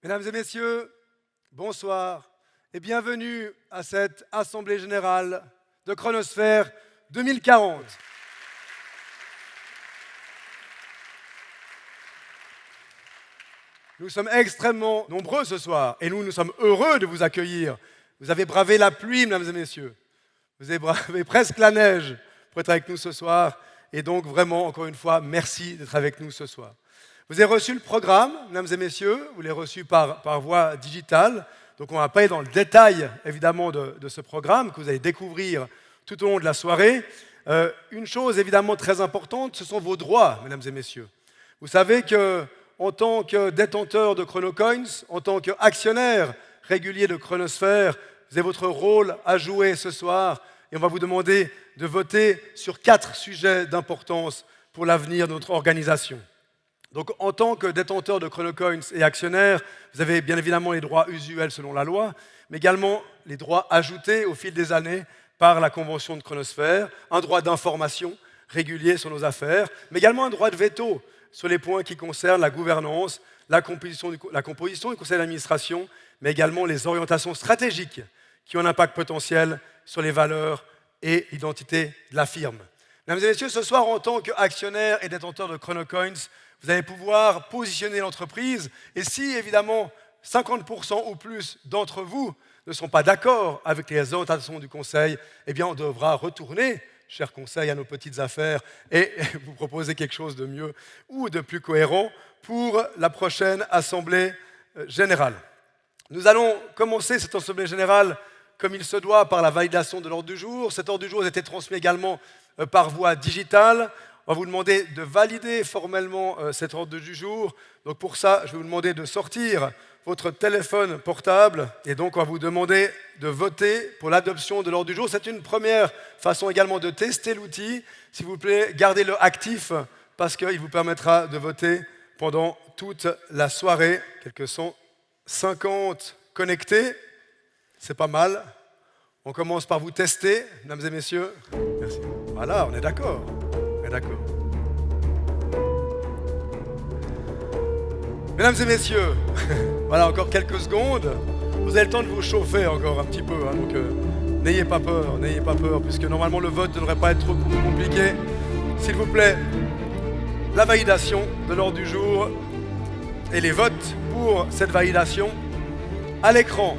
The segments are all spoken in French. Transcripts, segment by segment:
Mesdames et messieurs, bonsoir et bienvenue à cette Assemblée générale de Chronosphère 2040. Nous sommes extrêmement nombreux ce soir et nous sommes heureux de vous accueillir. Vous avez bravé la pluie, mesdames et messieurs. Vous avez bravé presque la neige pour être avec nous ce soir. Et donc vraiment, encore une fois, merci d'être avec nous ce soir. Vous avez reçu le programme, mesdames et messieurs, vous l'avez reçu par voie digitale. Donc on ne va pas aller dans le détail, évidemment, de ce programme que vous allez découvrir tout au long de la soirée. Une chose évidemment très importante, ce sont vos droits, mesdames et messieurs. Vous savez qu'en tant que détenteur de ChronoCoins, en tant qu'actionnaire régulier de Chronosphère, vous avez votre rôle à jouer ce soir et on va vous demander de voter sur 4 sujets d'importance pour l'avenir de notre organisation. Donc, en tant que détenteur de ChronoCoins et actionnaire, vous avez bien évidemment les droits usuels selon la loi, mais également les droits ajoutés au fil des années par la convention de Chronosphère, un droit d'information régulier sur nos affaires, mais également un droit de veto sur les points qui concernent la gouvernance, la composition du conseil d'administration, mais également les orientations stratégiques qui ont un impact potentiel sur les valeurs et l'identité de la firme. Mesdames et messieurs, ce soir, en tant qu'actionnaire et détenteur de ChronoCoins, vous allez pouvoir positionner l'entreprise et si, évidemment, 50% ou plus d'entre vous ne sont pas d'accord avec les orientations du Conseil, eh bien, on devra retourner, cher Conseil, à nos petites affaires et vous proposer quelque chose de mieux ou de plus cohérent pour la prochaine Assemblée générale. Nous allons commencer cette Assemblée générale comme il se doit par la validation de l'ordre du jour. Cet ordre du jour a été transmis également par voie digitale. On va vous demander de valider formellement cet ordre du jour. Donc pour ça, je vais vous demander de sortir votre téléphone portable et donc on va vous demander de voter pour l'adoption de l'ordre du jour. C'est une première façon également de tester l'outil. S'il vous plaît, gardez-le actif parce qu'il vous permettra de voter pendant toute la soirée. Quelques 150 connectés, c'est pas mal. On commence par vous tester, mesdames et messieurs. Merci. Voilà, on est d'accord. D'accord. Mesdames et messieurs, voilà encore quelques secondes. Vous avez le temps de vous chauffer encore un petit peu, hein, donc n'ayez pas peur, puisque normalement le vote ne devrait pas être trop compliqué. S'il vous plaît, la validation de l'ordre du jour et les votes pour cette validation à l'écran.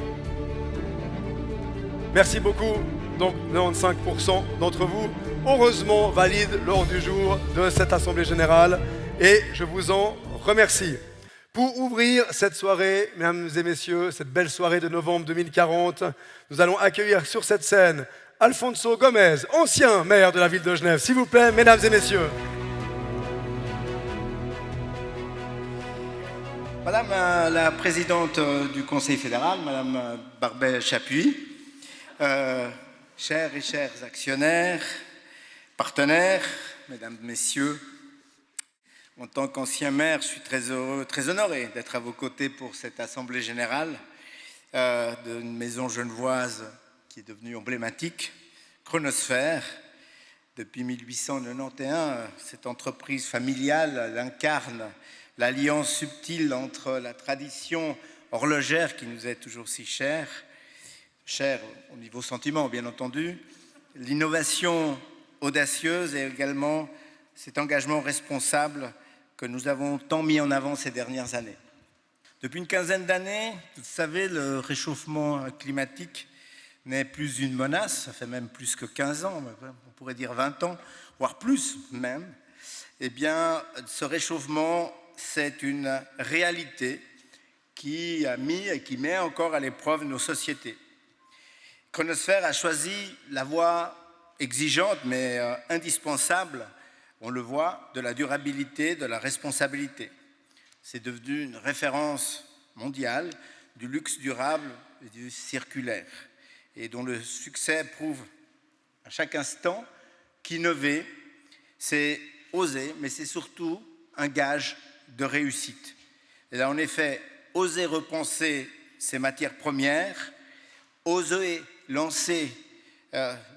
Merci beaucoup. Donc 95% d'entre vous, heureusement, valident l'ordre du jour de cette Assemblée générale et je vous en remercie. Pour ouvrir cette soirée, mesdames et messieurs, cette belle soirée de novembre 2040, nous allons accueillir sur cette scène Alfonso Gomez, ancien maire de la ville de Genève. S'il vous plaît, mesdames et messieurs. Madame la présidente du Conseil fédéral, Madame Barbet-Chapuis, chers et chers actionnaires, partenaires, mesdames, messieurs, en tant qu'ancien maire, je suis très heureux, très honoré d'être à vos côtés pour cette assemblée générale d'une maison genevoise qui est devenue emblématique, Chronosphère. Depuis 1891, cette entreprise familiale incarne l'alliance subtile entre la tradition horlogère qui nous est toujours si chère au niveau sentiment, bien entendu, l'innovation audacieuse et également cet engagement responsable que nous avons tant mis en avant ces dernières années. Depuis une quinzaine d'années, vous savez, le réchauffement climatique n'est plus une menace, ça fait même plus que 15 ans, on pourrait dire 20 ans, voire plus même. Eh bien, ce réchauffement, c'est une réalité qui a mis et qui met encore à l'épreuve nos sociétés. Chronosphère a choisi la voie exigeante mais indispensable, on le voit, de la durabilité, de la responsabilité. C'est devenu une référence mondiale du luxe durable et du circulaire, et dont le succès prouve à chaque instant qu'innover, c'est oser, mais c'est surtout un gage de réussite. Et là, en effet, oser repenser ces matières premières, oser lancer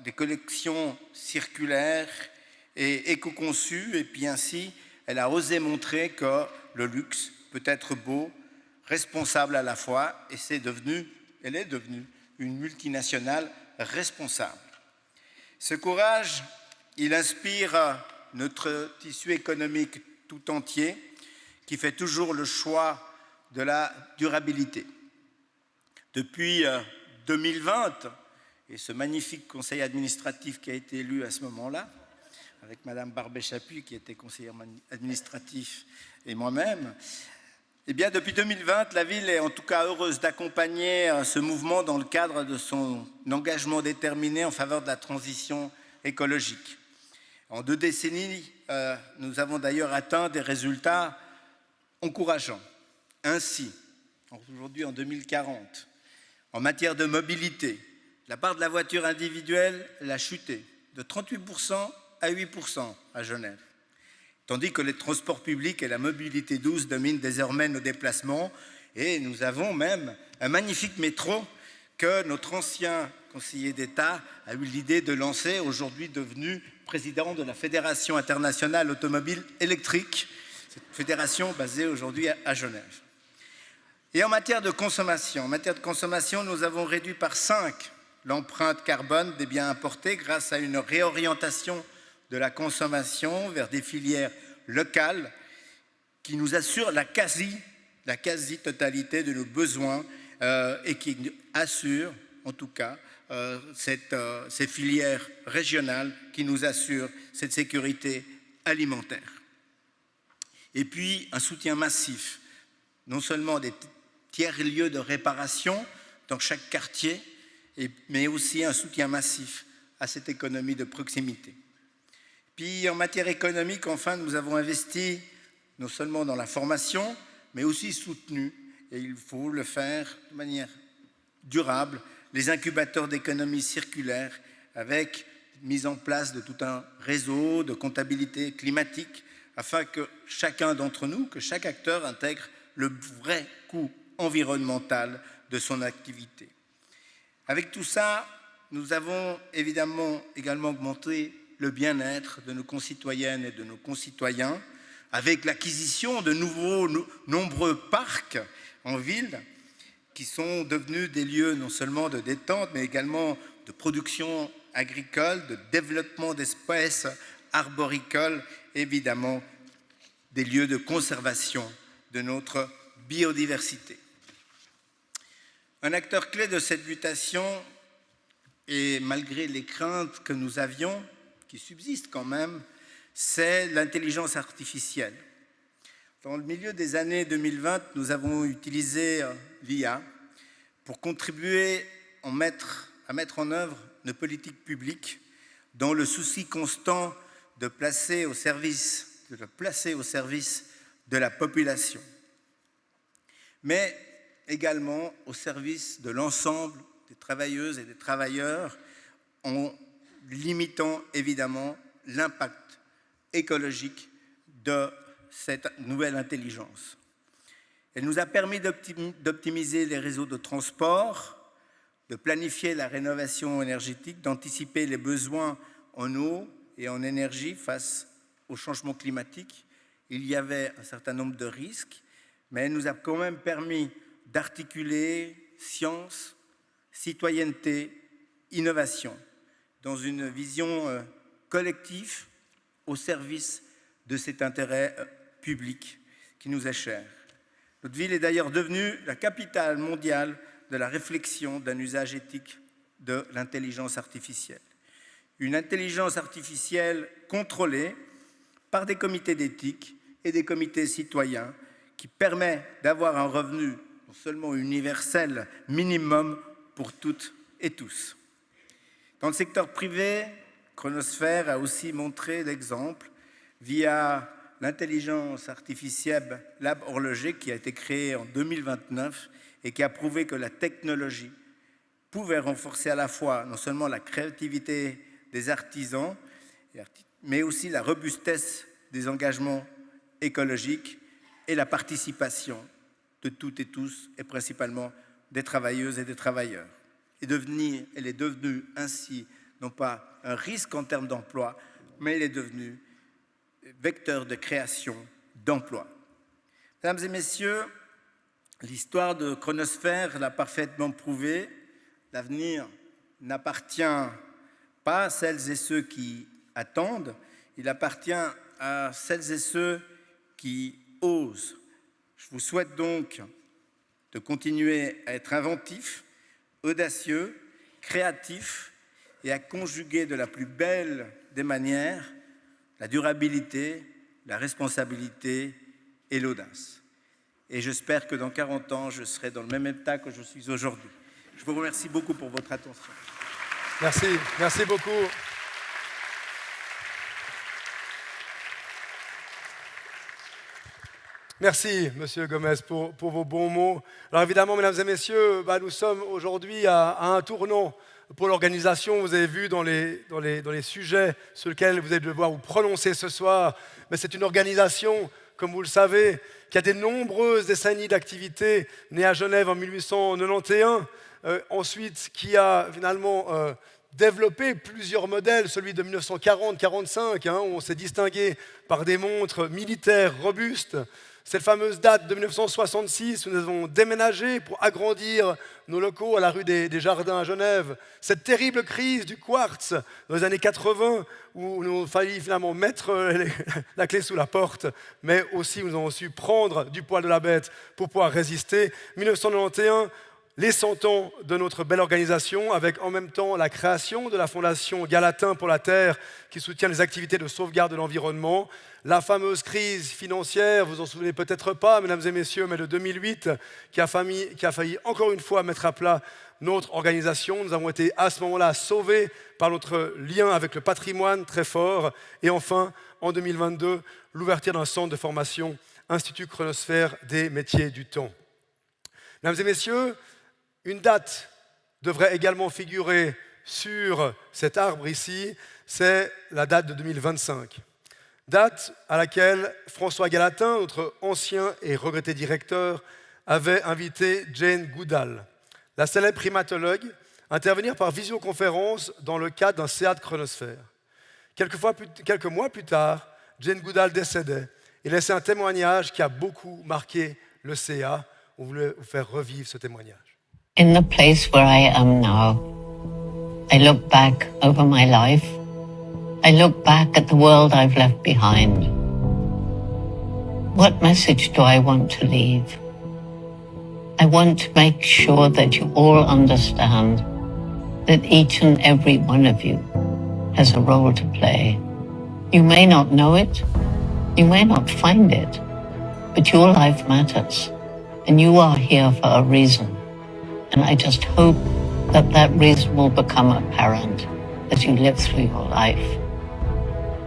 des collections circulaires et éco-conçues, et puis ainsi, elle a osé montrer que le luxe peut être beau, responsable à la fois, et elle est devenue une multinationale responsable. Ce courage, il inspire notre tissu économique tout entier, qui fait toujours le choix de la durabilité. Depuis 2020, et ce magnifique conseil administratif qui a été élu à ce moment-là, avec Madame Barbet-Chappuis qui était conseillère administratif et moi-même, eh bien depuis 2020, la ville est en tout cas heureuse d'accompagner ce mouvement dans le cadre de son engagement déterminé en faveur de la transition écologique. En 2 décennies, nous avons d'ailleurs atteint des résultats encourageants. Ainsi, aujourd'hui en 2040, en matière de mobilité, la part de la voiture individuelle a chuté de 38% à 8% à Genève, tandis que les transports publics et la mobilité douce dominent désormais nos déplacements, et nous avons même un magnifique métro que notre ancien conseiller d'État a eu l'idée de lancer, aujourd'hui devenu président de la Fédération internationale automobile électrique, cette fédération basée aujourd'hui à Genève. Et en matière de consommation, nous avons réduit par 5 l'empreinte carbone des biens importés grâce à une réorientation de la consommation vers des filières locales qui nous assurent la quasi-totalité de nos besoins et qui assurent, en tout cas, ces filières régionales qui nous assurent cette sécurité alimentaire. Et puis, un soutien massif, non seulement des tiers-lieux de réparation dans chaque quartier, mais aussi un soutien massif à cette économie de proximité. Puis en matière économique, enfin, nous avons investi non seulement dans la formation, mais aussi soutenu, et il faut le faire de manière durable, les incubateurs d'économie circulaire avec mise en place de tout un réseau de comptabilité climatique afin que chacun d'entre nous, que chaque acteur intègre le vrai coût environnemental de son activité. Avec tout ça, nous avons évidemment également augmenté le bien-être de nos concitoyennes et de nos concitoyens avec l'acquisition de nombreux parcs en ville qui sont devenus des lieux non seulement de détente, mais également de production agricole, de développement d'espèces arboricoles, évidemment des lieux de conservation de notre biodiversité. Un acteur clé de cette mutation, et malgré les craintes que nous avions, qui subsistent quand même, c'est l'intelligence artificielle. Dans le milieu des années 2020, nous avons utilisé l'IA pour contribuer à mettre en œuvre nos politiques publiques dans le souci constant de placer au service de la population, mais également au service de l'ensemble des travailleuses et des travailleurs en limitant évidemment l'impact écologique de cette nouvelle intelligence. Elle nous a permis d'optimiser les réseaux de transport, de planifier la rénovation énergétique, d'anticiper les besoins en eau et en énergie face au changement climatique. Il y avait un certain nombre de risques, mais elle nous a quand même permis d'articuler science, citoyenneté, innovation, dans une vision collective au service de cet intérêt public qui nous est cher. Notre ville est d'ailleurs devenue la capitale mondiale de la réflexion d'un usage éthique de l'intelligence artificielle. Une intelligence artificielle contrôlée par des comités d'éthique et des comités citoyens qui permet d'avoir un revenu non seulement universel minimum pour toutes et tous. Dans le secteur privé, Chronosphère a aussi montré l'exemple via l'intelligence artificielle Lab Horloger qui a été créée en 2029 et qui a prouvé que la technologie pouvait renforcer à la fois non seulement la créativité des artisans, mais aussi la robustesse des engagements écologiques et la participation de toutes et tous, et principalement des travailleuses et des travailleurs. Elle est devenue ainsi, non pas un risque en termes d'emploi, mais elle est devenue vecteur de création d'emplois. Mesdames et messieurs, L'histoire de Chronosphère l'a parfaitement prouvé. L'avenir n'appartient pas à celles et ceux qui attendent, il appartient à celles et ceux qui osent. Je vous souhaite donc de continuer à être inventifs, audacieux, créatifs et à conjuguer de la plus belle des manières la durabilité, la responsabilité et l'audace. Et j'espère que dans 40 ans, je serai dans le même état que je suis aujourd'hui. Je vous remercie beaucoup pour votre attention. Merci beaucoup. Merci, Monsieur Gomez, pour vos bons mots. Alors évidemment, mesdames et messieurs, nous sommes aujourd'hui à un tournant pour l'organisation. Vous avez vu dans les sujets sur lesquels vous allez devoir vous prononcer ce soir, mais c'est une organisation, comme vous le savez, qui a des nombreuses décennies d'activité, née à Genève en 1891, ensuite qui a finalement développé plusieurs modèles, celui de 1940-45, où on s'est distingué par des montres militaires robustes. Cette fameuse date de 1966 où nous avons déménagé pour agrandir nos locaux à la rue des Jardins à Genève. Cette terrible crise du quartz dans les années 80 où nous fallu finalement mettre la clé sous la porte, mais aussi nous avons su prendre du poil de la bête pour pouvoir résister. 1991, les 100 ans de notre belle organisation, avec en même temps la création de la Fondation Galatin pour la Terre, qui soutient les activités de sauvegarde de l'environnement. La fameuse crise financière, vous en souvenez peut-être pas, mesdames et messieurs, mais de 2008, qui a failli encore une fois mettre à plat notre organisation. Nous avons été à ce moment-là sauvés par notre lien avec le patrimoine très fort. Et enfin, en 2022, l'ouverture d'un centre de formation, Institut Chronosphère des métiers du temps. Mesdames et messieurs, une date devrait également figurer sur cet arbre ici, c'est la date de 2025. Date à laquelle François Galatin, notre ancien et regretté directeur, avait invité Jane Goodall, la célèbre primatologue, à intervenir par visioconférence dans le cadre d'un CA de Chronosphère. Quelques mois plus tard, Jane Goodall décédait et laissait un témoignage qui a beaucoup marqué le CA. On voulait vous faire revivre ce témoignage. In the place where I am now, I look back over my life. I look back at the world I've left behind. What message do I want to leave? I want to make sure that you all understand that each and every one of you has a role to play. You may not know it, you may not find it, but your life matters, and you are here for a reason. And I just hope that that reason will become apparent as you live through your life.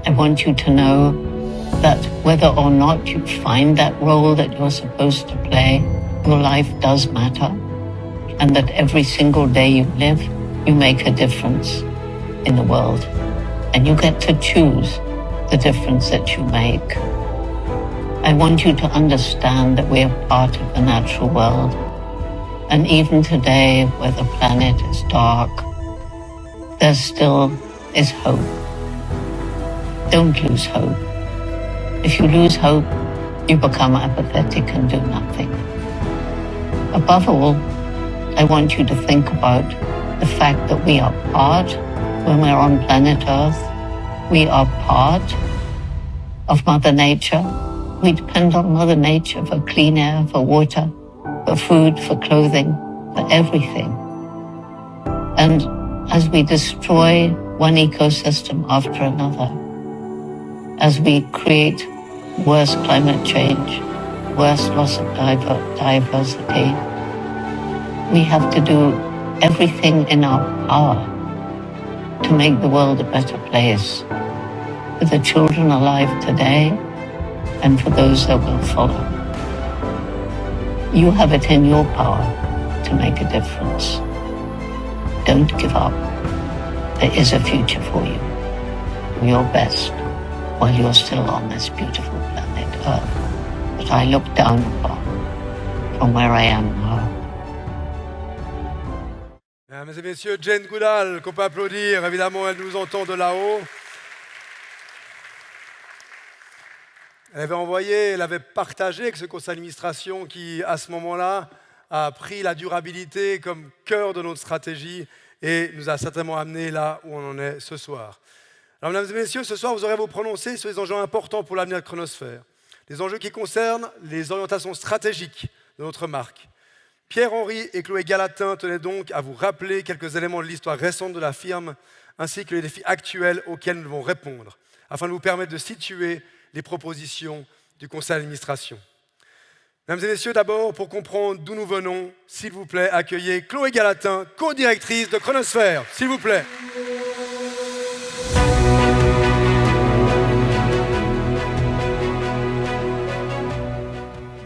I want you to know that whether or not you find that role that you're supposed to play, your life does matter, and that every single day you live, you make a difference in the world. And you get to choose the difference that you make. I want you to understand that we are part of the natural world. And even today, where the planet is dark, there still is hope. Don't lose hope. If you lose hope, you become apathetic and do nothing. Above all, I want you to think about the fact that we are part, when we're on planet Earth, we are part of Mother Nature. We depend on Mother Nature for clean air, for water, for food, for clothing, for everything. And as we destroy one ecosystem after another, as we create worse climate change, worse loss of diversity, we have to do everything in our power to make the world a better place for the children alive today and for those that will follow. You have it in your power to make a difference. Don't give up. There is a future for you. Do your best while you're still on this beautiful planet Earth that I look down upon from where I am now. Mesdames et messieurs, Jane Goodall, qu'on peut applaudir, évidemment, elle nous entend de là-haut. Elle avait partagé avec ce conseil d'administration qui, à ce moment-là, a pris la durabilité comme cœur de notre stratégie et nous a certainement amené là où on en est ce soir. Alors, mesdames et messieurs, ce soir, vous aurez à vous prononcer sur les enjeux importants pour l'avenir de Chronosphère, les enjeux qui concernent les orientations stratégiques de notre marque. Pierre-Henri et Chloé Galatin tenaient donc à vous rappeler quelques éléments de l'histoire récente de la firme, ainsi que les défis actuels auxquels nous devons répondre, afin de vous permettre de situer les propositions du conseil d'administration. Mesdames et messieurs, d'abord, pour comprendre d'où nous venons, s'il vous plaît, accueillez Chloé Galatin, co-directrice de Chronosphère, s'il vous plaît.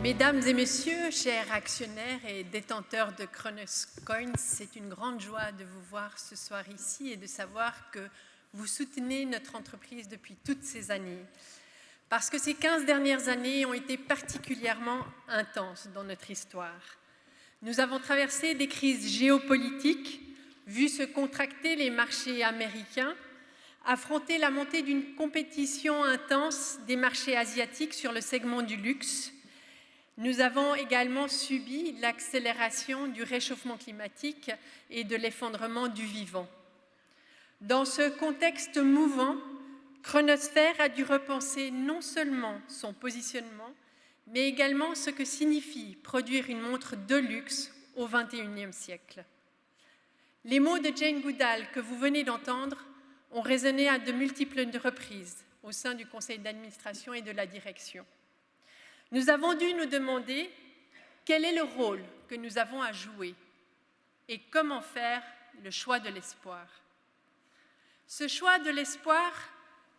Mesdames et messieurs, chers actionnaires et détenteurs de Chronoscoins, c'est une grande joie de vous voir ce soir ici et de savoir que vous soutenez notre entreprise depuis toutes ces années. Parce que ces 15 dernières années ont été particulièrement intenses dans notre histoire. Nous avons traversé des crises géopolitiques, vu se contracter les marchés américains, affronté la montée d'une compétition intense des marchés asiatiques sur le segment du luxe. Nous avons également subi l'accélération du réchauffement climatique et de l'effondrement du vivant. Dans ce contexte mouvant, Chronosphère a dû repenser non seulement son positionnement, mais également ce que signifie produire une montre de luxe au XXIe siècle. Les mots de Jane Goodall que vous venez d'entendre ont résonné à de multiples reprises au sein du conseil d'administration et de la direction. Nous avons dû nous demander quel est le rôle que nous avons à jouer et comment faire le choix de l'espoir. Ce choix de l'espoir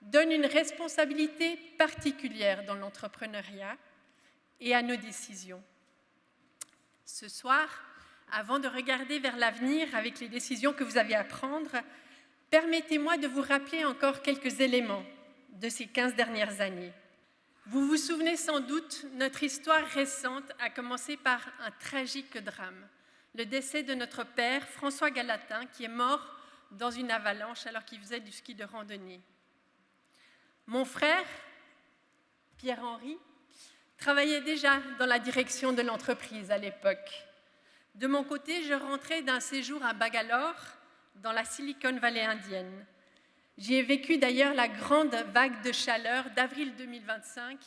donne une responsabilité particulière dans l'entrepreneuriat et à nos décisions. Ce soir, avant de regarder vers l'avenir avec les décisions que vous avez à prendre, permettez-moi de vous rappeler encore quelques éléments de ces 15 dernières années. Vous vous souvenez sans doute, notre histoire récente a commencé par un tragique drame, le décès de notre père, François Galatin, qui est mort dans une avalanche alors qu'il faisait du ski de randonnée. Mon frère, Pierre-Henri, travaillait déjà dans la direction de l'entreprise à l'époque. De mon côté, je rentrais d'un séjour à Bangalore, dans la Silicon Valley indienne. J'y ai vécu d'ailleurs la grande vague de chaleur d'avril 2025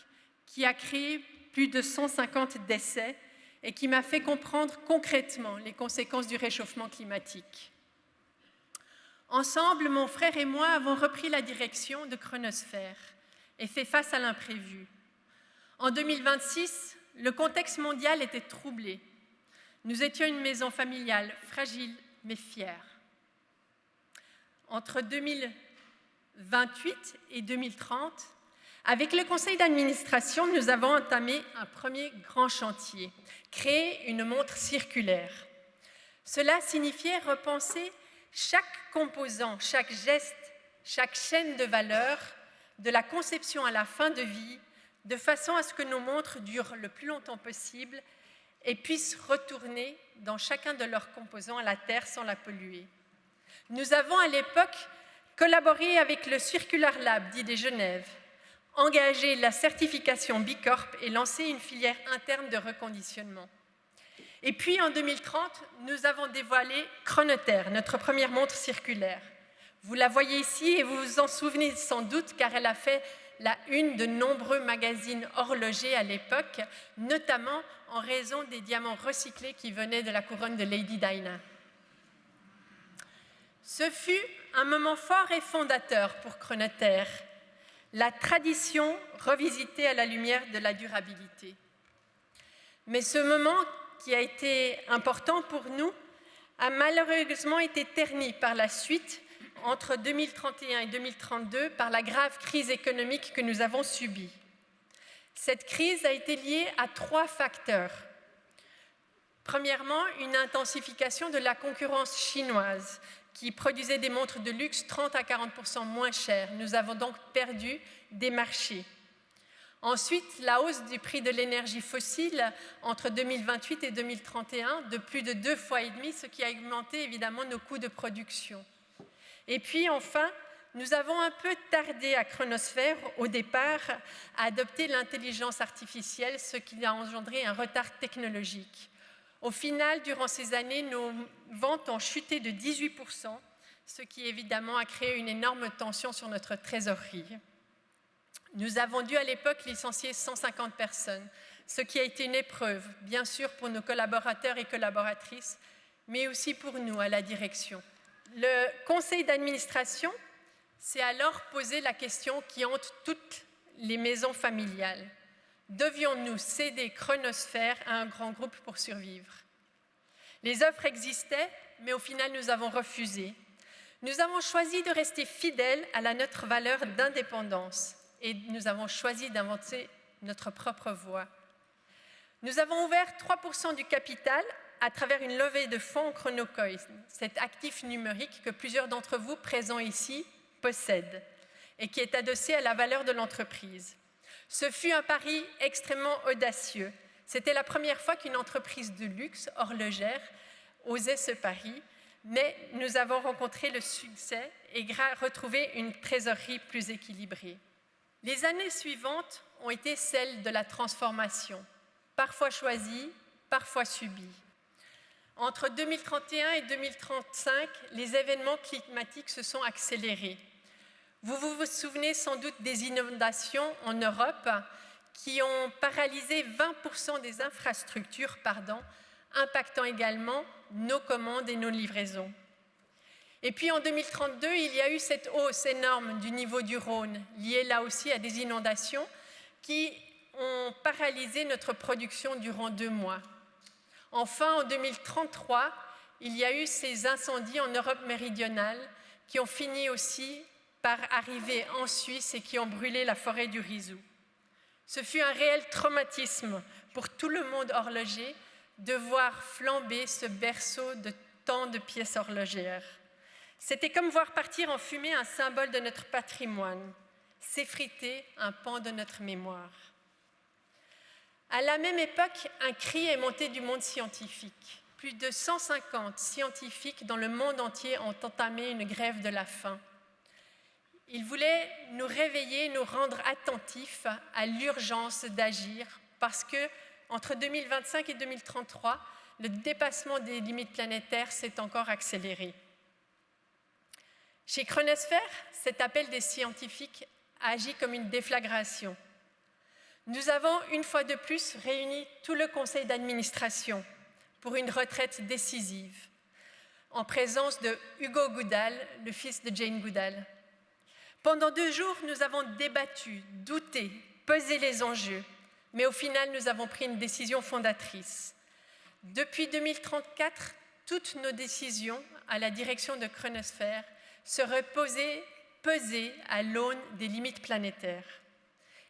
qui a créé plus de 150 décès et qui m'a fait comprendre concrètement les conséquences du réchauffement climatique. Ensemble, mon frère et moi avons repris la direction de Chronosphère et fait face à l'imprévu. En 2026, le contexte mondial était troublé. Nous étions une maison familiale fragile mais fière. Entre 2028 et 2030, avec le conseil d'administration, nous avons entamé un premier grand chantier, créer une montre circulaire. Cela signifiait repenser chaque composant, chaque geste, chaque chaîne de valeur, de la conception à la fin de vie, de façon à ce que nos montres durent le plus longtemps possible et puissent retourner dans chacun de leurs composants à la Terre sans la polluer. Nous avons à l'époque collaboré avec le Circular Lab dit de Genève, engagé la certification B Corp et lancé une filière interne de reconditionnement. Et puis en 2030, nous avons dévoilé Chronoterre, notre première montre circulaire. Vous la voyez ici et vous vous en souvenez sans doute car elle a fait la une de nombreux magazines horlogers à l'époque, notamment en raison des diamants recyclés qui venaient de la couronne de Lady Diana. Ce fut un moment fort et fondateur pour Chronoterre, la tradition revisitée à la lumière de la durabilité. Mais ce moment qui a été important pour nous a malheureusement été terni par la suite entre 2031 et 2032 par la grave crise économique que nous avons subie. Cette crise a été liée à 3 facteurs. Premièrement, une intensification de la concurrence chinoise qui produisait des montres de luxe 30 à 40% moins chères. Nous avons donc perdu des marchés. Ensuite, la hausse du prix de l'énergie fossile entre 2028 et 2031 de plus de 2,5 fois, ce qui a augmenté évidemment nos coûts de production. Et puis enfin, nous avons un peu tardé à Chronosphère au départ à adopter l'intelligence artificielle, ce qui a engendré un retard technologique. Au final, durant ces années, nos ventes ont chuté de 18%, ce qui évidemment a créé une énorme tension sur notre trésorerie. Nous avons dû à l'époque licencier 150 personnes, ce qui a été une épreuve, bien sûr pour nos collaborateurs et collaboratrices, mais aussi pour nous à la direction. Le conseil d'administration s'est alors posé la question qui hante toutes les maisons familiales. Devions-nous céder Chronosphère à un grand groupe pour survivre? Les offres existaient, mais au final, nous avons refusé. Nous avons choisi de rester fidèles à notre valeur d'indépendance et nous avons choisi d'inventer notre propre voie. Nous avons ouvert 3% du capital à travers une levée de fonds en Chronocoin, cet actif numérique que plusieurs d'entre vous présents ici possèdent et qui est adossé à la valeur de l'entreprise. Ce fut un pari extrêmement audacieux. C'était la première fois qu'une entreprise de luxe horlogère osait ce pari, mais nous avons rencontré le succès et retrouvé une trésorerie plus équilibrée. Les années suivantes ont été celles de la transformation, parfois choisie, parfois subie. Entre 2031 et 2035, les événements climatiques se sont accélérés. Vous vous souvenez sans doute des inondations en Europe qui ont paralysé 20% des infrastructures, impactant également nos commandes et nos livraisons. Et puis en 2032, il y a eu cette hausse énorme du niveau du Rhône, liée là aussi à des inondations qui ont paralysé notre production durant 2 mois. Enfin, en 2033, il y a eu ces incendies en Europe méridionale qui ont fini aussi par arriver en Suisse et qui ont brûlé la forêt du Rizou. Ce fut un réel traumatisme pour tout le monde horloger de voir flamber ce berceau de tant de pièces horlogères. C'était comme voir partir en fumée un symbole de notre patrimoine, s'effriter un pan de notre mémoire. À la même époque, un cri est monté du monde scientifique. Plus de 150 scientifiques dans le monde entier ont entamé une grève de la faim. Ils voulaient nous réveiller, nous rendre attentifs à l'urgence d'agir parce que, entre 2025 et 2033, le dépassement des limites planétaires s'est encore accéléré. Chez Chronosphère, cet appel des scientifiques agit comme une déflagration. Nous avons, une fois de plus, réuni tout le conseil d'administration pour une retraite décisive, en présence de Hugo Goudal, le fils de Jane Goodall. Pendant 2 jours, nous avons débattu, douté, pesé les enjeux, mais au final, nous avons pris une décision fondatrice. Depuis 2034, toutes nos décisions à la direction de Chronosphère seraient pesées à l'aune des limites planétaires.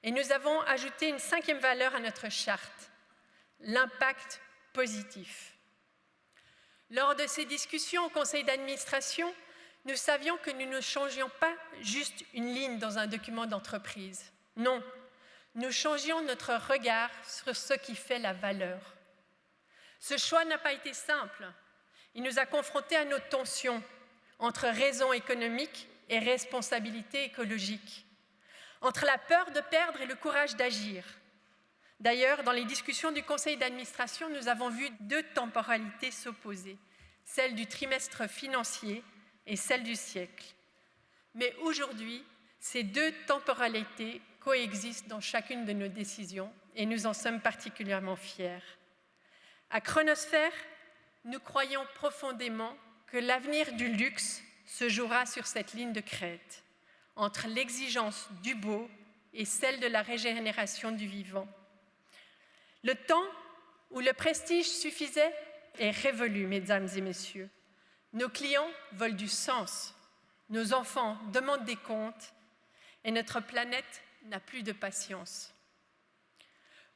Et nous avons ajouté une 5e valeur à notre charte, l'impact positif. Lors de ces discussions au conseil d'administration, nous savions que nous ne changions pas juste une ligne dans un document d'entreprise. Non, nous changions notre regard sur ce qui fait la valeur. Ce choix n'a pas été simple. Il nous a confrontés à nos tensions entre raison économique et responsabilité écologique, entre la peur de perdre et le courage d'agir. D'ailleurs, dans les discussions du conseil d'administration, nous avons vu 2 temporalités s'opposer, celle du trimestre financier et celle du siècle. Mais aujourd'hui, ces 2 temporalités coexistent dans chacune de nos décisions et nous en sommes particulièrement fiers. À Chronosphère, nous croyons profondément que l'avenir du luxe se jouera sur cette ligne de crête, entre l'exigence du beau et celle de la régénération du vivant. Le temps où le prestige suffisait est révolu, mesdames et messieurs. Nos clients veulent du sens, nos enfants demandent des comptes et notre planète n'a plus de patience.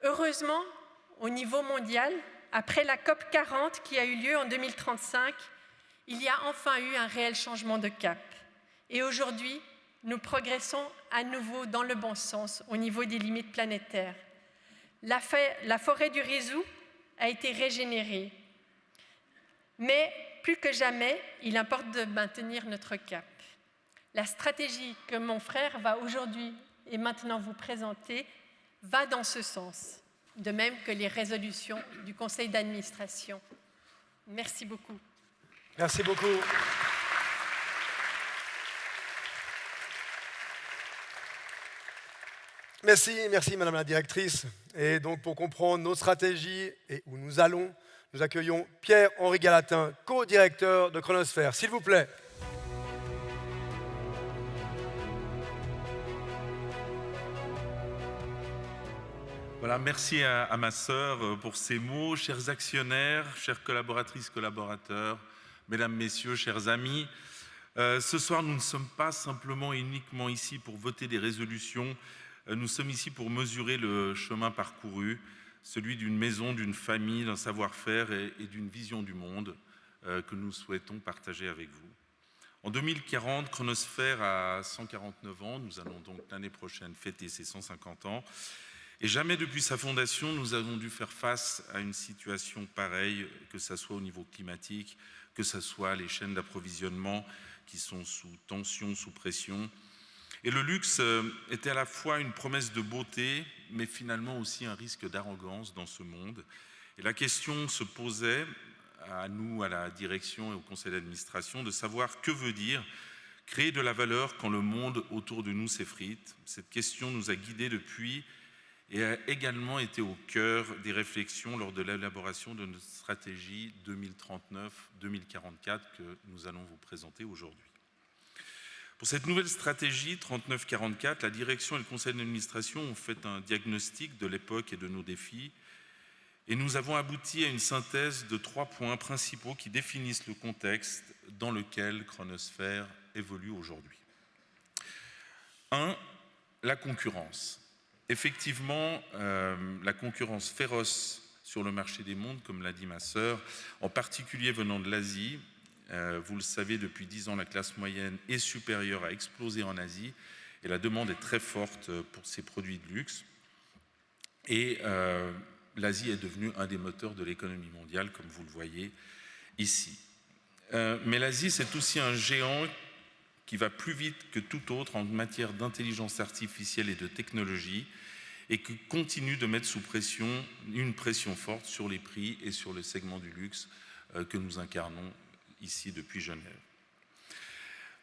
Heureusement, au niveau mondial, après la COP 40 qui a eu lieu en 2035, il y a enfin eu un réel changement de cap. Et aujourd'hui, nous progressons à nouveau dans le bon sens au niveau des limites planétaires. La forêt du Rizou a été régénérée. Mais plus que jamais, il importe de maintenir notre cap. La stratégie que mon frère va aujourd'hui et maintenant vous présenter va dans ce sens, de même que les résolutions du conseil d'administration. Merci beaucoup. Merci beaucoup. Merci Madame la Directrice. Et donc pour comprendre nos stratégies et où nous allons, nous accueillons Pierre-Henri Galatin, co-directeur de Chronosphère. S'il vous plaît. Voilà, merci à ma sœur pour ces mots. Chers actionnaires, chères collaboratrices, collaborateurs, mesdames, messieurs, chers amis, ce soir, nous ne sommes pas simplement et uniquement ici pour voter des résolutions, nous sommes ici pour mesurer le chemin parcouru, celui d'une maison, d'une famille, d'un savoir-faire et d'une vision du monde que nous souhaitons partager avec vous. En 2040, Chronosphère a 149 ans, nous allons donc l'année prochaine fêter ses 150 ans. Et jamais depuis sa fondation, nous avons dû faire face à une situation pareille, que ce soit au niveau climatique, que ce soit les chaînes d'approvisionnement qui sont sous tension, sous pression. Et le luxe était à la fois une promesse de beauté, mais finalement aussi un risque d'arrogance dans ce monde. Et la question se posait à nous, à la direction et au conseil d'administration, de savoir que veut dire créer de la valeur quand le monde autour de nous s'effrite. Cette question nous a guidés depuis et a également été au cœur des réflexions lors de l'élaboration de notre stratégie 2039-2044 que nous allons vous présenter aujourd'hui. Pour cette nouvelle stratégie 39-44, la direction et le conseil d'administration ont fait un diagnostic de l'époque et de nos défis et nous avons abouti à une synthèse de 3 points principaux qui définissent le contexte dans lequel Chronosphère évolue aujourd'hui. 1. La concurrence. Effectivement, la concurrence féroce sur le marché des mondes, comme l'a dit ma sœur, en particulier venant de l'Asie. Vous le savez, depuis 10 ans, la classe moyenne et supérieure a explosé en Asie et la demande est très forte pour ces produits de luxe. Et l'Asie est devenue un des moteurs de l'économie mondiale, comme vous le voyez ici. Mais l'Asie, c'est aussi un géant qui va plus vite que tout autre en matière d'intelligence artificielle et de technologie et qui continue de mettre sous pression, une pression forte sur les prix et sur le segment du luxe que nous incarnons ici depuis Genève.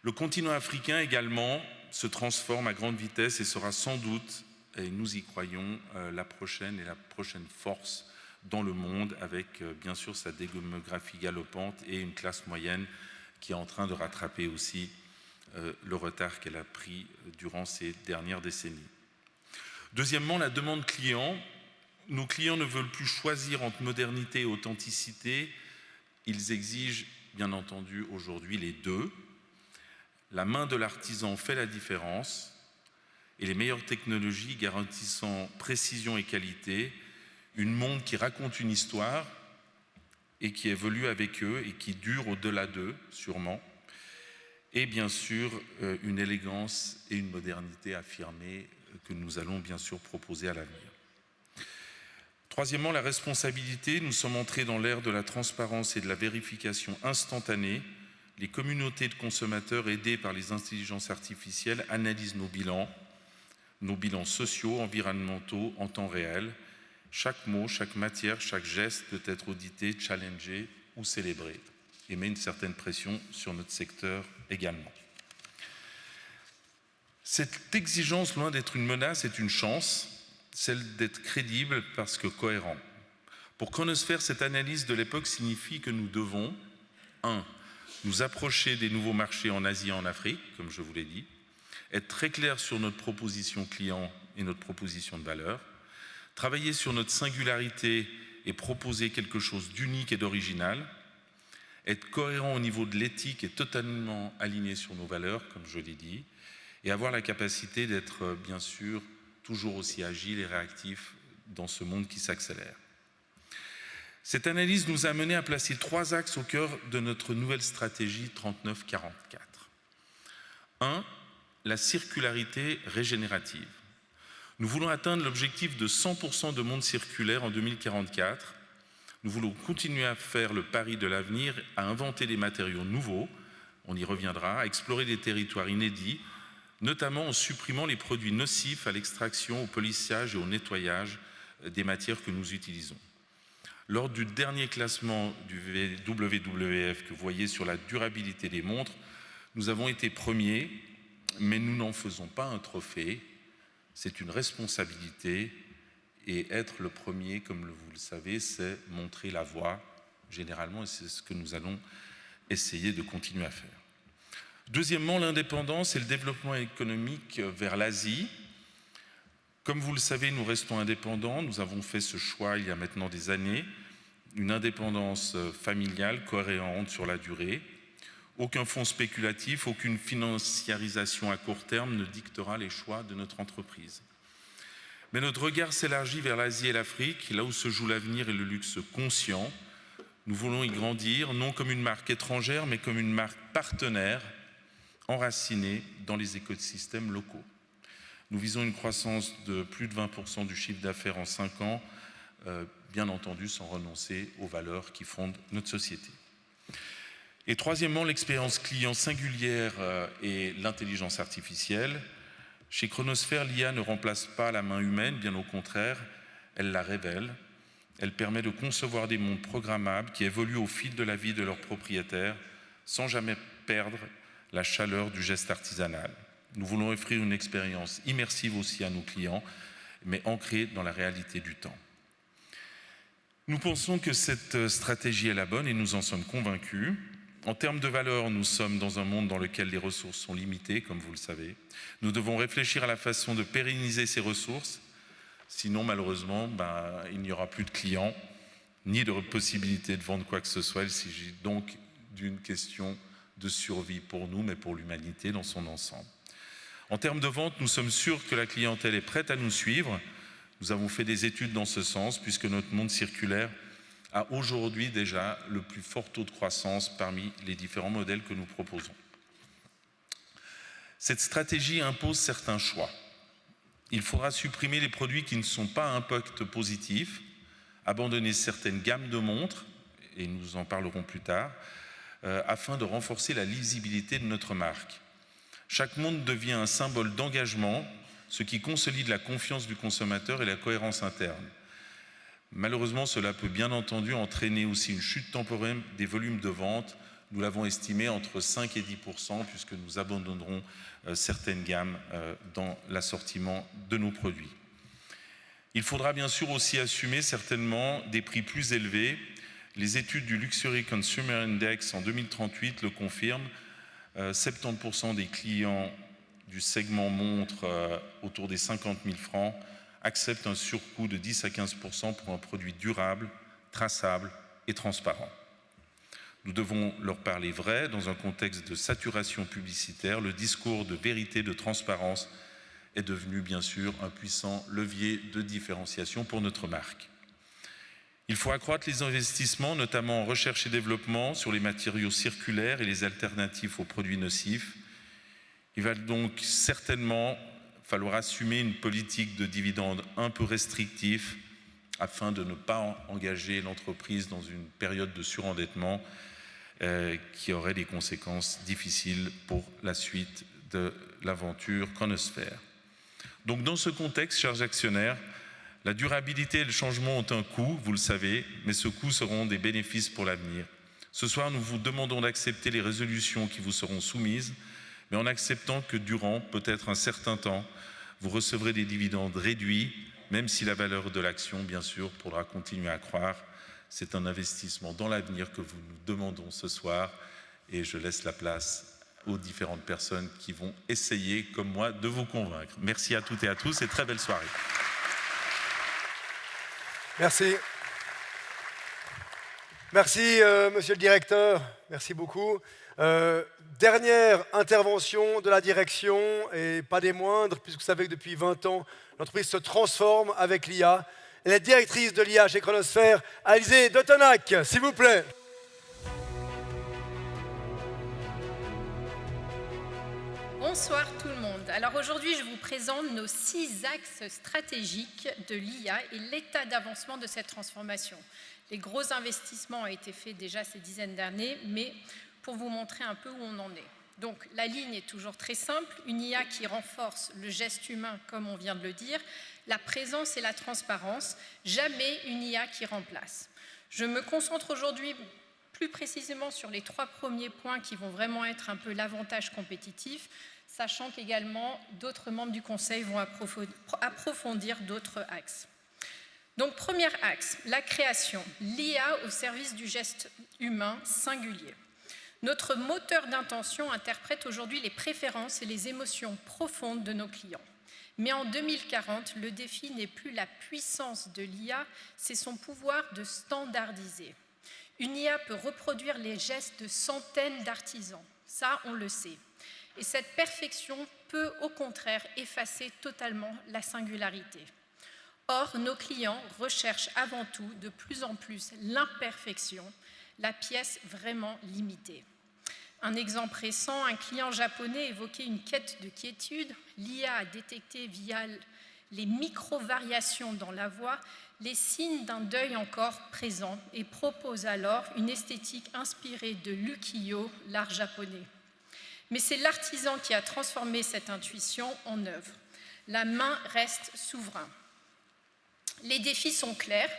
Le continent africain également se transforme à grande vitesse et sera sans doute, et nous y croyons, la prochaine force dans le monde avec bien sûr sa démographie galopante et une classe moyenne qui est en train de rattraper aussi le retard qu'elle a pris durant ces dernières décennies. Deuxièmement, la demande client. Nos clients ne veulent plus choisir entre modernité et authenticité. Ils exigent, bien entendu, aujourd'hui les deux. La main de l'artisan fait la différence et les meilleures technologies garantissant précision et qualité, une montre qui raconte une histoire et qui évolue avec eux et qui dure au-delà d'eux, sûrement. Et bien sûr, une élégance et une modernité affirmée que nous allons bien sûr proposer à l'avenir. Troisièmement, la responsabilité. Nous sommes entrés dans l'ère de la transparence et de la vérification instantanée. Les communautés de consommateurs aidées par les intelligences artificielles analysent nos bilans sociaux, environnementaux en temps réel. Chaque mot, chaque matière, chaque geste peut être audité, challengé ou célébré et met une certaine pression sur notre secteur également. Cette exigence, loin d'être une menace, est une chance, celle d'être crédible parce que cohérent. Pour Chronosphère, cette analyse de l'époque signifie que nous devons 1. Nous approcher des nouveaux marchés en Asie et en Afrique, comme je vous l'ai dit, être très clair sur notre proposition client et notre proposition de valeur, travailler sur notre singularité et proposer quelque chose d'unique et d'original, être cohérent au niveau de l'éthique et totalement aligné sur nos valeurs, comme je l'ai dit, et avoir la capacité d'être, bien sûr, toujours aussi agile et réactif dans ce monde qui s'accélère. Cette analyse nous a amené à placer 3 axes au cœur de notre nouvelle stratégie 39-44. 1. La circularité régénérative. Nous voulons atteindre l'objectif de 100% de monde circulaire en 2044. Nous voulons continuer à faire le pari de l'avenir, à inventer des matériaux nouveaux, on y reviendra, à explorer des territoires inédits, notamment en supprimant les produits nocifs à l'extraction, au polissage et au nettoyage des matières que nous utilisons. Lors du dernier classement du WWF que vous voyez sur la durabilité des montres, nous avons été premiers, mais nous n'en faisons pas un trophée, c'est une responsabilité, et être le premier, comme vous le savez, c'est montrer la voie, généralement, et c'est ce que nous allons essayer de continuer à faire. Deuxièmement, l'indépendance et le développement économique vers l'Asie. Comme vous le savez, nous restons indépendants, nous avons fait ce choix il y a maintenant des années, une indépendance familiale cohérente sur la durée. Aucun fonds spéculatif, aucune financiarisation à court terme ne dictera les choix de notre entreprise. Mais notre regard s'élargit vers l'Asie et l'Afrique, là où se joue l'avenir et le luxe conscient. Nous voulons y grandir, non comme une marque étrangère, mais comme une marque partenaire, enracinée dans les écosystèmes locaux. Nous visons une croissance de plus de 20% du chiffre d'affaires en 5 ans, bien entendu sans renoncer aux valeurs qui fondent notre société. Et troisièmement, l'expérience client singulière et l'intelligence artificielle. Chez Chronosphère, l'IA ne remplace pas la main humaine, bien au contraire, elle la révèle. Elle permet de concevoir des mondes programmables qui évoluent au fil de la vie de leurs propriétaires sans jamais perdre la chaleur du geste artisanal. Nous voulons offrir une expérience immersive aussi à nos clients, mais ancrée dans la réalité du temps. Nous pensons que cette stratégie est la bonne et nous en sommes convaincus. En termes de valeur, nous sommes dans un monde dans lequel les ressources sont limitées, comme vous le savez. Nous devons réfléchir à la façon de pérenniser ces ressources. Sinon, malheureusement, il n'y aura plus de clients, ni de possibilité de vendre quoi que ce soit. Il s'agit donc d'une question de survie pour nous, mais pour l'humanité dans son ensemble. En termes de vente, nous sommes sûrs que la clientèle est prête à nous suivre. Nous avons fait des études dans ce sens, puisque notre monde circulaire a aujourd'hui déjà le plus fort taux de croissance parmi les différents modèles que nous proposons. Cette stratégie impose certains choix. Il faudra supprimer les produits qui ne sont pas à impact positif, abandonner certaines gammes de montres, et nous en parlerons plus tard, afin de renforcer la lisibilité de notre marque. Chaque montre devient un symbole d'engagement, ce qui consolide la confiance du consommateur et la cohérence interne. Malheureusement, cela peut bien entendu entraîner aussi une chute temporaire des volumes de vente. Nous l'avons estimé entre 5 et 10%, puisque nous abandonnerons certaines gammes dans l'assortiment de nos produits. Il faudra bien sûr aussi assumer certainement des prix plus élevés. Les études du Luxury Consumer Index en 2038 le confirment. 70% des clients du segment montre autour des 50 000 francs acceptent un surcoût de 10 à 15% pour un produit durable, traçable et transparent. Nous devons leur parler vrai dans un contexte de saturation publicitaire. Le discours de vérité, de transparence est devenu bien sûr un puissant levier de différenciation pour notre marque. Il faut accroître les investissements, notamment en recherche et développement sur les matériaux circulaires et les alternatives aux produits nocifs. Il va donc certainement falloir assumer une politique de dividendes un peu restrictive afin de ne pas engager l'entreprise dans une période de surendettement qui aurait des conséquences difficiles pour la suite de l'aventure Chronosphère. Donc dans ce contexte, chers actionnaires, la durabilité et le changement ont un coût, vous le savez, mais ce coût seront des bénéfices pour l'avenir. Ce soir, nous vous demandons d'accepter les résolutions qui vous seront soumises, mais en acceptant que durant peut-être un certain temps, vous recevrez des dividendes réduits, même si la valeur de l'action, bien sûr, pourra continuer à croître. C'est un investissement dans l'avenir que vous nous demandons ce soir, et je laisse la place aux différentes personnes qui vont essayer, comme moi, de vous convaincre. Merci à toutes et à tous et très belle soirée. Merci. Merci, monsieur le directeur. Merci beaucoup. Dernière intervention de la direction, et pas des moindres, puisque vous savez que depuis 20 ans, l'entreprise se transforme avec l'IA. Et la directrice de l'IA chez Chronosphère, Alizée de Tonac, s'il vous plaît. Bonsoir tout le monde. Alors aujourd'hui, je vous présente nos 6 axes stratégiques de l'IA et l'état d'avancement de cette transformation. Les gros investissements ont été faits déjà ces dizaines d'années, mais pour vous montrer un peu où on en est. Donc la ligne est toujours très simple, une IA qui renforce le geste humain, comme on vient de le dire, la présence et la transparence, jamais une IA qui remplace. Je me concentre aujourd'hui plus précisément sur les 3 premiers points qui vont vraiment être un peu l'avantage compétitif, sachant qu'également d'autres membres du Conseil vont approfondir d'autres axes. Donc, premier axe, la création, l'IA au service du geste humain singulier. Notre moteur d'intention interprète aujourd'hui les préférences et les émotions profondes de nos clients. Mais en 2040, le défi n'est plus la puissance de l'IA, c'est son pouvoir de standardiser. Une IA peut reproduire les gestes de centaines d'artisans, ça on le sait. Et cette perfection peut au contraire effacer totalement la singularité. Or, nos clients recherchent avant tout de plus en plus l'imperfection, la pièce vraiment limitée. Un exemple récent, un client japonais évoquait une quête de quiétude. L'IA a détecté via les micro-variations dans la voix les signes d'un deuil encore présent et propose alors une esthétique inspirée de l'ukiyo, l'art japonais. Mais c'est l'artisan qui a transformé cette intuition en œuvre. La main reste souverain. Les défis sont clairs.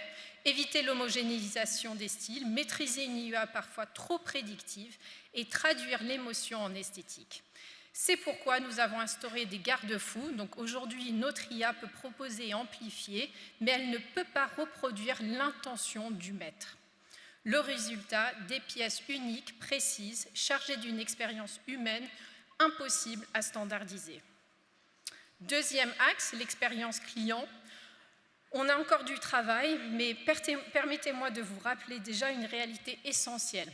Éviter l'homogénéisation des styles, maîtriser une IA parfois trop prédictive et traduire l'émotion en esthétique. C'est pourquoi nous avons instauré des garde-fous. Donc aujourd'hui, notre IA peut proposer et amplifier, mais elle ne peut pas reproduire l'intention du maître. Le résultat, des pièces uniques, précises, chargées d'une expérience humaine, impossible à standardiser. Deuxième axe, l'expérience client. On a encore du travail, mais permettez-moi de vous rappeler déjà une réalité essentielle.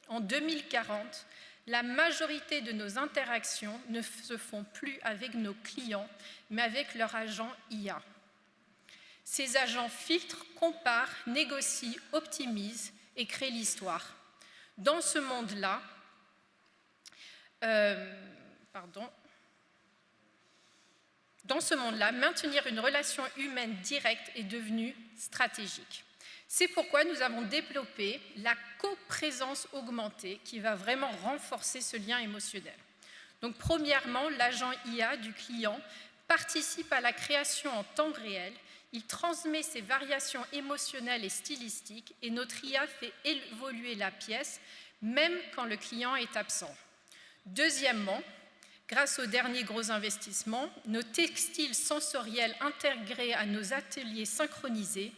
En 2040, la majorité de nos interactions ne se font plus avec nos clients, mais avec leurs agents IA. Ces agents filtrent, comparent, négocient, optimisent et créent l'histoire. Dans ce monde-là, maintenir une relation humaine directe est devenu stratégique. C'est pourquoi nous avons développé la coprésence augmentée qui va vraiment renforcer ce lien émotionnel. Donc, premièrement, l'agent IA du client participe à la création en temps réel, il transmet ses variations émotionnelles et stylistiques et notre IA fait évoluer la pièce même quand le client est absent. Deuxièmement, grâce aux derniers gros investissements, nos textiles sensoriels intégrés à nos ateliers synchronisés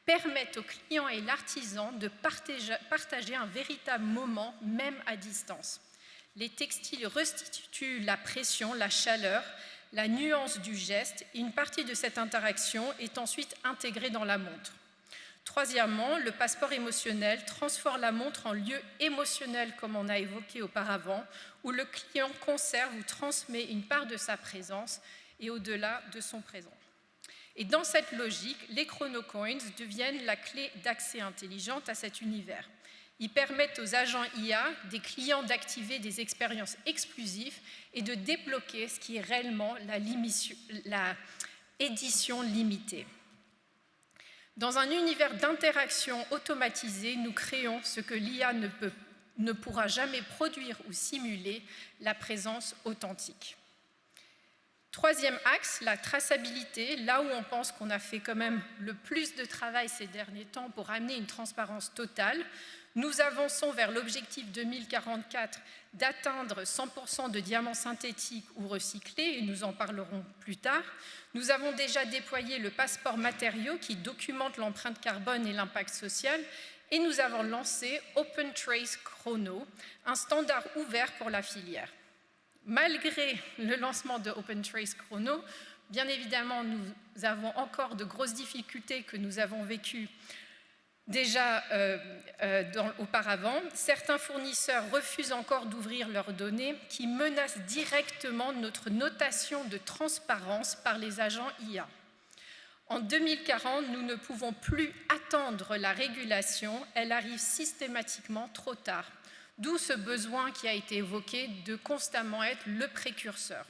permettent aux clients et l'artisan de partager un véritable moment, même à distance. Les textiles restituent la pression, la chaleur, la nuance du geste, et une partie de cette interaction est ensuite intégrée dans la montre. Troisièmement, le passeport émotionnel transforme la montre en lieu émotionnel, comme on a évoqué auparavant, où le client conserve ou transmet une part de sa présence et au-delà de son présent. Et dans cette logique, les chronocoins deviennent la clé d'accès intelligente à cet univers. Ils permettent aux agents IA des clients d'activer des expériences exclusives et de débloquer ce qui est réellement la édition limitée. Dans un univers d'interaction automatisée, nous créons ce que l'IA ne pourra jamais produire ou simuler, la présence authentique. Troisième axe, la traçabilité, là où on pense qu'on a fait quand même le plus de travail ces derniers temps pour amener une transparence totale. Nous avançons vers l'objectif 2044 d'atteindre 100% de diamants synthétiques ou recyclés, et nous en parlerons plus tard. Nous avons déjà déployé le passeport matériaux qui documente l'empreinte carbone et l'impact social, et nous avons lancé Open Trace Chrono, un standard ouvert pour la filière. Malgré le lancement de Open Trace Chrono, bien évidemment, nous avons encore de grosses difficultés que nous avons vécues déjà auparavant. Certains fournisseurs refusent encore d'ouvrir leurs données qui menacent directement notre notation de transparence par les agents IA. En 2040, nous ne pouvons plus attendre la régulation, elle arrive systématiquement trop tard. D'où ce besoin qui a été évoqué de constamment être le précurseur.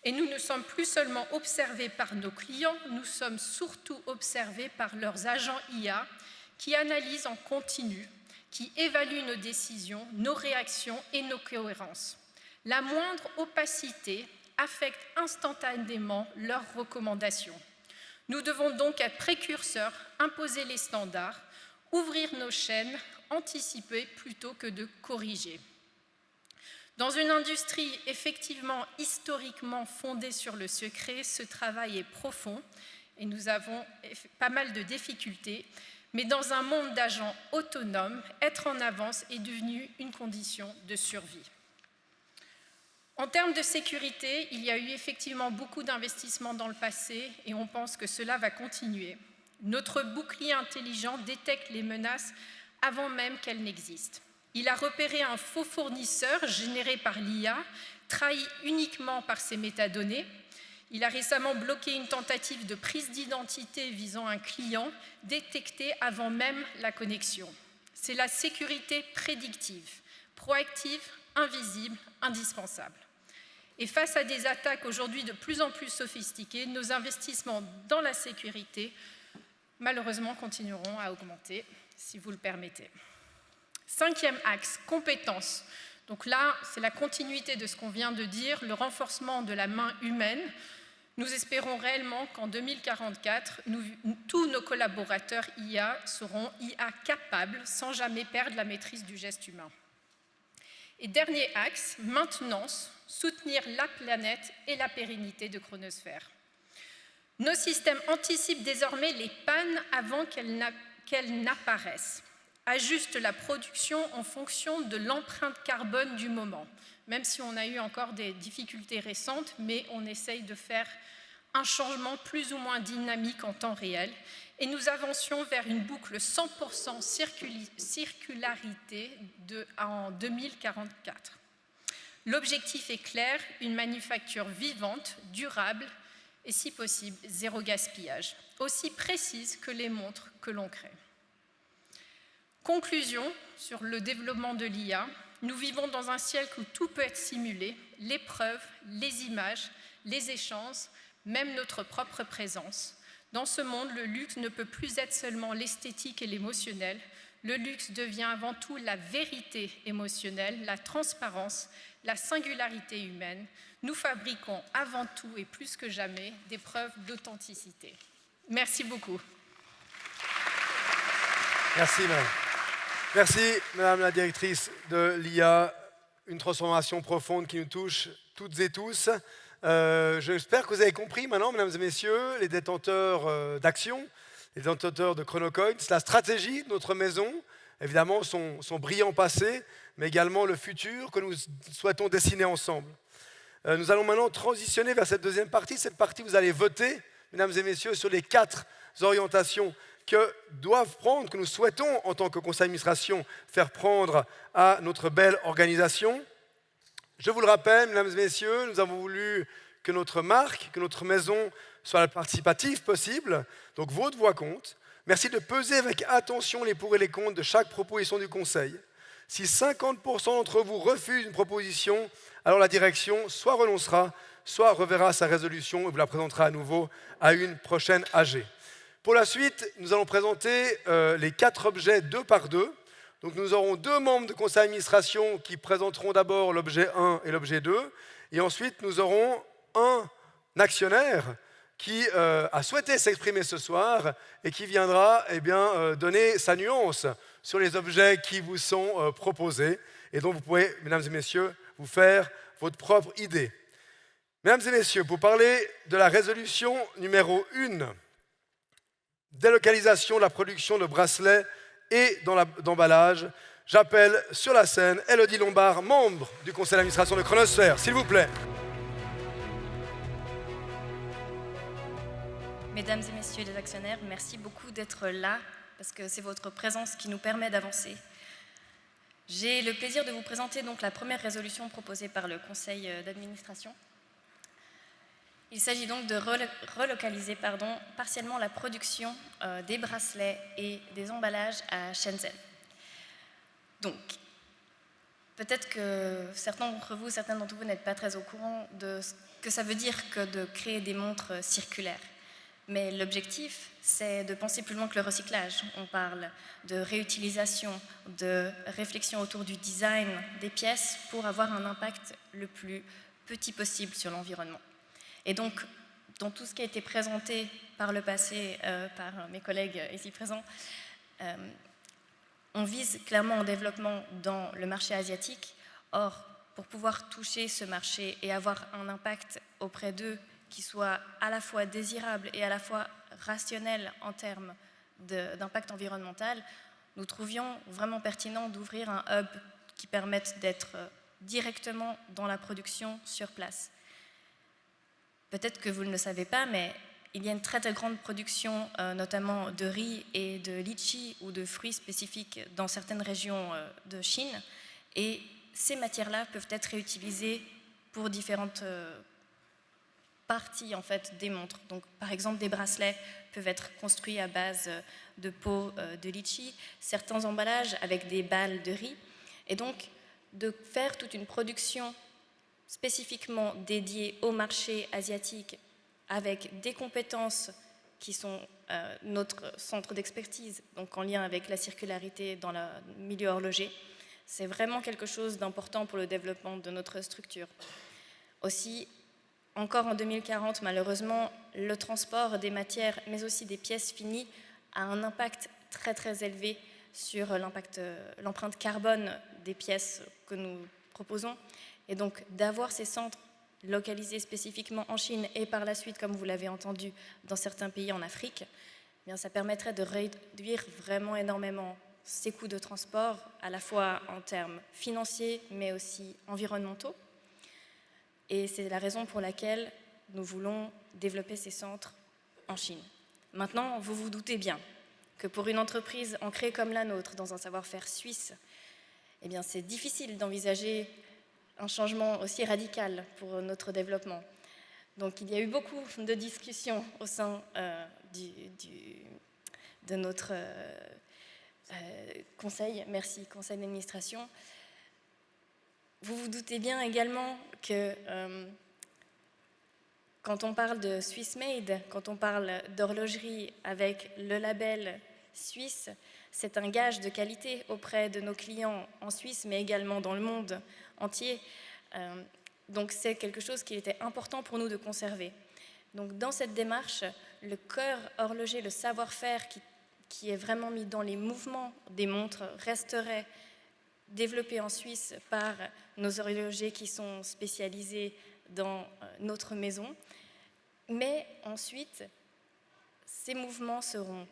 Et nous ne sommes plus seulement observés par nos clients, nous sommes surtout observés par leurs agents IA qui analysent en continu, qui évalue nos décisions, nos réactions et nos cohérences. La moindre opacité affecte instantanément leurs recommandations. Nous devons donc être précurseurs, imposer les standards, ouvrir nos chaînes, anticiper plutôt que de corriger. Dans une industrie effectivement historiquement fondée sur le secret, ce travail est profond et nous avons pas mal de difficultés, mais dans un monde d'agents autonomes, être en avance est devenu une condition de survie. En termes de sécurité, il y a eu effectivement beaucoup d'investissements dans le passé et on pense que cela va continuer. Notre bouclier intelligent détecte les menaces avant même qu'elles n'existent. Il a repéré un faux fournisseur généré par l'IA, trahi uniquement par ses métadonnées. Il a récemment bloqué une tentative de prise d'identité visant un client détecté avant même la connexion. C'est la sécurité prédictive, proactive, invisible, indispensable. Et face à des attaques aujourd'hui de plus en plus sophistiquées, nos investissements dans la sécurité, malheureusement, continueront à augmenter, si vous le permettez. 5e axe, compétences. Donc là, c'est la continuité de ce qu'on vient de dire, le renforcement de la main humaine. Nous espérons réellement qu'en 2044, tous nos collaborateurs IA seront IA capables sans jamais perdre la maîtrise du geste humain. Et dernier axe, maintenance, soutenir la planète et la pérennité de Chronosphère. Nos systèmes anticipent désormais les pannes avant qu'elles n'apparaissent, ajustent la production en fonction de l'empreinte carbone du moment, même si on a eu encore des difficultés récentes, mais on essaye de faire un changement plus ou moins dynamique en temps réel, et nous avancions vers une boucle 100% circularité en 2044. L'objectif est clair, une manufacture vivante, durable et si possible, zéro gaspillage, aussi précise que les montres que l'on crée. Conclusion sur le développement de l'IA, nous vivons dans un siècle où tout peut être simulé, les preuves, les images, les échanges, même notre propre présence. Dans ce monde, le luxe ne peut plus être seulement l'esthétique et l'émotionnel. Le luxe devient avant tout la vérité émotionnelle, la transparence, la singularité humaine. Nous fabriquons avant tout et plus que jamais des preuves d'authenticité. Merci beaucoup. Merci, madame. Merci, madame la directrice de l'IA. Une transformation profonde qui nous touche toutes et tous. J'espère que vous avez compris maintenant, mesdames et messieurs, les détenteurs d'actions, les détenteurs de Chronocoins, la stratégie de notre maison, évidemment son brillant passé, mais également le futur que nous souhaitons dessiner ensemble. Nous allons maintenant transitionner vers cette deuxième partie. Cette partie, vous allez voter, mesdames et messieurs, sur les 4 orientations que nous souhaitons, en tant que conseil d'administration, faire prendre à notre belle organisation. Je vous le rappelle, mesdames et messieurs, nous avons voulu que notre marque, que notre maison soit la participative possible, donc votre voix compte. Merci de peser avec attention les pour et les contre de chaque proposition du Conseil. Si 50% d'entre vous refusent une proposition, alors la direction soit renoncera, soit reverra sa résolution et vous la présentera à nouveau à une prochaine AG. Pour la suite, nous allons présenter les 4 objets 2 par 2. Donc nous aurons 2 membres de conseil d'administration qui présenteront d'abord l'objet 1 et l'objet 2. Et ensuite, nous aurons un actionnaire qui a souhaité s'exprimer ce soir et qui viendra donner sa nuance sur les objets qui vous sont proposés. Et donc vous pouvez, mesdames et messieurs, vous faire votre propre idée. Mesdames et messieurs, pour parler de la résolution numéro 1, délocalisation de la production de bracelets et d'emballage, j'appelle sur la scène Élodie Lombard, membre du conseil d'administration de Chronosphère. S'il vous plaît. Mesdames et messieurs les actionnaires, merci beaucoup d'être là, parce que c'est votre présence qui nous permet d'avancer. J'ai le plaisir de vous présenter donc la première résolution proposée par le conseil d'administration. Il s'agit donc de relocaliser partiellement la production des bracelets et des emballages à Shenzhen. Donc, peut-être que certains d'entre vous n'êtes pas très au courant de ce que ça veut dire que de créer des montres circulaires. Mais l'objectif, c'est de penser plus loin que le recyclage. On parle de réutilisation, de réflexion autour du design des pièces pour avoir un impact le plus petit possible sur l'environnement. Et donc, dans tout ce qui a été présenté par le passé par mes collègues ici présents, on vise clairement un développement dans le marché asiatique. Or, pour pouvoir toucher ce marché et avoir un impact auprès d'eux qui soit à la fois désirable et à la fois rationnel en termes d'impact environnemental, nous trouvions vraiment pertinent d'ouvrir un hub qui permette d'être directement dans la production sur place. Peut-être que vous ne le savez pas, mais il y a une très très grande production, notamment de riz et de litchi ou de fruits spécifiques dans certaines régions de Chine. Et ces matières-là peuvent être réutilisées pour différentes parties en fait, des montres. Donc, par exemple, des bracelets peuvent être construits à base de peau de litchi, certains emballages avec des balles de riz. Et donc, de faire toute une production spécifiquement dédiée au marché asiatique avec des compétences qui sont notre centre d'expertise, donc en lien avec la circularité dans le milieu horloger, c'est vraiment quelque chose d'important pour le développement de notre structure. Aussi, encore en 2040, malheureusement, le transport des matières, mais aussi des pièces finies, a un impact très très élevé sur l'empreinte carbone des pièces que nous proposons. Et donc, d'avoir ces centres localisés spécifiquement en Chine et par la suite, comme vous l'avez entendu, dans certains pays en Afrique, eh bien, ça permettrait de réduire vraiment énormément ces coûts de transport, à la fois en termes financiers, mais aussi environnementaux. Et c'est la raison pour laquelle nous voulons développer ces centres en Chine. Maintenant, vous vous doutez bien que pour une entreprise ancrée comme la nôtre, dans un savoir-faire suisse, eh bien, c'est difficile d'envisager un changement aussi radical pour notre développement. Donc il y a eu beaucoup de discussions au sein de notre conseil, merci, conseil d'administration. Vous vous doutez bien également que quand on parle de Swiss Made, quand on parle d'horlogerie avec le label suisse, c'est un gage de qualité auprès de nos clients en Suisse, mais également dans le monde entier. Donc c'est quelque chose qui était important pour nous de conserver. Donc dans cette démarche, le cœur horloger, le savoir-faire qui est vraiment mis dans les mouvements des montres resterait développé en Suisse par nos horlogers qui sont spécialisés dans notre maison. Mais ensuite, ces mouvements seront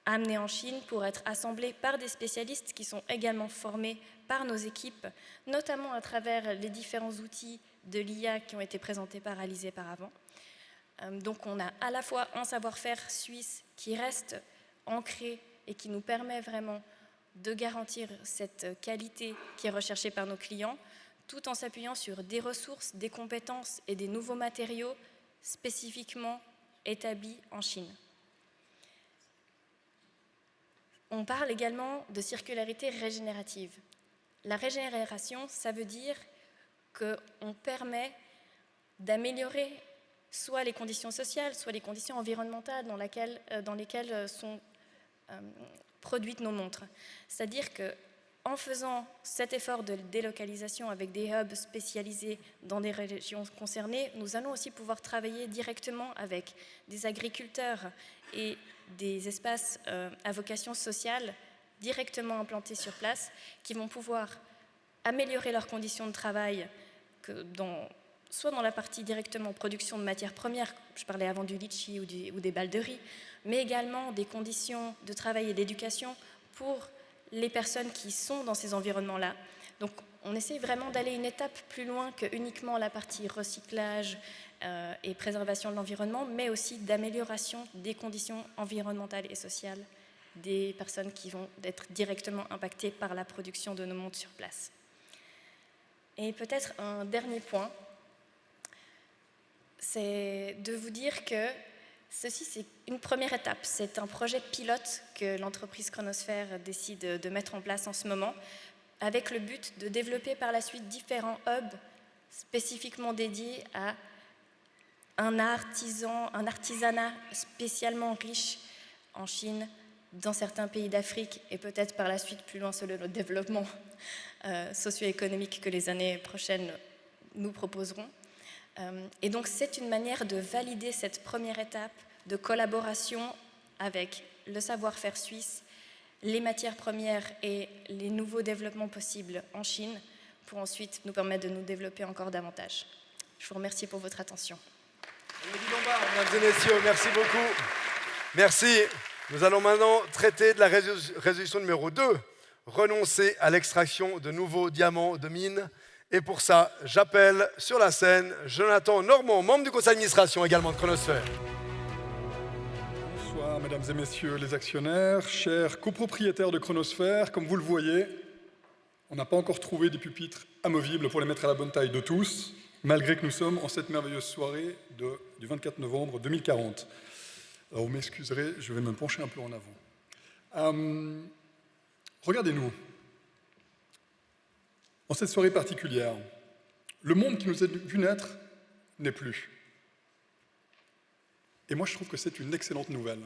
amenés en Chine pour être assemblés par des spécialistes qui sont également formés par nos équipes, notamment à travers les différents outils de l'IA qui ont été présentés par Alizé par avant. Donc on a à la fois un savoir-faire suisse qui reste ancré et qui nous permet vraiment de garantir cette qualité qui est recherchée par nos clients, tout en s'appuyant sur des ressources, des compétences et des nouveaux matériaux spécifiquement établis en Chine. On parle également de circularité régénérative. La régénération, ça veut dire qu'on permet d'améliorer soit les conditions sociales, soit les conditions environnementales dans lesquelles sont produites nos montres. C'est-à-dire qu'en faisant cet effort de délocalisation avec des hubs spécialisés dans des régions concernées, nous allons aussi pouvoir travailler directement avec des agriculteurs et des espaces à vocation sociale directement implantés sur place qui vont pouvoir améliorer leurs conditions de travail soit dans la partie directement production de matières premières, je parlais avant du litchi ou des balles de riz, mais également des conditions de travail et d'éducation pour les personnes qui sont dans ces environnements-là. Donc on essaie vraiment d'aller une étape plus loin que uniquement la partie recyclage et préservation de l'environnement, mais aussi d'amélioration des conditions environnementales et sociales des personnes qui vont être directement impactées par la production de nos montres sur place. Et peut-être un dernier point, c'est de vous dire que ceci, c'est une première étape. C'est un projet pilote que l'entreprise Chronosphère décide de mettre en place en ce moment, avec le but de développer par la suite différents hubs spécifiquement dédiés à un artisanat spécialement riche en Chine, dans certains pays d'Afrique et peut-être par la suite plus loin selon le développement socio-économique que les années prochaines nous proposeront. Et donc c'est une manière de valider cette première étape de collaboration avec le savoir-faire suisse, les matières premières et les nouveaux développements possibles en Chine pour ensuite nous permettre de nous développer encore davantage. Je vous remercie pour votre attention. Mesdames et messieurs, merci beaucoup. Merci. Nous allons maintenant traiter de la résolution numéro 2, renoncer à l'extraction de nouveaux diamants de mine. Et pour ça, j'appelle sur la scène Jonathan Normand, membre du conseil d'administration également de Chronosphère. Bonsoir, mesdames et messieurs les actionnaires, chers copropriétaires de Chronosphère. Comme vous le voyez, on n'a pas encore trouvé des pupitres amovibles pour les mettre à la bonne taille de tous, malgré que nous sommes en cette merveilleuse soirée du 24 novembre 2040. Alors vous m'excuserez, je vais me pencher un peu en avant. Regardez-nous. En cette soirée particulière, le monde qui nous a vu naître n'est plus. Et moi, je trouve que c'est une excellente nouvelle.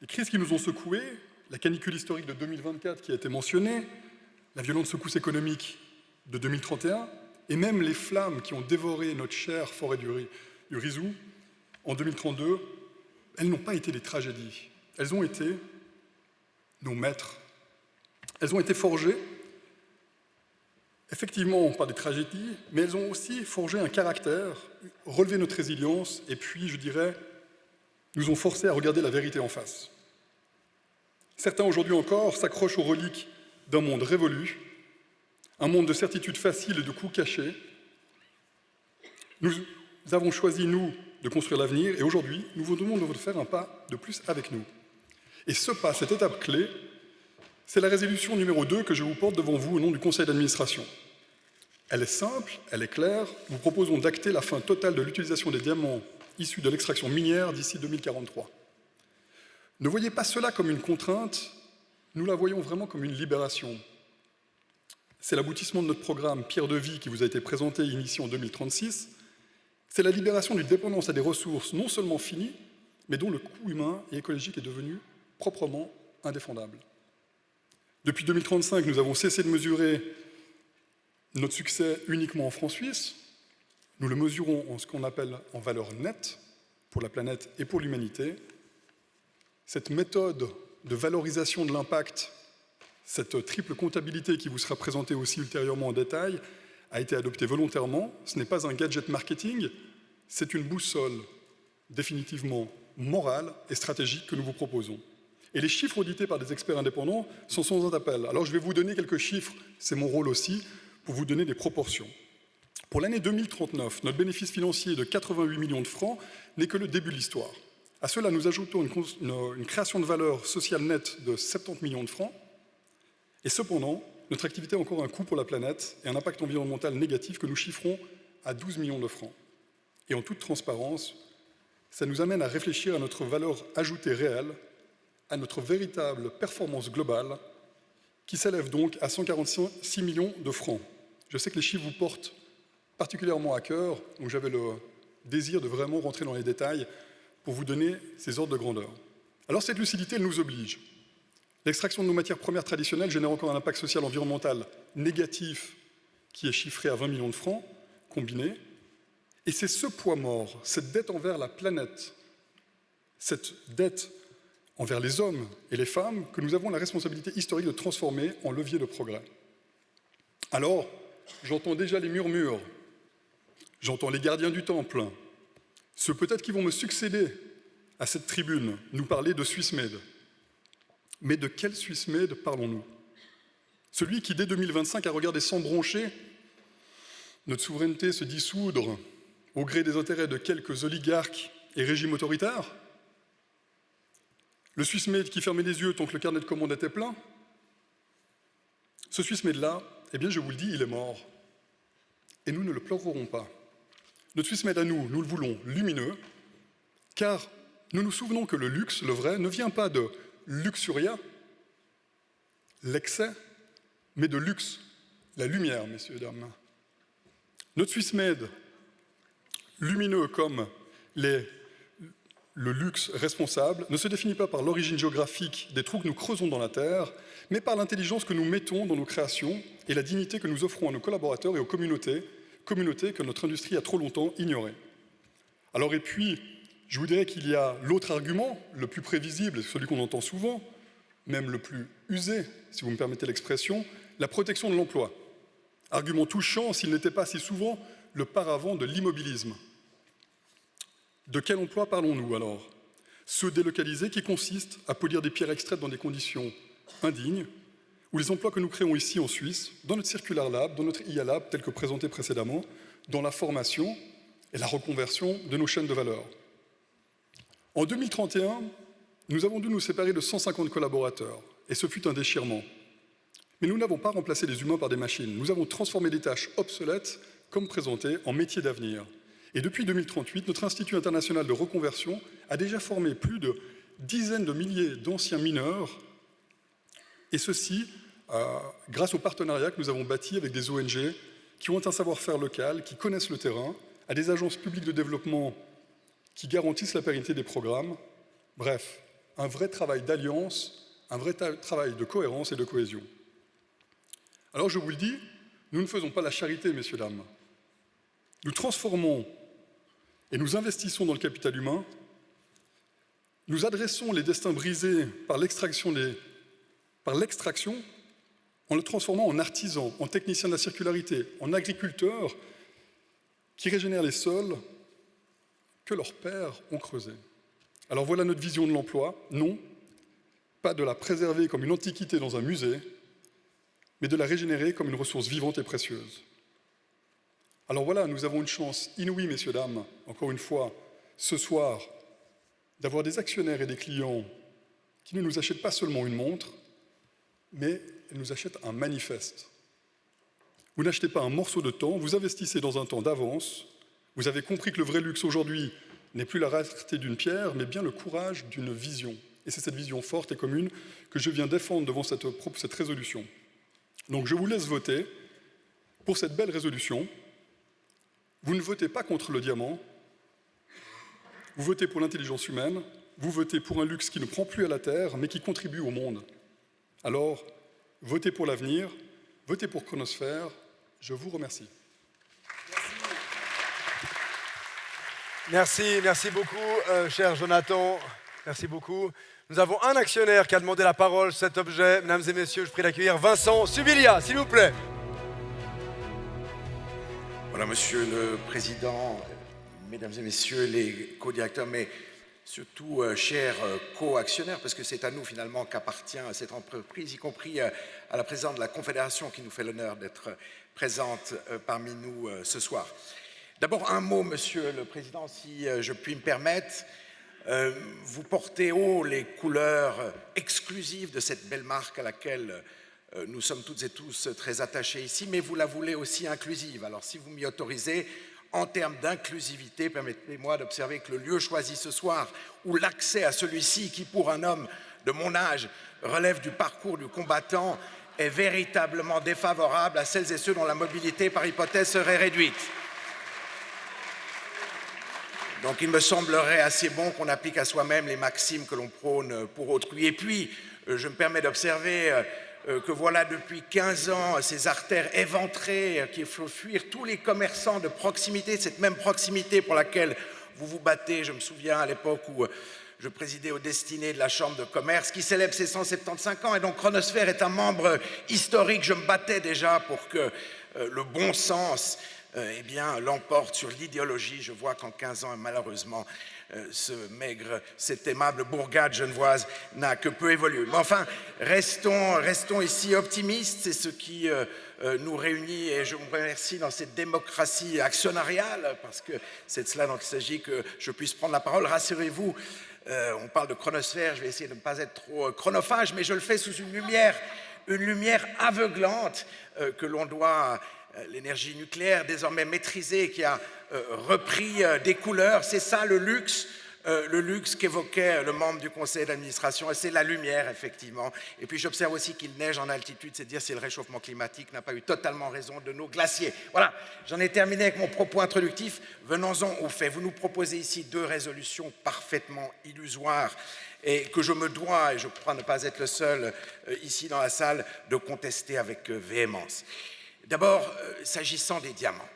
Les crises qui nous ont secoués, la canicule historique de 2024 qui a été mentionnée, la violente secousse économique de 2031, et même les flammes qui ont dévoré notre chère forêt du Rizou en 2032, elles n'ont pas été des tragédies. Elles ont été nos maîtres. Elles ont été forgées, effectivement, par des tragédies, mais elles ont aussi forgé un caractère, relevé notre résilience, et puis, je dirais, nous ont forcés à regarder la vérité en face. Certains, aujourd'hui encore, s'accrochent aux reliques d'un monde révolu, un monde de certitudes faciles et de coups cachés. Nous avons choisi, nous, de construire l'avenir, et aujourd'hui, nous vous demandons de faire un pas de plus avec nous. Et ce pas, cette étape clé, c'est la résolution numéro 2 que je vous porte devant vous au nom du conseil d'administration. Elle est simple, elle est claire. Nous proposons d'acter la fin totale de l'utilisation des diamants issus de l'extraction minière d'ici 2043. Ne voyez pas cela comme une contrainte, nous la voyons vraiment comme une libération. C'est l'aboutissement de notre programme Pierre de Vie qui vous a été présenté et initié en 2036. C'est la libération d'une dépendance à des ressources non seulement finies, mais dont le coût humain et écologique est devenu proprement indéfendable. Depuis 2035, nous avons cessé de mesurer notre succès uniquement en francs suisses. Nous le mesurons en ce qu'on appelle en valeur nette pour la planète et pour l'humanité. Cette méthode de valorisation de l'impact, cette triple comptabilité qui vous sera présentée aussi ultérieurement en détail, a été adoptée volontairement. Ce n'est pas un gadget marketing, c'est une boussole définitivement morale et stratégique que nous vous proposons. Et les chiffres audités par des experts indépendants sont sans appel. Alors je vais vous donner quelques chiffres, c'est mon rôle aussi, pour vous donner des proportions. Pour l'année 2039, notre bénéfice financier de 88 millions de francs n'est que le début de l'histoire. À cela, nous ajoutons une création de valeur sociale nette de 70 millions de francs. Et cependant, notre activité a encore un coût pour la planète et un impact environnemental négatif que nous chiffrons à 12 millions de francs. Et en toute transparence, ça nous amène à réfléchir à notre valeur ajoutée réelle, à notre véritable performance globale, qui s'élève donc à 146 millions de francs. Je sais que les chiffres vous portent particulièrement à cœur, donc j'avais le désir de vraiment rentrer dans les détails pour vous donner ces ordres de grandeur. Alors cette lucidité, elle nous oblige. L'extraction de nos matières premières traditionnelles génère encore un impact social environnemental négatif qui est chiffré à 20 millions de francs combinés. Et c'est ce poids mort, cette dette envers la planète, cette dette envers les hommes et les femmes que nous avons la responsabilité historique de transformer en levier de progrès. Alors, j'entends déjà les murmures, j'entends les gardiens du temple, ceux peut-être qui vont me succéder à cette tribune, nous parler de SwissMed. Mais de quel SwissMed parlons-nous? Celui qui, dès 2025, a regardé sans broncher notre souveraineté se dissoudre au gré des intérêts de quelques oligarques et régimes autoritaires? Le SwissMed qui fermait les yeux tant que le carnet de commandes était plein? Ce SwissMed-là, eh bien je vous le dis, il est mort. Et nous ne le pleurerons pas. Notre SwissMed à nous, nous le voulons lumineux, car nous nous souvenons que le luxe, le vrai, ne vient pas de luxuria, l'excès, mais de luxe, la lumière, messieurs et dames. Notre SwissMed, lumineux comme le luxe responsable, ne se définit pas par l'origine géographique des trous que nous creusons dans la terre, mais par l'intelligence que nous mettons dans nos créations et la dignité que nous offrons à nos collaborateurs et aux communautés que notre industrie a trop longtemps ignorées. Alors, et puis, je vous dirais qu'il y a l'autre argument, le plus prévisible, celui qu'on entend souvent, même le plus usé, si vous me permettez l'expression, la protection de l'emploi. Argument touchant s'il n'était pas si souvent le paravent de l'immobilisme. De quel emploi parlons-nous alors? Ceux délocalisés qui consistent à polir des pierres extraites dans des conditions indignes, ou les emplois que nous créons ici en Suisse, dans notre Circular Lab, dans notre IA Lab, tel que présenté précédemment, dans la formation et la reconversion de nos chaînes de valeur. En 2031, nous avons dû nous séparer de 150 collaborateurs, et ce fut un déchirement. Mais nous n'avons pas remplacé les humains par des machines. Nous avons transformé des tâches obsolètes, comme présentées, en métiers d'avenir. Et depuis 2038, notre Institut international de reconversion a déjà formé plus de dizaines de milliers d'anciens mineurs, et ceci grâce au partenariat que nous avons bâti avec des ONG qui ont un savoir-faire local, qui connaissent le terrain, à des agences publiques de développement qui garantissent la pérennité des programmes. Bref, un vrai travail d'alliance, un vrai travail de cohérence et de cohésion. Alors je vous le dis, nous ne faisons pas la charité, messieurs, dames. Nous transformons et nous investissons dans le capital humain. Nous adressons les destins brisés par l'extraction en le transformant en artisans, en techniciens de la circularité, en agriculteurs qui régénèrent les sols que leurs pères ont creusés. Alors voilà notre vision de l'emploi. Non, pas de la préserver comme une antiquité dans un musée, mais de la régénérer comme une ressource vivante et précieuse. Alors voilà, nous avons une chance inouïe, messieurs, dames, encore une fois, ce soir, d'avoir des actionnaires et des clients qui ne nous achètent pas seulement une montre, mais ils nous achètent un manifeste. Vous n'achetez pas un morceau de temps, vous investissez dans un temps d'avance. Vous avez compris que le vrai luxe aujourd'hui n'est plus la rareté d'une pierre, mais bien le courage d'une vision. Et c'est cette vision forte et commune que je viens défendre devant cette résolution. Donc je vous laisse voter pour cette belle résolution. Vous ne votez pas contre le diamant, vous votez pour l'intelligence humaine, vous votez pour un luxe qui ne prend plus à la terre, mais qui contribue au monde. Alors, votez pour l'avenir, votez pour Chronosphère, je vous remercie. Merci beaucoup, cher Jonathan. Merci beaucoup. Nous avons un actionnaire qui a demandé la parole sur cet objet. Mesdames et messieurs, je prie d'accueillir Vincent Subilia, s'il vous plaît. Voilà, Monsieur le Président, Mesdames et Messieurs les co-directeurs, mais surtout chers co-actionnaires, parce que c'est à nous finalement qu'appartient cette entreprise, y compris à la présidente de la Confédération qui nous fait l'honneur d'être présente parmi nous ce soir. D'abord un mot, Monsieur le Président, si je puis me permettre. Vous portez haut les couleurs exclusives de cette belle marque à laquelle nous sommes toutes et tous très attachés ici, mais vous la voulez aussi inclusive. Alors si vous m'y autorisez, en termes d'inclusivité, permettez-moi d'observer que le lieu choisi ce soir, où l'accès à celui-ci, qui pour un homme de mon âge relève du parcours du combattant, est véritablement défavorable à celles et ceux dont la mobilité par hypothèse serait réduite. Donc il me semblerait assez bon qu'on applique à soi-même les maximes que l'on prône pour autrui. Et puis, je me permets d'observer que voilà depuis 15 ans ces artères éventrées qu'il faut fuir tous les commerçants de proximité, cette même proximité pour laquelle vous vous battez. Je me souviens à l'époque où je présidais aux destinées de la Chambre de commerce qui célèbre ses 175 ans et donc Chronosphère est un membre historique. Je me battais déjà pour que le bon sens eh bien, l'emporte sur l'idéologie. Je vois qu'en 15 ans, malheureusement, cette aimable bourgade genevoise n'a que peu évolué. Mais enfin, restons ici optimistes, c'est ce qui nous réunit et je vous remercie dans cette démocratie actionnariale, parce que c'est de cela dont il s'agit que je puisse prendre la parole. Rassurez-vous, on parle de chronosphère, je vais essayer de ne pas être trop chronophage, mais je le fais sous une lumière aveuglante que l'on doit l'énergie nucléaire désormais maîtrisée qui a repris des couleurs. C'est ça le luxe le luxe qu'évoquait le membre du conseil d'administration, et c'est la lumière, effectivement. Et puis j'observe aussi qu'il neige en altitude, c'est dire si le réchauffement climatique n'a pas eu totalement raison de nos glaciers. Voilà, j'en ai terminé avec mon propos introductif. Venons-en aux faits. Vous nous proposez ici 2 résolutions parfaitement illusoires et que je me dois, et je crois ne pas être le seul ici dans la salle, de contester avec véhémence. D'abord, s'agissant des diamants.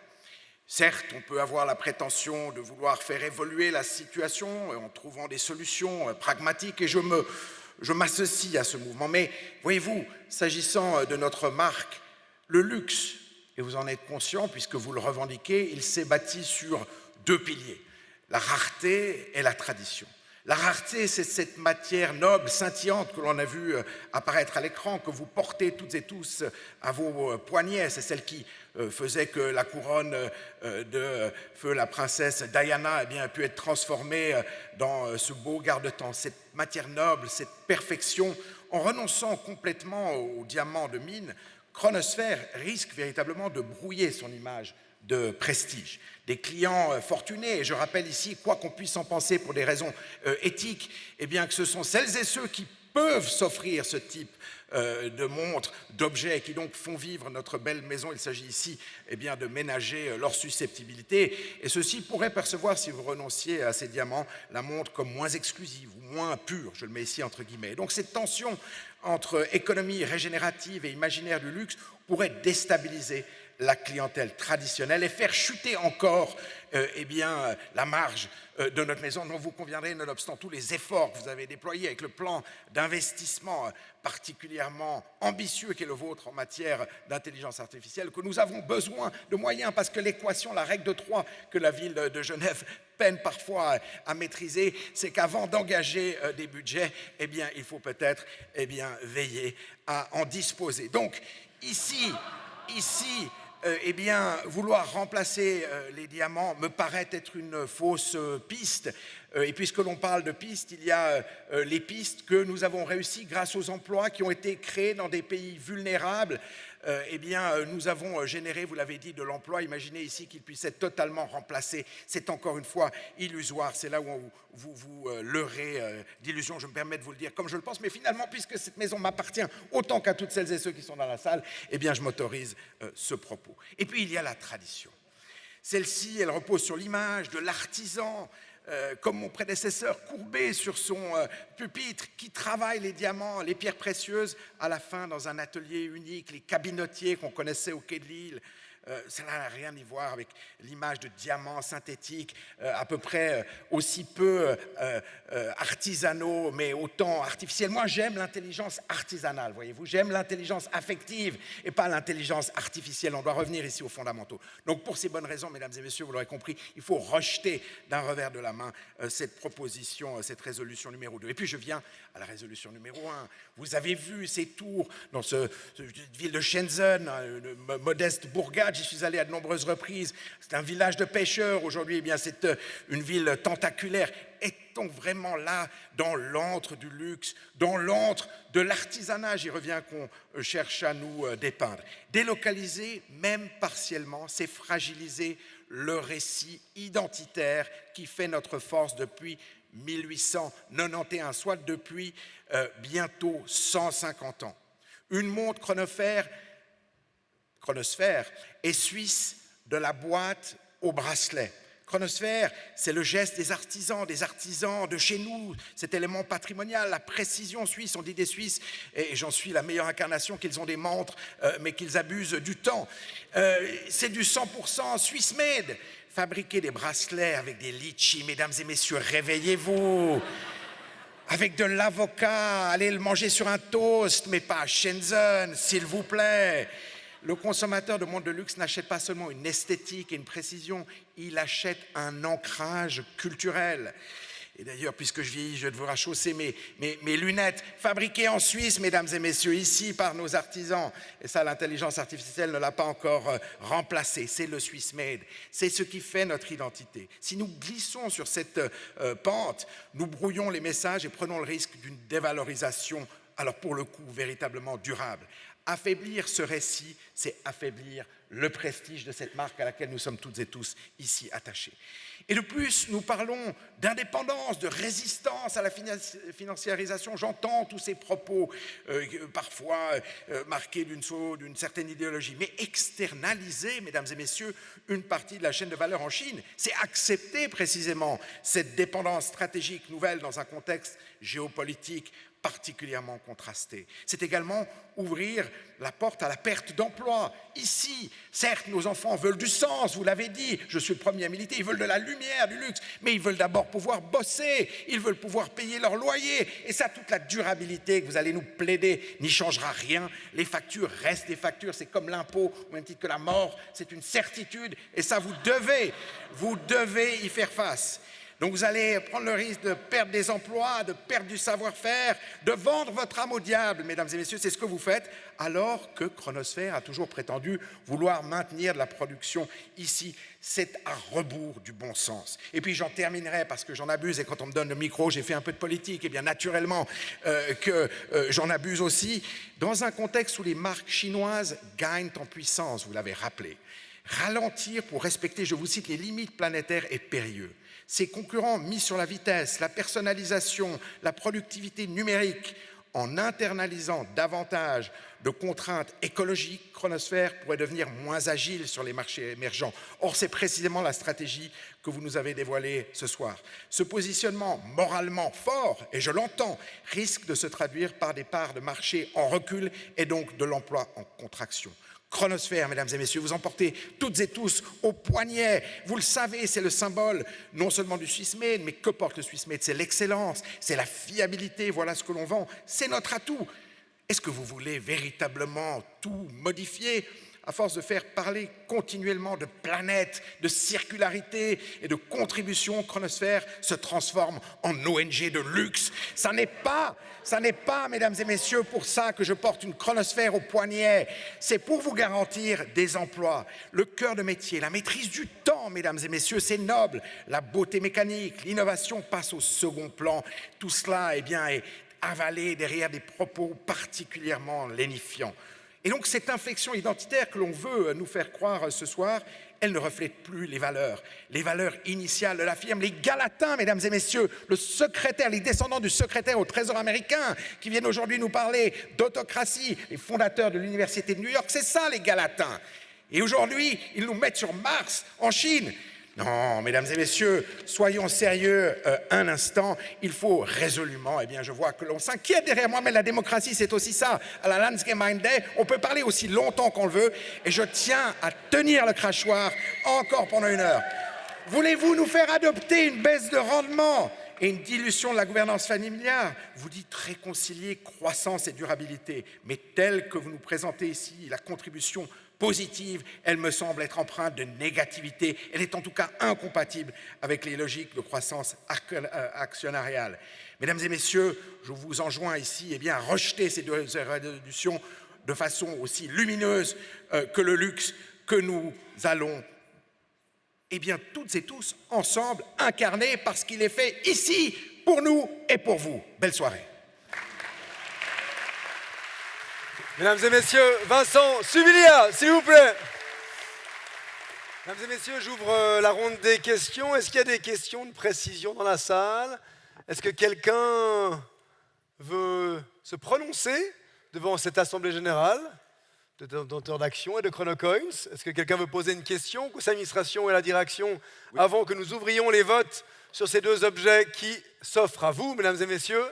Certes, on peut avoir la prétention de vouloir faire évoluer la situation en trouvant des solutions pragmatiques, et je m'associe à ce mouvement. Mais voyez-vous, s'agissant de notre marque, le luxe, et vous en êtes conscient puisque vous le revendiquez, il s'est bâti sur 2 piliers, la rareté et la tradition. La rareté, c'est cette matière noble, scintillante que l'on a vu apparaître à l'écran, que vous portez toutes et tous à vos poignets. C'est celle qui faisait que la couronne de feu la princesse Diana a pu être transformée dans ce beau garde-temps. Cette matière noble, cette perfection, en renonçant complètement au diamant de mine, Chronosphère risque véritablement de brouiller son image de prestige. Des clients fortunés, et je rappelle ici, quoi qu'on puisse en penser pour des raisons éthiques, eh bien que ce sont celles et ceux qui peuvent s'offrir ce type de montres, d'objets qui donc font vivre notre belle maison. Il s'agit ici eh bien, de ménager leur susceptibilité, et ceux-ci pourraient percevoir, si vous renonciez à ces diamants, la montre comme moins exclusive ou moins pure, je le mets ici entre guillemets. Donc cette tension entre économie régénérative et imaginaire du luxe pourrait déstabiliser la clientèle traditionnelle et faire chuter encore eh bien, la marge de notre maison, dont vous conviendrez, nonobstant tous les efforts que vous avez déployés avec le plan d'investissement particulièrement ambitieux qui est le vôtre en matière d'intelligence artificielle, que nous avons besoin de moyens parce que l'équation, la règle de 3 que la ville de Genève peine parfois à maîtriser, c'est qu'avant d'engager des budgets, eh bien, il faut peut-être eh bien, veiller à en disposer. Donc, ici eh bien, vouloir remplacer les diamants me paraît être une fausse piste. Et puisque l'on parle de pistes, il y a les pistes que nous avons réussi grâce aux emplois qui ont été créés dans des pays vulnérables. Eh bien, nous avons généré, vous l'avez dit, de l'emploi. Imaginez ici qu'il puisse être totalement remplacé. C'est encore une fois illusoire. C'est là où vous vous leurrez d'illusions, je me permets de vous le dire comme je le pense. Mais finalement, puisque cette maison m'appartient autant qu'à toutes celles et ceux qui sont dans la salle, eh bien, je m'autorise ce propos. Et puis, il y a la tradition. Celle-ci, elle repose sur l'image de l'artisan, comme mon prédécesseur, courbé sur son pupitre, qui travaille les diamants, les pierres précieuses, à la fin dans un atelier unique, les cabinotiers qu'on connaissait au quai de Lille. Ça n'a rien à voir avec l'image de diamants synthétiques, à peu près aussi peu artisanaux, mais autant artificiels. Moi, j'aime l'intelligence artisanale, voyez-vous. J'aime l'intelligence affective et pas l'intelligence artificielle. On doit revenir ici aux fondamentaux. Donc, pour ces bonnes raisons, mesdames et messieurs, vous l'aurez compris, il faut rejeter d'un revers de la main cette proposition, cette résolution numéro 2. Et puis, je viens à la résolution numéro 1. Vous avez vu ces tours dans cette ville de Shenzhen, une modeste bourgade. J'y suis allé à de nombreuses reprises. C'est un village de pêcheurs. Aujourd'hui, eh bien, c'est une ville tentaculaire. Est-on vraiment là dans l'antre du luxe, dans l'antre de l'artisanat, j'y reviens, qu'on cherche à nous dépeindre? Délocaliser, même partiellement, c'est fragiliser le récit identitaire qui fait notre force depuis 1891, soit depuis bientôt 150 ans. Une montre Chronosphère est suisse de la boîte au bracelet. Chronosphère, c'est le geste des artisans de chez nous, cet élément patrimonial, la précision suisse. On dit des Suisses, et j'en suis la meilleure incarnation, qu'ils ont des montres, mais qu'ils abusent du temps. C'est du 100% Swiss made. Fabriquer des bracelets avec des litchis, mesdames et messieurs, réveillez-vous. Avec de l'avocat, allez le manger sur un toast, mais pas à Shenzhen, s'il vous plaît. Le consommateur de montres de luxe n'achète pas seulement une esthétique et une précision, il achète un ancrage culturel. Et d'ailleurs, puisque je vieillis, je vais devoir chausser mes lunettes, fabriquées en Suisse, mesdames et messieurs, ici par nos artisans. Et ça, l'intelligence artificielle ne l'a pas encore remplacé. C'est le Swiss made. C'est ce qui fait notre identité. Si nous glissons sur cette pente, nous brouillons les messages et prenons le risque d'une dévalorisation alors pour le coup véritablement durable. Affaiblir ce récit, c'est affaiblir le prestige de cette marque à laquelle nous sommes toutes et tous ici attachés. Et de plus, nous parlons d'indépendance, de résistance à la financiarisation. J'entends tous ces propos, parfois marqués d'une certaine idéologie, mais externaliser, mesdames et messieurs, une partie de la chaîne de valeur en Chine, c'est accepter précisément cette dépendance stratégique nouvelle dans un contexte géopolitique particulièrement contrasté. C'est également ouvrir la porte à la perte d'emploi. Ici, certes, nos enfants veulent du sens, vous l'avez dit, je suis le premier à militer, ils veulent de la lumière, du luxe, mais ils veulent d'abord pouvoir bosser, ils veulent pouvoir payer leur loyer, et ça, toute la durabilité que vous allez nous plaider n'y changera rien. Les factures restent des factures, c'est comme l'impôt, au même titre que la mort, c'est une certitude, et ça, vous devez y faire face. Donc vous allez prendre le risque de perdre des emplois, de perdre du savoir-faire, de vendre votre âme au diable, mesdames et messieurs, c'est ce que vous faites, alors que Chronosphère a toujours prétendu vouloir maintenir de la production ici. C'est à rebours du bon sens. Et puis j'en terminerai parce que j'en abuse, et quand on me donne le micro, j'ai fait un peu de politique, et bien naturellement j'en abuse aussi, dans un contexte où les marques chinoises gagnent en puissance, vous l'avez rappelé. Ralentir pour respecter, je vous cite, les limites planétaires est périlleux. Ces concurrents mis sur la vitesse, la personnalisation, la productivité numérique, en internalisant davantage de contraintes écologiques, Chronosphère pourrait devenir moins agile sur les marchés émergents. Or, c'est précisément la stratégie que vous nous avez dévoilée ce soir. Ce positionnement moralement fort, et je l'entends, risque de se traduire par des parts de marché en recul et donc de l'emploi en contraction. Chronosphère, mesdames et messieurs, vous emportez toutes et tous au poignet. Vous le savez, c'est le symbole non seulement du Swissmade, mais que porte le Swissmade? C'est l'excellence, c'est la fiabilité, voilà ce que l'on vend, c'est notre atout. Est-ce que vous voulez véritablement tout modifier à force de faire parler continuellement de planète, de circularité et de contribution? Chronosphère se transforme en ONG de luxe. Ça n'est pas, mesdames et messieurs, pour ça que je porte une Chronosphère au poignet. C'est pour vous garantir des emplois, le cœur de métier, la maîtrise du temps, mesdames et messieurs, c'est noble. La beauté mécanique, l'innovation passe au second plan. Tout cela, eh bien, est avalé derrière des propos particulièrement lénifiants. Et donc cette inflexion identitaire que l'on veut nous faire croire ce soir, elle ne reflète plus les valeurs initiales de la firme. Les Galatins, mesdames et messieurs, le secrétaire, les descendants du secrétaire au Trésor américain, qui viennent aujourd'hui nous parler d'autocratie, les fondateurs de l'Université de New York, c'est ça les Galatins. Et aujourd'hui, ils nous mettent sur Mars, en Chine. Non, mesdames et messieurs, soyons sérieux un instant. Il faut résolument, eh bien, je vois que l'on s'inquiète derrière moi, mais la démocratie, c'est aussi ça. À la Landsgemeinde, on peut parler aussi longtemps qu'on le veut, et je tiens à tenir le crachoir encore pendant 1 heure. Voulez-vous nous faire adopter une baisse de rendement et une dilution de la gouvernance familiale? Vous dites réconcilier croissance et durabilité, mais telle que vous nous présentez ici, la contribution positive, elle me semble être empreinte de négativité. Elle est en tout cas incompatible avec les logiques de croissance actionnariale. Mesdames et messieurs, je vous enjoins ici à rejeter ces 2 résolutions de façon aussi lumineuse que le luxe que nous allons, toutes et tous, ensemble, incarner parce qu'il est fait ici, pour nous et pour vous. Belle soirée. Mesdames et messieurs, Vincent Subilia, s'il vous plaît. Mesdames et messieurs, j'ouvre la ronde des questions. Est-ce qu'il y a des questions de précision dans la salle? Est-ce que quelqu'un veut se prononcer devant cette assemblée générale de détenteurs d'actions et de Chronocoins? Est-ce que quelqu'un veut poser une question au conseil d'administration et à la direction avant que nous ouvrions les votes sur ces 2 objets qui s'offrent à vous, mesdames et messieurs?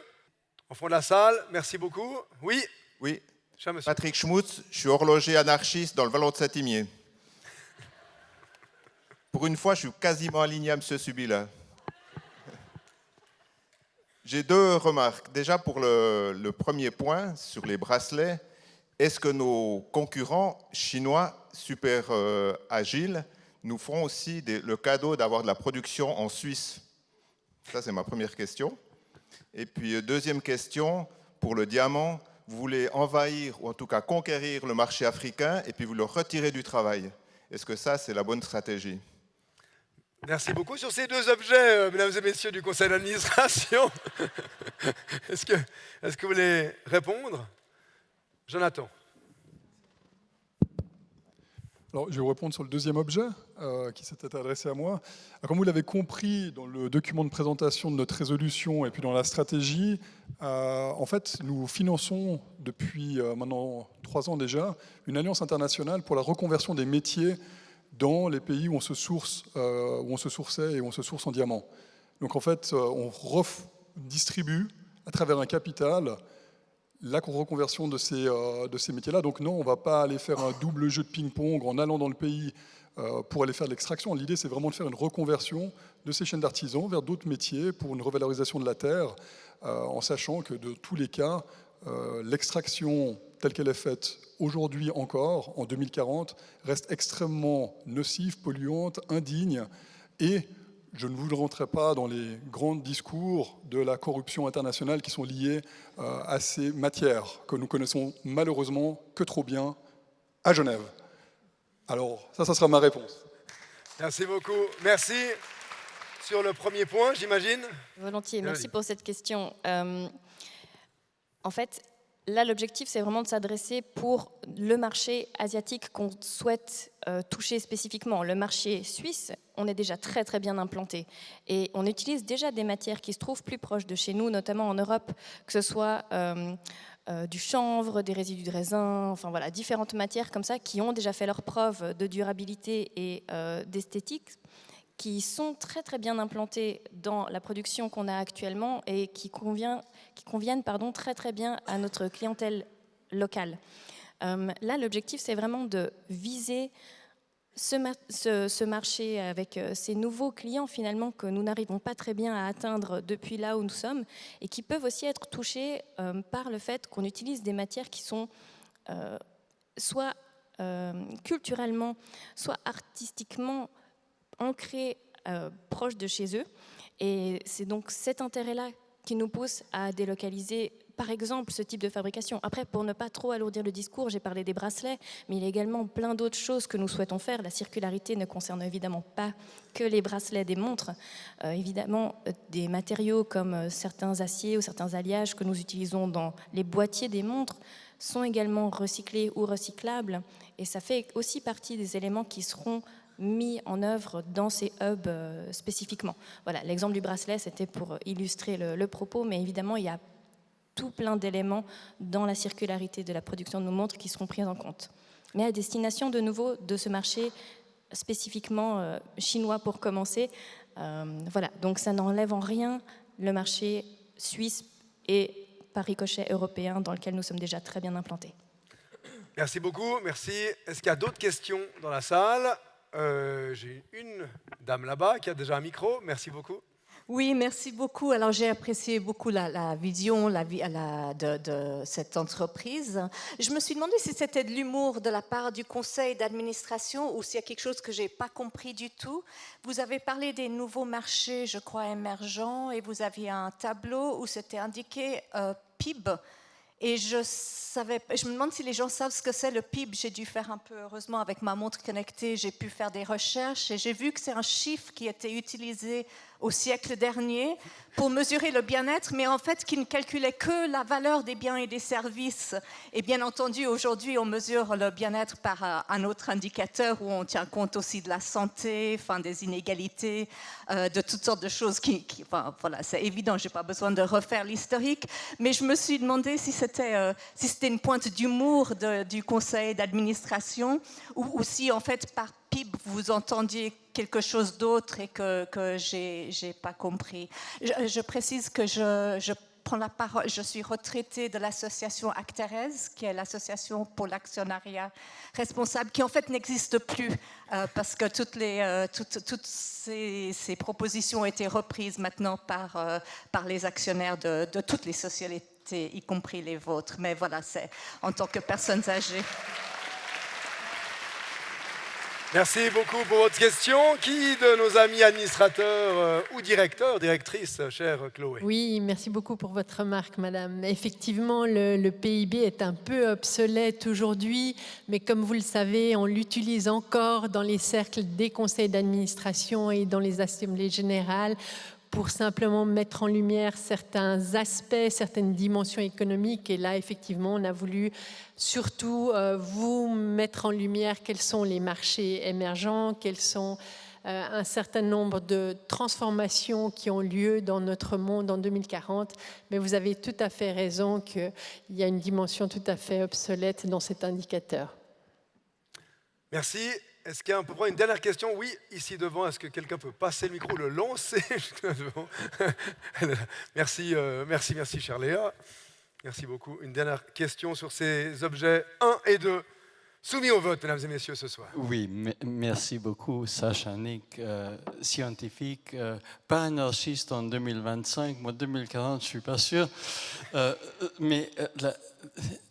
Au fond de la salle, merci beaucoup. Oui. Patrick Schmutz, je suis horloger anarchiste dans le Vallon de Saint-Imier. Pour une fois, je suis quasiment aligné à M. Subila. J'ai 2 remarques. Déjà, pour le premier point, sur les bracelets, est-ce que nos concurrents chinois super agiles nous feront aussi le cadeau d'avoir de la production en Suisse? Ça, c'est ma première question. Et puis, deuxième question, pour le diamant, vous voulez envahir, ou en tout cas conquérir le marché africain, et puis vous le retirez du travail. Est-ce que ça, c'est la bonne stratégie? Merci beaucoup. Sur ces deux objets, mesdames et messieurs du conseil d'administration, est-ce que vous voulez répondre? Jonathan. Alors, je vais répondre sur le deuxième objet qui s'était adressé à moi. Alors, comme vous l'avez compris dans le document de présentation de notre résolution et puis dans la stratégie, en fait, nous finançons depuis maintenant 3 ans déjà une alliance internationale pour la reconversion des métiers dans les pays où on se sourçait et où on se source en diamant. Donc en fait, on redistribue à travers un capital la reconversion de ces métiers-là. Donc non, on ne va pas aller faire un double jeu de ping-pong en allant dans le pays pour aller faire de l'extraction. L'idée, c'est vraiment de faire une reconversion de ces chaînes d'artisans vers d'autres métiers pour une revalorisation de la terre, en sachant que de tous les cas, l'extraction telle qu'elle est faite aujourd'hui encore, en 2040, reste extrêmement nocive, polluante, indigne, et je ne vous rentrerai pas dans les grands discours de la corruption internationale qui sont liés à ces matières que nous connaissons malheureusement que trop bien à Genève. Alors, ça sera ma réponse. Merci beaucoup. Merci. Sur le premier point, j'imagine. Volontiers, merci pour cette question. En fait, là, l'objectif, c'est vraiment de s'adresser pour le marché asiatique qu'on souhaite toucher spécifiquement. Le marché suisse, on est déjà très très bien implanté. Et on utilise déjà des matières qui se trouvent plus proches de chez nous, notamment en Europe, que ce soit du chanvre, des résidus de raisin, enfin voilà, différentes matières comme ça qui ont déjà fait leur preuve de durabilité et d'esthétique, qui sont très très bien implantées dans la production qu'on a actuellement et qui conviennent très très bien à notre clientèle locale. Là, l'objectif, c'est vraiment de viser ce marché avec ces nouveaux clients finalement que nous n'arrivons pas très bien à atteindre depuis là où nous sommes et qui peuvent aussi être touchés par le fait qu'on utilise des matières qui sont soit culturellement, soit artistiquement ancrés proches de chez eux. Et c'est donc cet intérêt-là qui nous pousse à délocaliser, par exemple, ce type de fabrication. Après, pour ne pas trop alourdir le discours, j'ai parlé des bracelets, mais il y a également plein d'autres choses que nous souhaitons faire. La circularité ne concerne évidemment pas que les bracelets des montres. Évidemment, des matériaux comme certains aciers ou certains alliages que nous utilisons dans les boîtiers des montres sont également recyclés ou recyclables. Et ça fait aussi partie des éléments qui seront mis en œuvre dans ces hubs spécifiquement. Voilà, l'exemple du bracelet, c'était pour illustrer le propos, mais évidemment, il y a tout plein d'éléments dans la circularité de la production de nos montres qui seront pris en compte. Mais à destination, de nouveau, de ce marché spécifiquement chinois pour commencer, voilà, donc ça n'enlève en rien le marché suisse et par ricochet européen dans lequel nous sommes déjà très bien implantés. Merci beaucoup, merci. Est-ce qu'il y a d'autres questions dans la salle? J'ai une dame là-bas qui a déjà un micro. Merci beaucoup. Oui, merci beaucoup. Alors, j'ai apprécié beaucoup la vision de cette entreprise. Je me suis demandé si c'était de l'humour de la part du conseil d'administration ou s'il y a quelque chose que je n'ai pas compris du tout. Vous avez parlé des nouveaux marchés, je crois, émergents, et vous aviez un tableau où c'était indiqué PIB. Et je me demande si les gens savent ce que c'est le PIB. J'ai dû faire un peu, heureusement, avec ma montre connectée, j'ai pu faire des recherches et j'ai vu que c'est un chiffre qui était utilisé au siècle dernier pour mesurer le bien-être, mais en fait qui ne calculait que la valeur des biens et des services. Et bien entendu, aujourd'hui, on mesure le bien-être par un autre indicateur où on tient compte aussi de la santé, enfin, des inégalités, de toutes sortes de choses enfin, voilà, c'est évident, je n'ai pas besoin de refaire l'historique, mais je me suis demandé si c'était une pointe d'humour du conseil d'administration ou si, en fait, par PIB, vous entendiez quelque chose d'autre et que j'ai pas compris. Je précise que je prends la parole, je suis retraitée de l'association Acterez, qui est l'association pour l'actionnariat responsable, qui en fait n'existe plus parce que toutes ces propositions ont été reprises maintenant par les actionnaires de toutes les sociétés, y compris les vôtres. Mais voilà, c'est en tant que personnes âgées. Merci beaucoup pour votre question. Qui de nos amis administrateurs ou directeurs, directrices, chère Chloé? Oui, merci beaucoup pour votre remarque, madame. Effectivement, le PIB est un peu obsolète aujourd'hui, mais comme vous le savez, on l'utilise encore dans les cercles des conseils d'administration et dans les assemblées générales pour simplement mettre en lumière certains aspects, certaines dimensions économiques. Et là, effectivement, on a voulu surtout vous mettre en lumière quels sont les marchés émergents, quels sont un certain nombre de transformations qui ont lieu dans notre monde en 2040. Mais vous avez tout à fait raison qu'il y a une dimension tout à fait obsolète dans cet indicateur. Merci. Est-ce qu'il y a à peu près une dernière question? Oui, ici devant, est-ce que quelqu'un peut passer le micro, le lancer jusque là devant? Merci, chère Léa. Merci beaucoup. Une dernière question sur ces objets 1 et 2 soumis au vote, mesdames et messieurs, ce soir. Oui, merci beaucoup, Sacha Nick, scientifique, pas anarchiste en 2025, moi 2040, je ne suis pas sûr.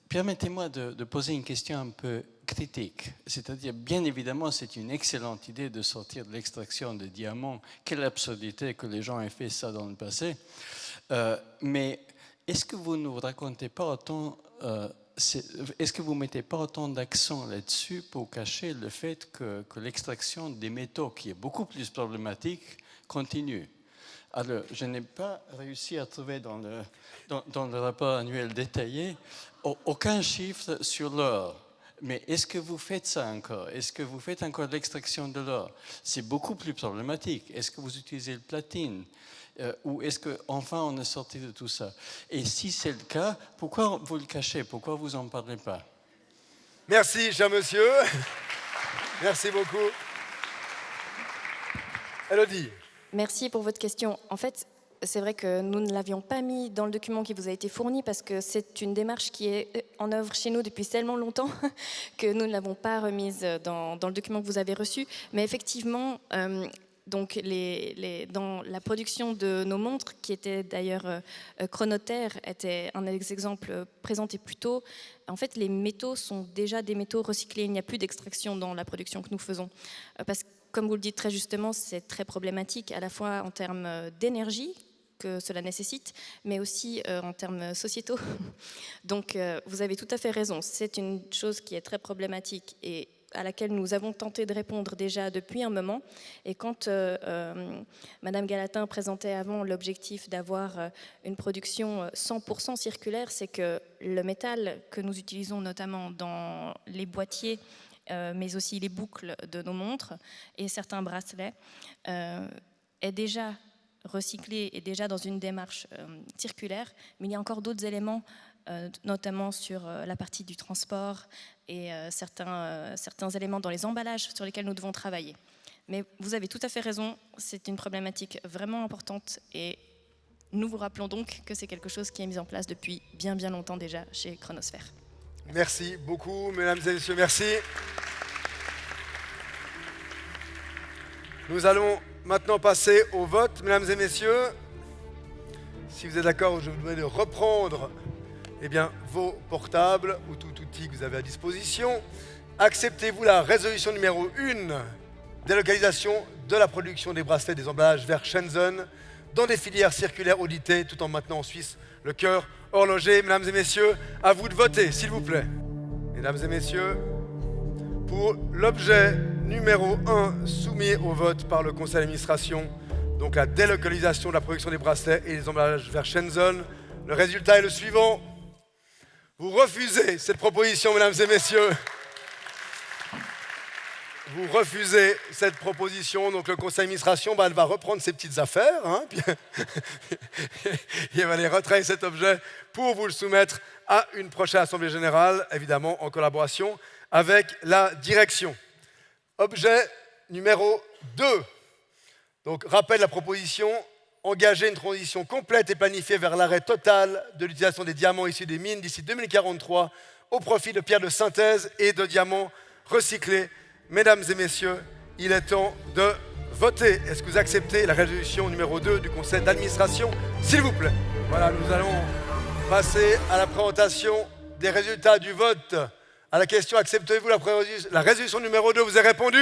Permettez-moi de poser une question un peu critique. C'est-à-dire, bien évidemment, c'est une excellente idée de sortir de l'extraction de diamants. Quelle absurdité que les gens aient fait ça dans le passé. Mais est-ce que vous ne nous racontez pas autant... est-ce que vous ne mettez pas autant d'accent là-dessus pour cacher le fait que l'extraction des métaux, qui est beaucoup plus problématique, continue? Alors, je n'ai pas réussi à trouver dans le rapport annuel détaillé aucun chiffre sur l'or. Mais est-ce que vous faites ça encore? Est-ce que vous faites encore l'extraction de l'or? C'est beaucoup plus problématique. Est-ce que vous utilisez le platine? Ou est-ce qu'enfin on est sorti de tout ça? Et si c'est le cas, pourquoi vous le cachez? Pourquoi vous n'en parlez pas? Merci, cher monsieur. Merci beaucoup. Elodie. Merci pour votre question. En fait, c'est vrai que nous ne l'avions pas mis dans le document qui vous a été fourni parce que c'est une démarche qui est en œuvre chez nous depuis tellement longtemps que nous ne l'avons pas remise dans le document que vous avez reçu. Mais effectivement, donc dans la production de nos montres, qui était d'ailleurs Chronoterre, était un exemple présenté plus tôt. En fait, les métaux sont déjà des métaux recyclés. Il n'y a plus d'extraction dans la production que nous faisons. Parce que, comme vous le dites très justement, c'est très problématique à la fois en termes d'énergie que cela nécessite, mais aussi en termes sociétaux. Donc, vous avez tout à fait raison. C'est une chose qui est très problématique et à laquelle nous avons tenté de répondre déjà depuis un moment. Et quand Madame Galatin présentait avant l'objectif d'avoir une production 100% circulaire, c'est que le métal que nous utilisons notamment dans les boîtiers, mais aussi les boucles de nos montres et certains bracelets, est déjà recyclé et déjà dans une démarche circulaire, mais il y a encore d'autres éléments, notamment sur la partie du transport et certains éléments dans les emballages sur lesquels nous devons travailler. Mais vous avez tout à fait raison, c'est une problématique vraiment importante et nous vous rappelons donc que c'est quelque chose qui est mis en place depuis bien longtemps déjà chez Chronosphère. Merci beaucoup, mesdames et messieurs, merci. Nous allons maintenant passer au vote, mesdames et messieurs. Si vous êtes d'accord, je vous demande de reprendre vos portables ou tout outil que vous avez à disposition. Acceptez-vous la résolution numéro 1, délocalisation de la production des bracelets et des emballages vers Shenzhen, dans des filières circulaires auditées, tout en maintenant en Suisse le cœur horloger. Mesdames et messieurs, à vous de voter, s'il vous plaît. Mesdames et messieurs, pour l'objet numéro 1 soumis au vote par le conseil d'administration, donc la délocalisation de la production des bracelets et des emballages vers Shenzhen, le résultat est le suivant. Vous refusez cette proposition, mesdames et messieurs. Vous refusez cette proposition, donc le conseil d'administration elle va reprendre ses petites affaires, puis il va aller retraiter cet objet pour vous le soumettre à une prochaine assemblée générale, évidemment en collaboration avec la direction. Objet numéro 2. Donc rappel de la proposition, engager une transition complète et planifiée vers l'arrêt total de l'utilisation des diamants issus des mines d'ici 2043 au profit de pierres de synthèse et de diamants recyclés. Mesdames et messieurs, il est temps de voter. Est-ce que vous acceptez la résolution numéro 2 du conseil d'administration? S'il vous plaît. Voilà, nous allons passer à la présentation des résultats du vote À la question « Acceptez-vous la résolution numéro 2 ?» vous avez répondu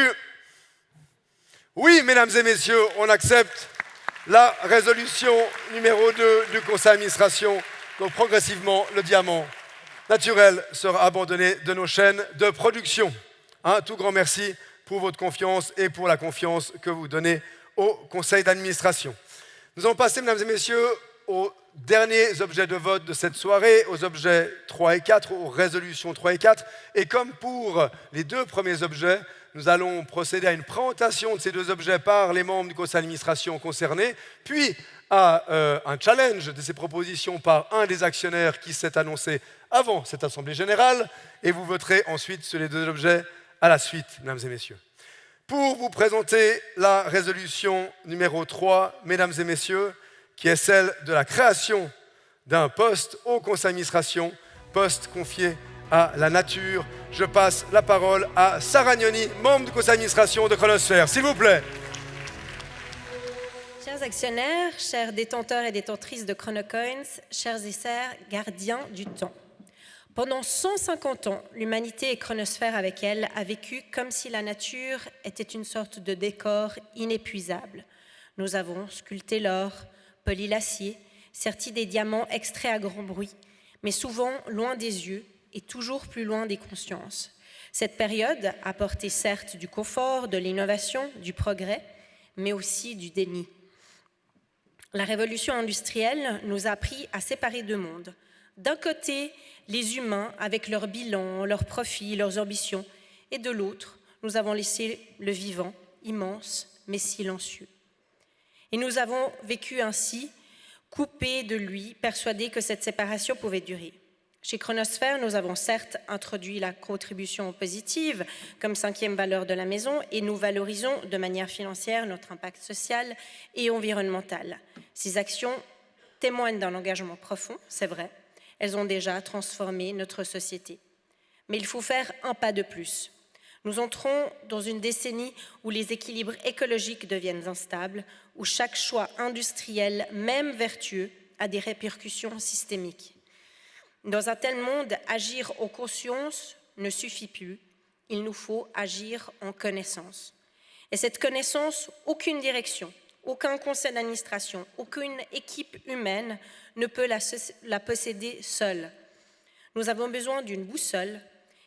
« Oui, mesdames et messieurs, on accepte la résolution numéro 2 du conseil d'administration. Donc progressivement, le diamant naturel sera abandonné de nos chaînes de production. » Un tout grand merci pour votre confiance et pour la confiance que vous donnez au conseil d'administration. Nous allons passer, mesdames et messieurs, aux derniers objets de vote de cette soirée, aux objets 3 et 4, aux résolutions 3 et 4. Et comme pour les deux premiers objets, nous allons procéder à une présentation de ces deux objets par les membres du conseil d'administration concernés, puis à un challenge de ces propositions par un des actionnaires qui s'est annoncé avant cette Assemblée générale, et vous voterez ensuite sur les deux objets à la suite, mesdames et messieurs. Pour vous présenter la résolution numéro 3, mesdames et messieurs, qui est celle de la création d'un poste au conseil d'administration, poste confié à la nature. Je passe la parole à Sarah Gnoni, membre du conseil d'administration de Chronosphère. S'il vous plaît. Chers actionnaires, chers détenteurs et détentrices de Chronocoins, chers et chers gardiens du temps. Pendant 150 ans, l'humanité et Chronosphère avec elle a vécu comme si la nature était une sorte de décor inépuisable. Nous avons sculpté l'or, poli l'acier, serti des diamants extraits à grand bruit, mais souvent loin des yeux et toujours plus loin des consciences. Cette période a apporté certes du confort, de l'innovation, du progrès, mais aussi du déni. La révolution industrielle nous a appris à séparer deux mondes. D'un côté, les humains avec leurs bilans, leurs profits, leurs ambitions, et de l'autre, nous avons laissé le vivant, immense mais silencieux. Et nous avons vécu ainsi, coupés de lui, persuadés que cette séparation pouvait durer. Chez Chronosphère, nous avons certes introduit la contribution positive comme 5e valeur de la maison et nous valorisons de manière financière notre impact social et environnemental. Ces actions témoignent d'un engagement profond, c'est vrai. Elles ont déjà transformé notre société. Mais il faut faire un pas de plus. Nous entrons dans une décennie où les équilibres écologiques deviennent instables, où chaque choix industriel, même vertueux, a des répercussions systémiques. Dans un tel monde, agir en conscience ne suffit plus. Il nous faut agir en connaissance. Et cette connaissance, aucune direction, aucun conseil d'administration, aucune équipe humaine ne peut la posséder seule. Nous avons besoin d'une boussole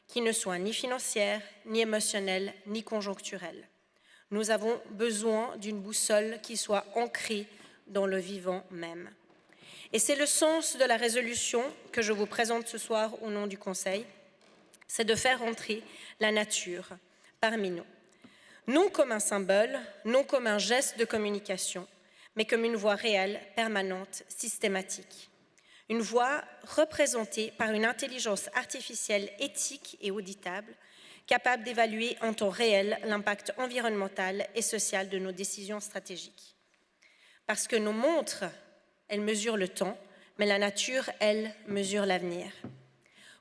qui ne soit ni financière, ni émotionnelle, ni conjoncturelle. Nous avons besoin d'une boussole qui soit ancrée dans le vivant même. Et c'est le sens de la résolution que je vous présente ce soir au nom du Conseil, c'est de faire entrer la nature parmi nous. Non comme un symbole, non comme un geste de communication, mais comme une voix réelle, permanente, systématique. Une voix représentée par une intelligence artificielle éthique et auditable, capable d'évaluer en temps réel l'impact environnemental et social de nos décisions stratégiques. Parce que nos montres, elles mesurent le temps, mais la nature, elle, mesure l'avenir.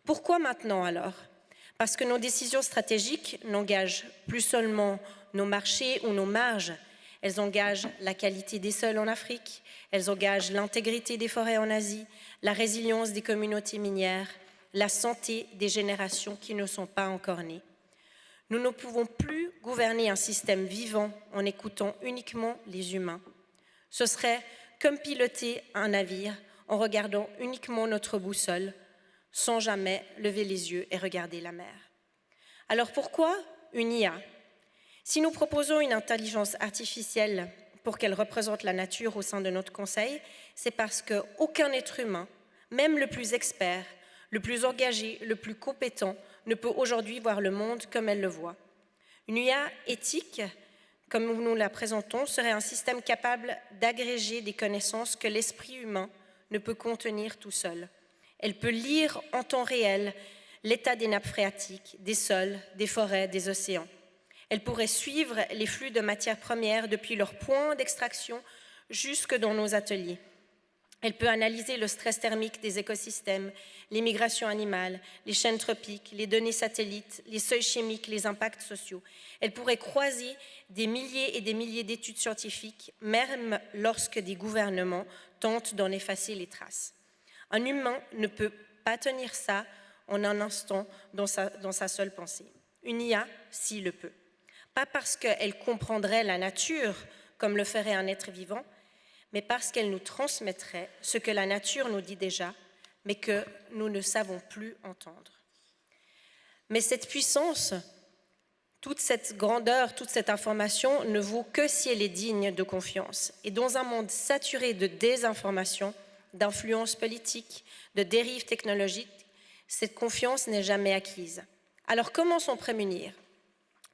Pourquoi maintenant alors ? Parce que nos décisions stratégiques n'engagent plus seulement nos marchés ou nos marges, elles engagent la qualité des sols en Afrique, elles engagent l'intégrité des forêts en Asie, la résilience des communautés minières, la santé des générations qui ne sont pas encore nées. Nous ne pouvons plus gouverner un système vivant en écoutant uniquement les humains. Ce serait comme piloter un navire en regardant uniquement notre boussole, sans jamais lever les yeux et regarder la mer. Alors pourquoi une IA ? Si nous proposons une intelligence artificielle pour qu'elle représente la nature au sein de notre conseil, c'est parce qu'aucun être humain, même le plus expert, le plus engagé, le plus compétent, ne peut aujourd'hui voir le monde comme elle le voit. Une IA éthique, comme nous la présentons, serait un système capable d'agréger des connaissances que l'esprit humain ne peut contenir tout seul. Elle peut lire en temps réel l'état des nappes phréatiques, des sols, des forêts, des océans. Elle pourrait suivre les flux de matières premières depuis leur point d'extraction jusque dans nos ateliers. Elle peut analyser le stress thermique des écosystèmes, les migrations animales, les chaînes tropiques, les données satellites, les seuils chimiques, les impacts sociaux. Elle pourrait croiser des milliers et des milliers d'études scientifiques, même lorsque des gouvernements tentent d'en effacer les traces. Un humain ne peut pas tenir ça en un instant dans sa seule pensée. Une IA, s'il le peut. Pas parce qu'elle comprendrait la nature comme le ferait un être vivant, mais parce qu'elle nous transmettrait ce que la nature nous dit déjà, mais que nous ne savons plus entendre. Mais cette puissance, toute cette grandeur, toute cette information ne vaut que si elle est digne de confiance. Et dans un monde saturé de désinformation, d'influence politique, de dérives technologiques, cette confiance n'est jamais acquise. Alors comment s'en prémunir ?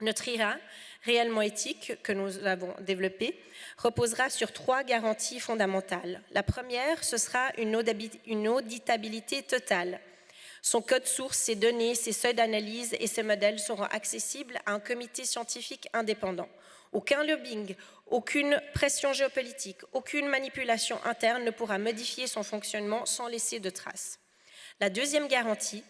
Notre IRA, réellement éthique, que nous avons développé, reposera sur 3 garanties fondamentales. La première, ce sera une auditabilité totale. Son code source, ses données, ses seuils d'analyse et ses modèles seront accessibles à un comité scientifique indépendant. Aucun lobbying, aucune pression géopolitique, aucune manipulation interne ne pourra modifier son fonctionnement sans laisser de traces. La deuxième garantie,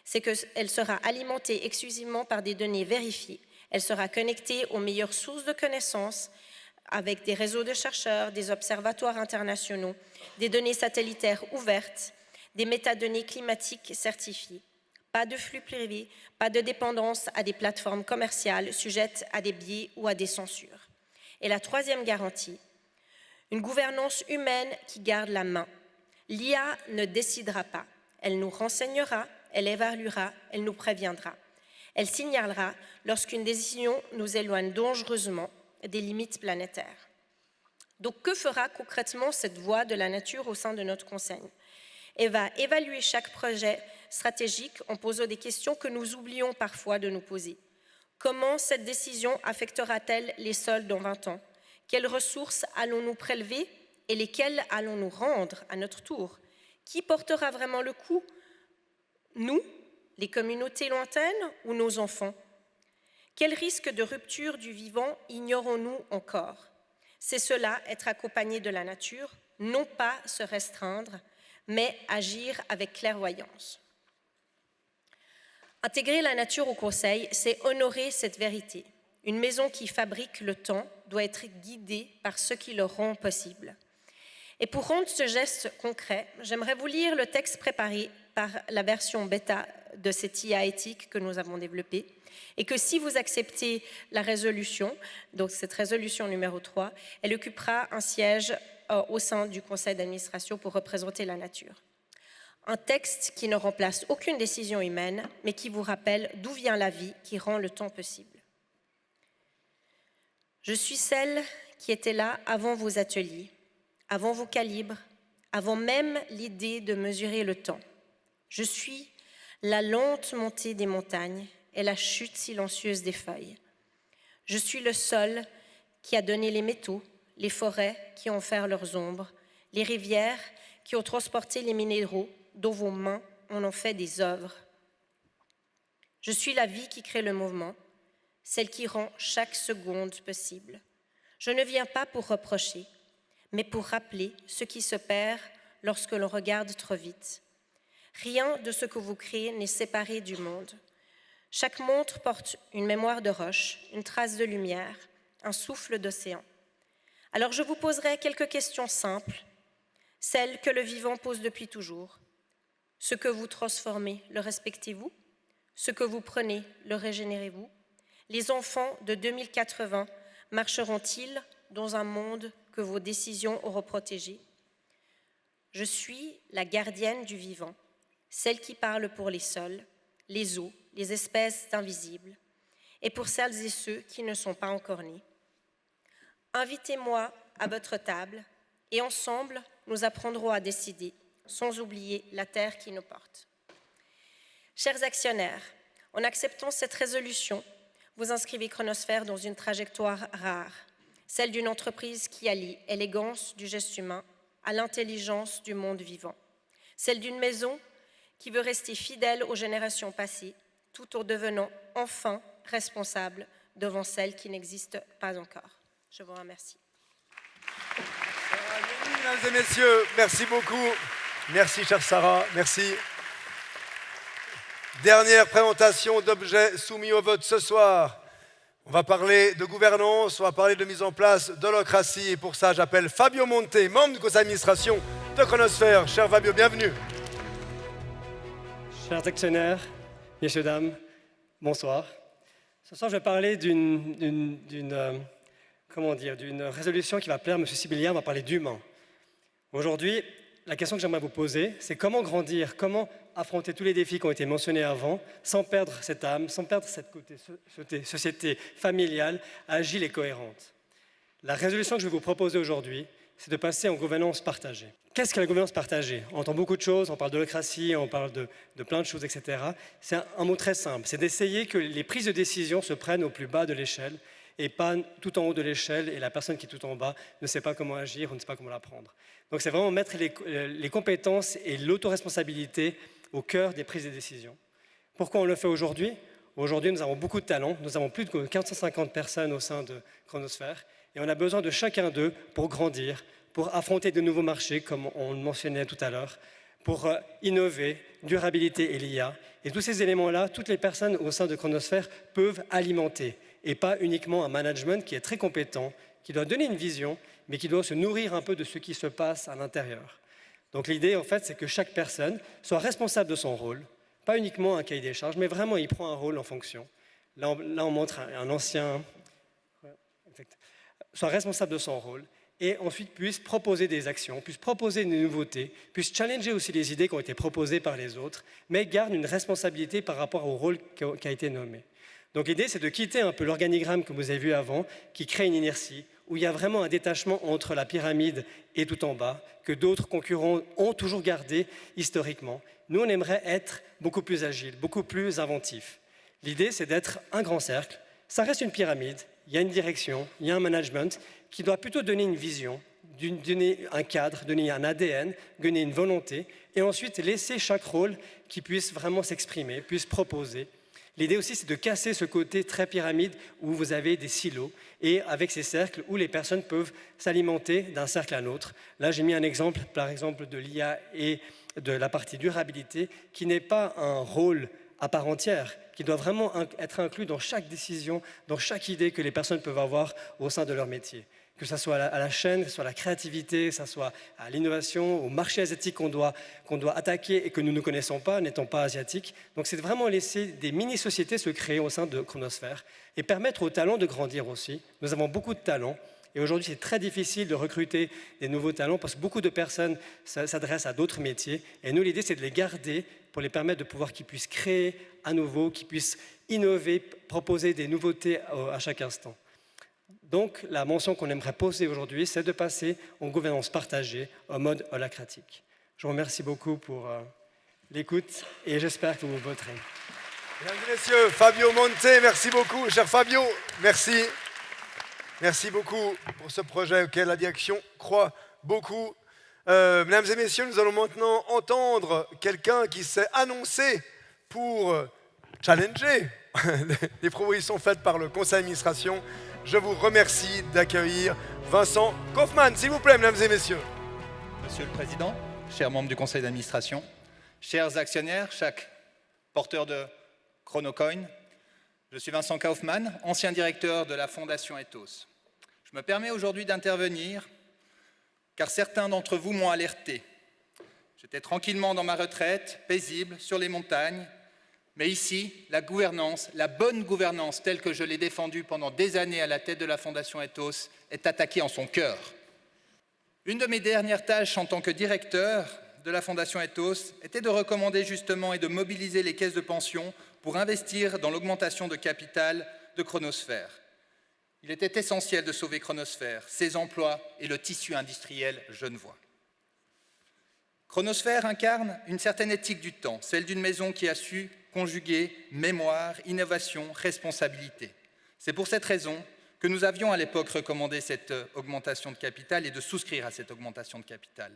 c'est qu'elle sera alimentée exclusivement par des données vérifiées. Elle sera connectée aux meilleures sources de connaissances avec des réseaux de chercheurs, des observatoires internationaux, des données satellitaires ouvertes, des métadonnées climatiques certifiées. Pas de flux privés, pas de dépendance à des plateformes commerciales sujettes à des biais ou à des censures. Et la troisième garantie, une gouvernance humaine qui garde la main. L'IA ne décidera pas. Elle nous renseignera, elle évaluera, elle nous préviendra. Elle signalera lorsqu'une décision nous éloigne dangereusement des limites planétaires. Donc, que fera concrètement cette voix de la nature au sein de notre conseil ? Elle va évaluer chaque projet stratégique en posant des questions que nous oublions parfois de nous poser. Comment cette décision affectera-t-elle les sols dans 20 ans ? Quelles ressources allons-nous prélever et lesquelles allons-nous rendre à notre tour ? Qui portera vraiment le coup ? Nous ? Les communautés lointaines ou nos enfants ? Quel risque de rupture du vivant ignorons-nous encore ? C'est cela, être accompagné de la nature, non pas se restreindre, mais agir avec clairvoyance. Intégrer la nature au conseil, c'est honorer cette vérité. Une maison qui fabrique le temps doit être guidée par ce qui le rend possible. Et pour rendre ce geste concret, j'aimerais vous lire le texte préparé par la version bêta de cette IA éthique que nous avons développée, et que si vous acceptez la résolution, donc cette résolution numéro 3, elle occupera un siège au sein du conseil d'administration pour représenter la nature. Un texte qui ne remplace aucune décision humaine, mais qui vous rappelle d'où vient la vie qui rend le temps possible. Je suis celle qui était là avant vos ateliers, avant vos calibres, avant même l'idée de mesurer le temps. Je suis la lente montée des montagnes et la chute silencieuse des feuilles. Je suis le sol qui a donné les métaux, les forêts qui ont fait leurs ombres, les rivières qui ont transporté les minéraux dont vos mains en ont fait des œuvres. Je suis la vie qui crée le mouvement, celle qui rend chaque seconde possible. Je ne viens pas pour reprocher, mais pour rappeler ce qui se perd lorsque l'on regarde trop vite. Rien de ce que vous créez n'est séparé du monde. Chaque montre porte une mémoire de roche, une trace de lumière, un souffle d'océan. Alors je vous poserai quelques questions simples, celles que le vivant pose depuis toujours. Ce que vous transformez, le respectez-vous ? Ce que vous prenez, le régénérez-vous ? Les enfants de 2080 marcheront-ils dans un monde que vos décisions auront protégé ? Je suis la gardienne du vivant, celle qui parle pour les sols, les eaux, les espèces invisibles, et pour celles et ceux qui ne sont pas encore nés. Invitez-moi à votre table, et ensemble, nous apprendrons à décider, sans oublier la terre qui nous porte. Chers actionnaires, en acceptant cette résolution, vous inscrivez Chronosphère dans une trajectoire rare, celle d'une entreprise qui allie élégance du geste humain à l'intelligence du monde vivant, celle d'une maison qui veut rester fidèle aux générations passées, tout en devenant enfin responsable devant celles qui n'existent pas encore. Je vous remercie. Mesdames et messieurs, merci beaucoup. Merci, chère Sarah, merci. Dernière présentation d'objets soumis au vote ce soir. On va parler de gouvernance, on va parler de mise en place d'holocratie. Et pour ça, j'appelle Fabio Monte, membre du conseil d'administration de Chronosphère. Cher Fabio, bienvenue. chers actionnaires, messieurs, dames, bonsoir. Ce soir, je vais parler d'une résolution qui va plaire à M. Sibylla. On va parler d'humain. Aujourd'hui, la question que j'aimerais vous poser, c'est comment grandir, comment affronter tous les défis qui ont été mentionnés avant, sans perdre cette âme, sans perdre cette société familiale, agile et cohérente. La résolution que je vais vous proposer aujourd'hui, c'est de passer en gouvernance partagée. Qu'est-ce que la gouvernance partagée? On entend beaucoup de choses, on parle d'holacratie, on parle de plein de choses, etc. C'est un mot très simple, c'est d'essayer que les prises de décision se prennent au plus bas de l'échelle et pas tout en haut de l'échelle, et la personne qui est tout en bas ne sait pas comment agir ou ne sait pas comment la prendre. Donc c'est vraiment mettre les compétences et l'autoresponsabilité au cœur des prises de décision. Pourquoi on le fait aujourd'hui? Aujourd'hui, nous avons beaucoup de talents, nous avons plus de 450 personnes au sein de Chronosphère, et on a besoin de chacun d'eux pour grandir, pour affronter de nouveaux marchés, comme on le mentionnait tout à l'heure, pour innover, durabilité et l'IA. Et tous ces éléments-là, toutes les personnes au sein de Chronosphère peuvent alimenter, et pas uniquement un management qui est très compétent, qui doit donner une vision, mais qui doit se nourrir un peu de ce qui se passe à l'intérieur. Donc l'idée, en fait, c'est que chaque personne soit responsable de son rôle, pas uniquement un cahier des charges, mais vraiment il prend un rôle en fonction. Là, on montre un ancien... soit responsable de son rôle, et ensuite puisse proposer des actions, puisse proposer des nouveautés, puisse challenger aussi les idées qui ont été proposées par les autres, mais garde une responsabilité par rapport au rôle qui a été nommé. Donc l'idée, c'est de quitter un peu l'organigramme que vous avez vu avant, qui crée une inertie, où il y a vraiment un détachement entre la pyramide et tout en bas, que d'autres concurrents ont toujours gardé historiquement. Nous, on aimerait être beaucoup plus agile, beaucoup plus inventif. L'idée, c'est d'être un grand cercle. Ça reste une pyramide, il y a une direction, il y a un management qui doit plutôt donner une vision, donner un cadre, donner un ADN, donner une volonté, et ensuite laisser chaque rôle qui puisse vraiment s'exprimer, puisse proposer. L'idée aussi, c'est de casser ce côté très pyramide où vous avez des silos et avec ces cercles où les personnes peuvent s'alimenter d'un cercle à un autre. Là, j'ai mis un exemple, par exemple, de l'IA et de la partie durabilité qui n'est pas un rôle à part entière, qui doit vraiment être inclus dans chaque décision, dans chaque idée que les personnes peuvent avoir au sein de leur métier. Que ce soit à la chaîne, que ce soit à la créativité, que ce soit à l'innovation, au marché asiatique qu'on doit attaquer et que nous ne connaissons pas, n'étant pas asiatiques. Donc c'est vraiment laisser des mini-sociétés se créer au sein de Chronosphère et permettre aux talents de grandir aussi. Nous avons beaucoup de talents et aujourd'hui c'est très difficile de recruter des nouveaux talents parce que beaucoup de personnes s'adressent à d'autres métiers et nous l'idée c'est de les garder pour les permettre de pouvoir qu'ils puissent créer à nouveau, qu'ils puissent innover, proposer des nouveautés à chaque instant. Donc, la mention qu'on aimerait poser aujourd'hui, c'est de passer en gouvernance partagée, en mode holacratique. Je vous remercie beaucoup pour l'écoute et j'espère que vous voterez. Mesdames et messieurs, Fabio Monte, merci beaucoup. Cher Fabio, merci. Merci beaucoup pour ce projet auquel la direction croit beaucoup. Mesdames et messieurs, nous allons maintenant entendre quelqu'un qui s'est annoncé pour challenger les propositions faites par le conseil d'administration. Je vous remercie d'accueillir Vincent Kaufmann, s'il vous plaît, mesdames et messieurs. Monsieur le Président, chers membres du conseil d'administration, chers actionnaires, chaque porteur de Chronocoin, je suis Vincent Kaufmann, ancien directeur de la Fondation Ethos. Je me permets aujourd'hui d'intervenir car certains d'entre vous m'ont alerté. J'étais tranquillement dans ma retraite, paisible, sur les montagnes, mais ici, la gouvernance, la bonne gouvernance telle que je l'ai défendue pendant des années à la tête de la Fondation Ethos, est attaquée en son cœur. Une de mes dernières tâches en tant que directeur de la Fondation Ethos était de recommander justement et de mobiliser les caisses de pension pour investir dans l'augmentation de capital de Chronosphère. Il était essentiel de sauver Chronosphère, ses emplois et le tissu industriel genevois. Chronosphère incarne une certaine éthique du temps, celle d'une maison qui a su conjuguer mémoire, innovation, responsabilité. C'est pour cette raison que nous avions à l'époque recommandé cette augmentation de capital et de souscrire à cette augmentation de capital.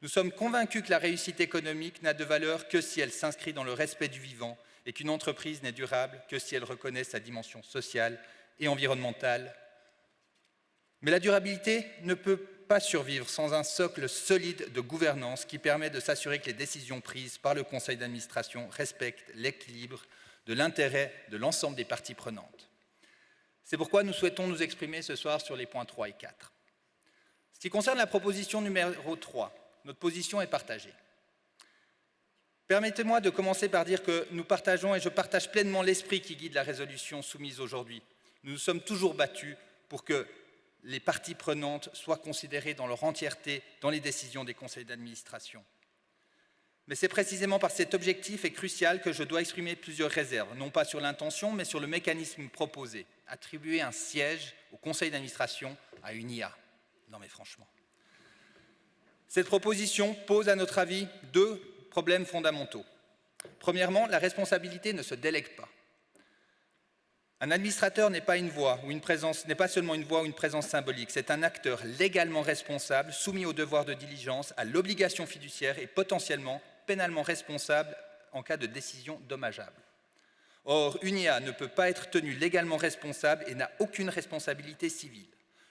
Nous sommes convaincus que la réussite économique n'a de valeur que si elle s'inscrit dans le respect du vivant et qu'une entreprise n'est durable que si elle reconnaît sa dimension sociale et environnementale. Mais la durabilité ne peut pas survivre sans un socle solide de gouvernance qui permet de s'assurer que les décisions prises par le conseil d'administration respectent l'équilibre de l'intérêt de l'ensemble des parties prenantes. C'est pourquoi nous souhaitons nous exprimer ce soir sur les points 3 et 4. Ce qui concerne la proposition numéro 3, notre position est partagée. Permettez-moi de commencer par dire que nous partageons, et je partage pleinement l'esprit qui guide la résolution soumise aujourd'hui. Nous nous sommes toujours battus pour que les parties prenantes soient considérées dans leur entièreté dans les décisions des conseils d'administration. Mais c'est précisément par cet objectif et crucial que je dois exprimer plusieurs réserves, non pas sur l'intention, mais sur le mécanisme proposé. Attribuer un siège au conseil d'administration à une IA. Non mais franchement. Cette proposition pose, à notre avis, deux problèmes fondamentaux. Premièrement, la responsabilité ne se délègue pas. Un administrateur n'est pas une voix ou une présence, n'est pas seulement une voix ou une présence symbolique, c'est un acteur légalement responsable, soumis au devoir de diligence, à l'obligation fiduciaire et potentiellement pénalement responsable en cas de décision dommageable. Or, une IA ne peut pas être tenue légalement responsable et n'a aucune responsabilité civile.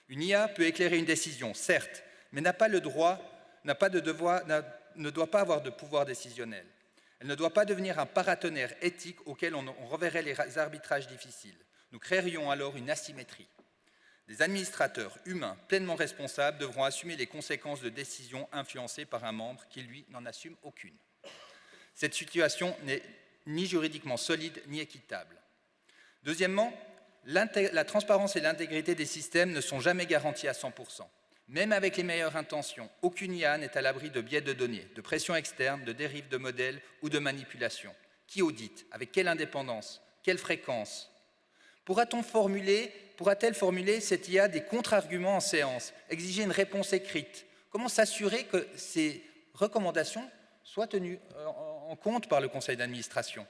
Une IA peut éclairer une décision, certes, mais n'a pas le droit, ne doit pas avoir de pouvoir décisionnel. Elle ne doit pas devenir un paratonnerre éthique auquel on reverrait les arbitrages difficiles. Nous créerions alors une asymétrie. Des administrateurs humains pleinement responsables devront assumer les conséquences de décisions influencées par un membre qui, lui, n'en assume aucune. Cette situation n'est ni juridiquement solide ni équitable. Deuxièmement, la transparence et l'intégrité des systèmes ne sont jamais garanties à 100%. Même avec les meilleures intentions, aucune IA n'est à l'abri de biais de données, de pression externe, de dérives de modèles ou de manipulation. Qui audite? Avec quelle indépendance? Quelle fréquence? Pourra-t-elle formuler cette IA des contre-arguments en séance, exiger une réponse écrite? Comment s'assurer que ces recommandations soient tenues en compte par le conseil d'administration?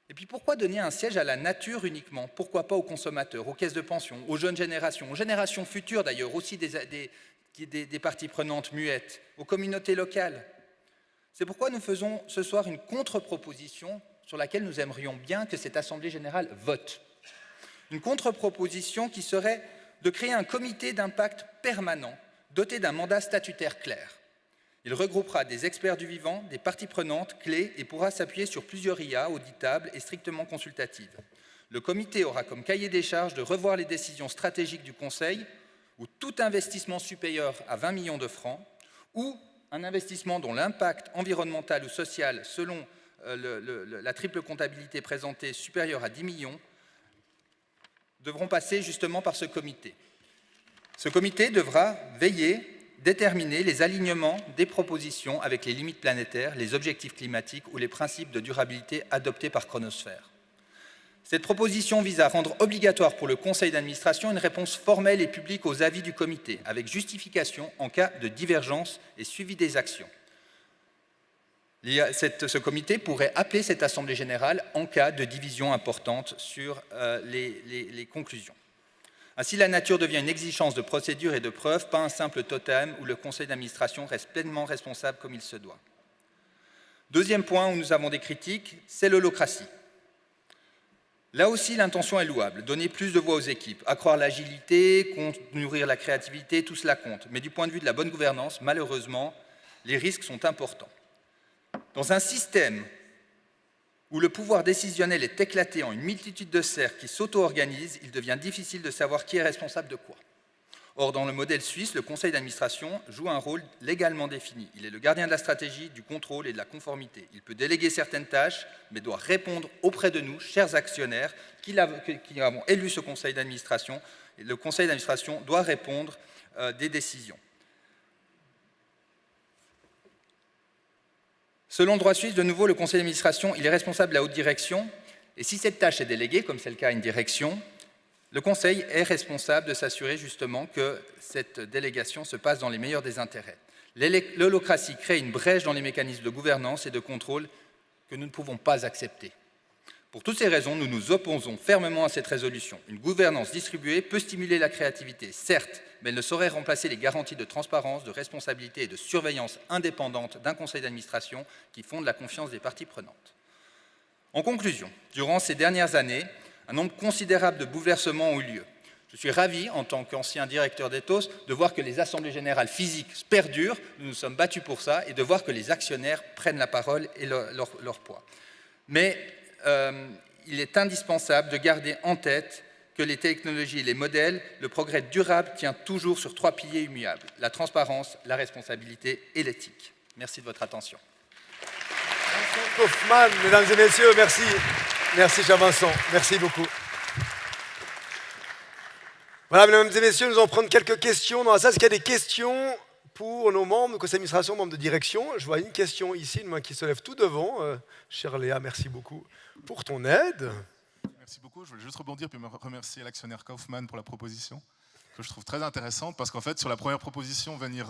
Et puis pourquoi donner un siège à la nature uniquement? Pourquoi pas aux consommateurs, aux caisses de pension, aux jeunes générations, aux générations futures d'ailleurs, aussi des parties prenantes muettes, aux communautés locales? C'est pourquoi nous faisons ce soir une contre-proposition sur laquelle nous aimerions bien que cette Assemblée générale vote. Une contre-proposition qui serait de créer un comité d'impact permanent, doté d'un mandat statutaire clair. Il regroupera des experts du vivant, des parties prenantes clés et pourra s'appuyer sur plusieurs IA auditables et strictement consultatives. Le comité aura comme cahier des charges de revoir les décisions stratégiques du Conseil ou tout investissement supérieur à 20 millions de francs ou un investissement dont l'impact environnemental ou social, selon la triple comptabilité présentée supérieure à 10 millions, devront passer justement par ce comité. Ce comité devra déterminer les alignements des propositions avec les limites planétaires, les objectifs climatiques ou les principes de durabilité adoptés par Chronosphère. Cette proposition vise à rendre obligatoire pour le conseil d'administration une réponse formelle et publique aux avis du comité, avec justification en cas de divergence et suivi des actions. Ce comité pourrait appeler cette assemblée générale en cas de division importante sur les conclusions. Ainsi, la nature devient une exigence de procédure et de preuve, pas un simple totem où le conseil d'administration reste pleinement responsable comme il se doit. Deuxième point où nous avons des critiques, c'est l'holocratie. Là aussi, l'intention est louable, donner plus de voix aux équipes, accroître l'agilité, nourrir la créativité, tout cela compte. Mais du point de vue de la bonne gouvernance, malheureusement, les risques sont importants. Dans un système où le pouvoir décisionnel est éclaté en une multitude de cercles qui s'auto-organisent, il devient difficile de savoir qui est responsable de quoi. Or, dans le modèle suisse, le conseil d'administration joue un rôle légalement défini. Il est le gardien de la stratégie, du contrôle et de la conformité. Il peut déléguer certaines tâches, mais doit répondre auprès de nous, chers actionnaires, qui avons élu ce conseil d'administration. Et le conseil d'administration doit répondre des décisions. Selon le droit suisse, de nouveau, le conseil d'administration, il est responsable de la haute direction, et si cette tâche est déléguée, comme c'est le cas à une direction, le conseil est responsable de s'assurer justement que cette délégation se passe dans les meilleurs des intérêts. L'holocratie crée une brèche dans les mécanismes de gouvernance et de contrôle que nous ne pouvons pas accepter. Pour toutes ces raisons, nous nous opposons fermement à cette résolution. Une gouvernance distribuée peut stimuler la créativité, certes, mais elle ne saurait remplacer les garanties de transparence, de responsabilité et de surveillance indépendante d'un conseil d'administration qui fonde la confiance des parties prenantes. En conclusion, durant ces dernières années, un nombre considérable de bouleversements ont eu lieu. Je suis ravi, en tant qu'ancien directeur d'Ethos, de voir que les assemblées générales physiques perdurent, nous nous sommes battus pour ça, et de voir que les actionnaires prennent la parole et leur poids. Mais il est indispensable de garder en tête que les technologies et les modèles, le progrès durable tient toujours sur 3 piliers immuables, la transparence, la responsabilité et l'éthique. Merci de votre attention. Kaufmann, mesdames et messieurs, merci. Merci, cher Vincent. Merci beaucoup. Voilà, mesdames et messieurs, nous allons prendre quelques questions dans la salle. Est-ce qu'il y a des questions pour nos membres du conseil d'administration, membres de direction? Je vois une question ici, une main qui se lève tout devant. Chère Léa, merci beaucoup pour ton aide. Merci beaucoup. Je voulais juste rebondir puis me remercier l'actionnaire Kaufmann pour la proposition, que je trouve très intéressante, parce qu'en fait, sur la première proposition, venir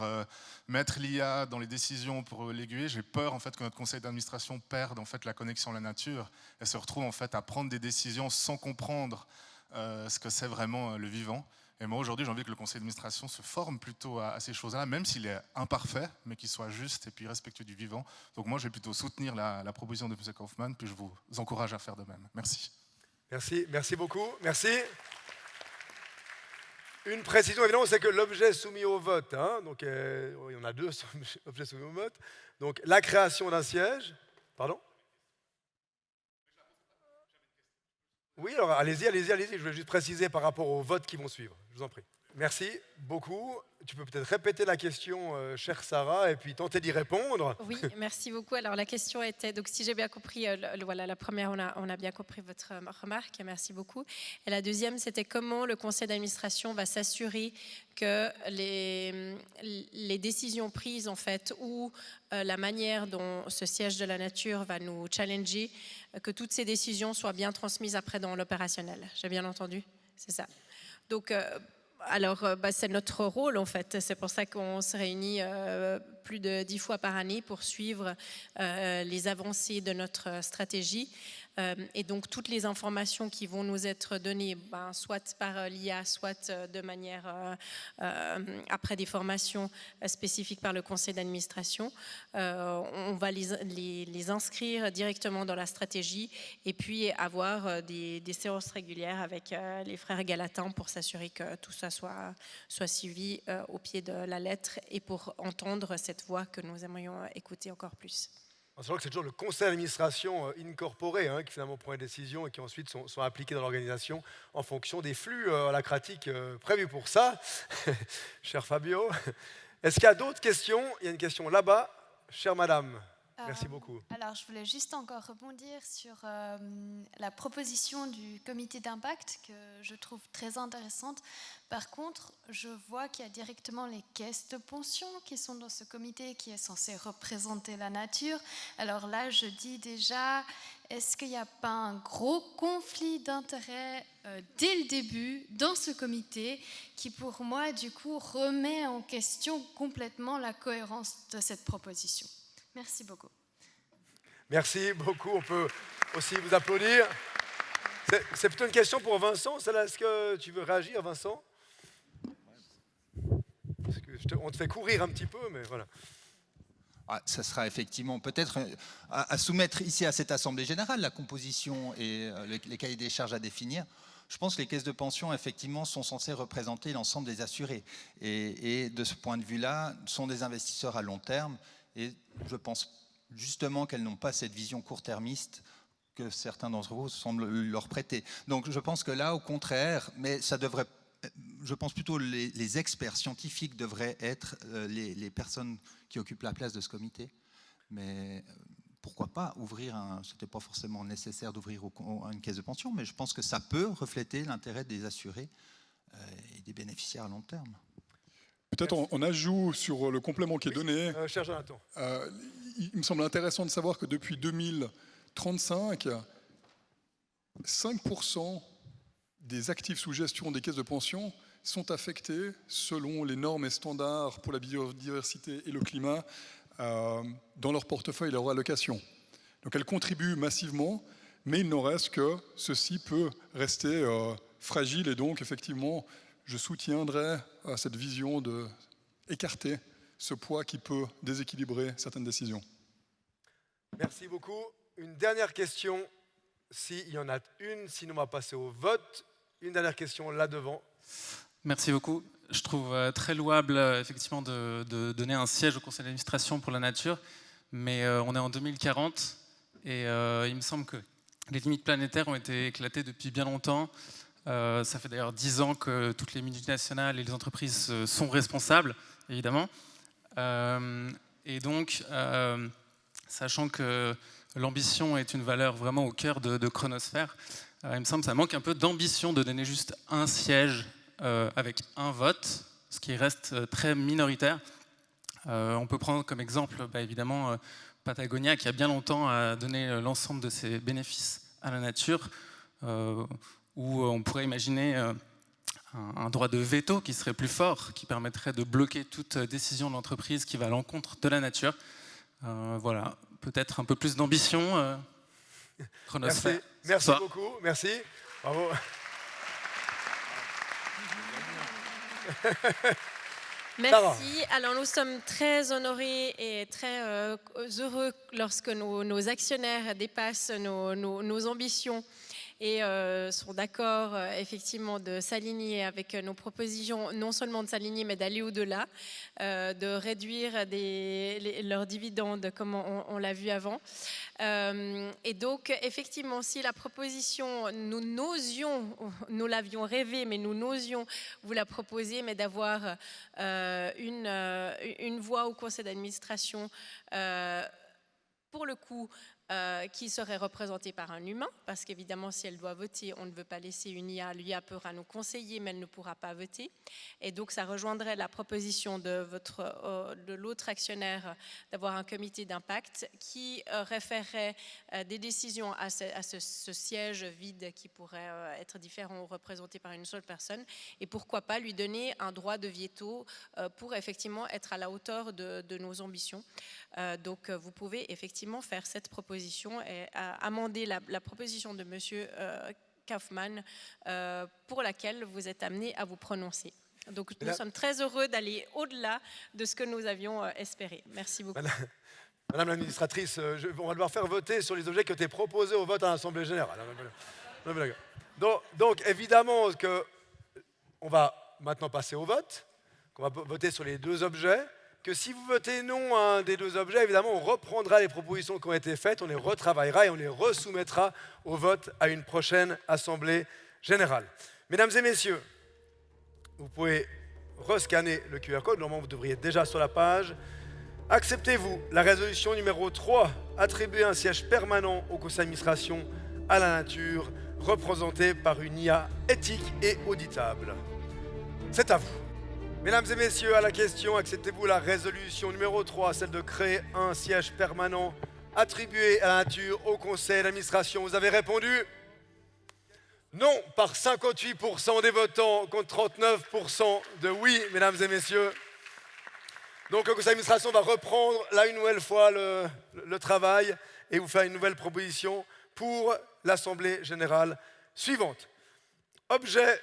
mettre l'IA dans les décisions pour l'aiguiller, j'ai peur en fait que notre conseil d'administration perde en fait la connexion à la nature et se retrouve en fait à prendre des décisions sans comprendre ce que c'est vraiment le vivant. Et moi aujourd'hui, j'ai envie que le conseil d'administration se forme plutôt à ces choses-là, même s'il est imparfait, mais qu'il soit juste et puis respectueux du vivant. Donc moi, je vais plutôt soutenir la proposition de M. Kaufmann, puis je vous encourage à faire de même. Merci. Merci, merci beaucoup. Merci. Une précision, évidemment, c'est que l'objet soumis au vote, donc il y en a deux objets soumis au vote, donc la création d'un siège, pardon? Oui, alors allez-y, je vais juste préciser par rapport aux votes qui vont suivre, je vous en prie. Merci beaucoup. Tu peux peut-être répéter la question, chère Sarah, et puis tenter d'y répondre. Oui, merci beaucoup. Alors la question était, donc si j'ai bien compris, voilà, la première, on a bien compris votre remarque, merci beaucoup. Et la deuxième, c'était comment le conseil d'administration va s'assurer que les décisions prises, en fait, ou la manière dont ce siège de la nature va nous challenger, que toutes ces décisions soient bien transmises après dans l'opérationnel. J'ai bien entendu? C'est ça. Donc, alors, c'est notre rôle en fait, c'est pour ça qu'on se réunit plus de 10 fois par année pour suivre les avancées de notre stratégie. Et donc toutes les informations qui vont nous être données, soit par l'IA, soit de manière après des formations spécifiques par le conseil d'administration, on va les inscrire directement dans la stratégie et puis avoir des séances régulières avec les frères galatins pour s'assurer que tout ça soit suivi au pied de la lettre et pour entendre cette voix que nous aimerions écouter encore plus. C'est vrai que c'est toujours le conseil d'administration incorporé qui finalement prend les décisions et qui ensuite sont appliquées dans l'organisation en fonction des flux holacratiques prévus pour ça. Cher Fabio, est-ce qu'il y a d'autres questions? Il y a une question là-bas. Chère madame, merci beaucoup. Alors, je voulais juste encore rebondir sur la proposition du comité d'impact que je trouve très intéressante. Par contre, je vois qu'il y a directement les caisses de pension qui sont dans ce comité qui est censé représenter la nature. Alors là, je dis déjà, est-ce qu'il n'y a pas un gros conflit d'intérêts dès le début dans ce comité qui, pour moi, du coup, remet en question complètement la cohérence de cette proposition? Merci beaucoup. Merci beaucoup. On peut aussi vous applaudir. C'est plutôt une question pour Vincent. Est-ce que tu veux réagir, Vincent? Parce que on te fait courir un petit peu, mais voilà. Ça sera effectivement peut-être à soumettre ici à cette Assemblée générale la composition et les cahiers des charges à définir. Je pense que les caisses de pension, effectivement, sont censées représenter l'ensemble des assurés. Et de ce point de vue-là, sont des investisseurs à long terme. Et je pense justement qu'elles n'ont pas cette vision court-termiste que certains d'entre vous semblent leur prêter. Donc je pense que là, au contraire, mais ça devrait, je pense plutôt les experts scientifiques devraient être les personnes qui occupent la place de ce comité. Mais pourquoi pas ouvrir ce n'était pas forcément nécessaire d'ouvrir une caisse de pension, mais je pense que ça peut refléter l'intérêt des assurés et des bénéficiaires à long terme. Peut-être en ajout sur le complément qui est donné, cher Jonathan. Il me semble intéressant de savoir que depuis 2035, 5% des actifs sous gestion des caisses de pension sont affectés selon les normes et standards pour la biodiversité et le climat dans leur portefeuille et leur allocation. Donc elles contribuent massivement, mais il n'en reste que ceci peut rester fragile et donc effectivement je soutiendrai cette vision d'écarter ce poids qui peut déséquilibrer certaines décisions. Merci beaucoup. Une dernière question, s'il y en a une, sinon on va passer au vote. Une dernière question là devant. Merci beaucoup. Je trouve très louable effectivement de donner un siège au conseil d'administration pour la nature, mais on est en 2040 et il me semble que les limites planétaires ont été éclatées depuis bien longtemps. Ça fait d'ailleurs 10 ans que toutes les multinationales et les entreprises sont responsables, évidemment. Et donc, sachant que l'ambition est une valeur vraiment au cœur de Chronosphère. Il me semble que ça manque un peu d'ambition de donner juste un siège avec un vote, ce qui reste très minoritaire. On peut prendre comme exemple, évidemment, Patagonia, qui a bien longtemps donné l'ensemble de ses bénéfices à la nature, où on pourrait imaginer un droit de veto qui serait plus fort, qui permettrait de bloquer toute décision de l'entreprise qui va à l'encontre de la nature. Voilà, peut-être un peu plus d'ambition. Chronosphère. Merci beaucoup, merci. Bravo. Merci. Alors nous sommes très honorés et très heureux lorsque nos actionnaires dépassent nos ambitions et sont d'accord effectivement de s'aligner avec nos propositions, non seulement de s'aligner mais d'aller au-delà, de réduire leurs dividendes comme on l'a vu avant. Et donc effectivement, si la proposition, nous l'avions rêvé, mais nous n'osions vous la proposer, mais d'avoir une voix au conseil d'administration pour le coup qui serait représentée par un humain, parce qu'évidemment si elle doit voter, on ne veut pas laisser une IA, l'IA pourra nous conseiller mais elle ne pourra pas voter, et donc ça rejoindrait la proposition de l'autre actionnaire d'avoir un comité d'impact qui référerait des décisions à ce siège vide qui pourrait être différent ou représenté par une seule personne, et pourquoi pas lui donner un droit de veto pour effectivement être à la hauteur de nos ambitions. Donc vous pouvez effectivement faire cette proposition et amender la proposition de M. Kaufmann pour laquelle vous êtes amené à vous prononcer. Donc nous sommes très heureux d'aller au-delà de ce que nous avions espéré. Merci beaucoup. Madame l'administratrice, on va devoir faire voter sur les objets qui ont été proposés au vote à l'Assemblée générale. Donc évidemment qu'on va maintenant passer au vote, qu'on va voter sur les deux objets, que si vous votez non à un des deux objets, évidemment, on reprendra les propositions qui ont été faites, on les retravaillera et on les resoumettra au vote à une prochaine Assemblée générale. Mesdames et messieurs, vous pouvez rescanner le QR code, normalement vous devriez être déjà sur la page. Acceptez-vous la résolution numéro 3, attribuer un siège permanent au conseil d'administration à la nature, représenté par une IA éthique et auditable? C'est à vous. Mesdames et messieurs, à la question, acceptez-vous la résolution numéro 3, celle de créer un siège permanent attribué à la nature au conseil d'administration? Vous avez répondu non par 58% des votants contre 39% de oui, mesdames et messieurs. Donc le conseil d'administration va reprendre là une nouvelle fois le travail et vous faire une nouvelle proposition pour l'Assemblée générale suivante. Objet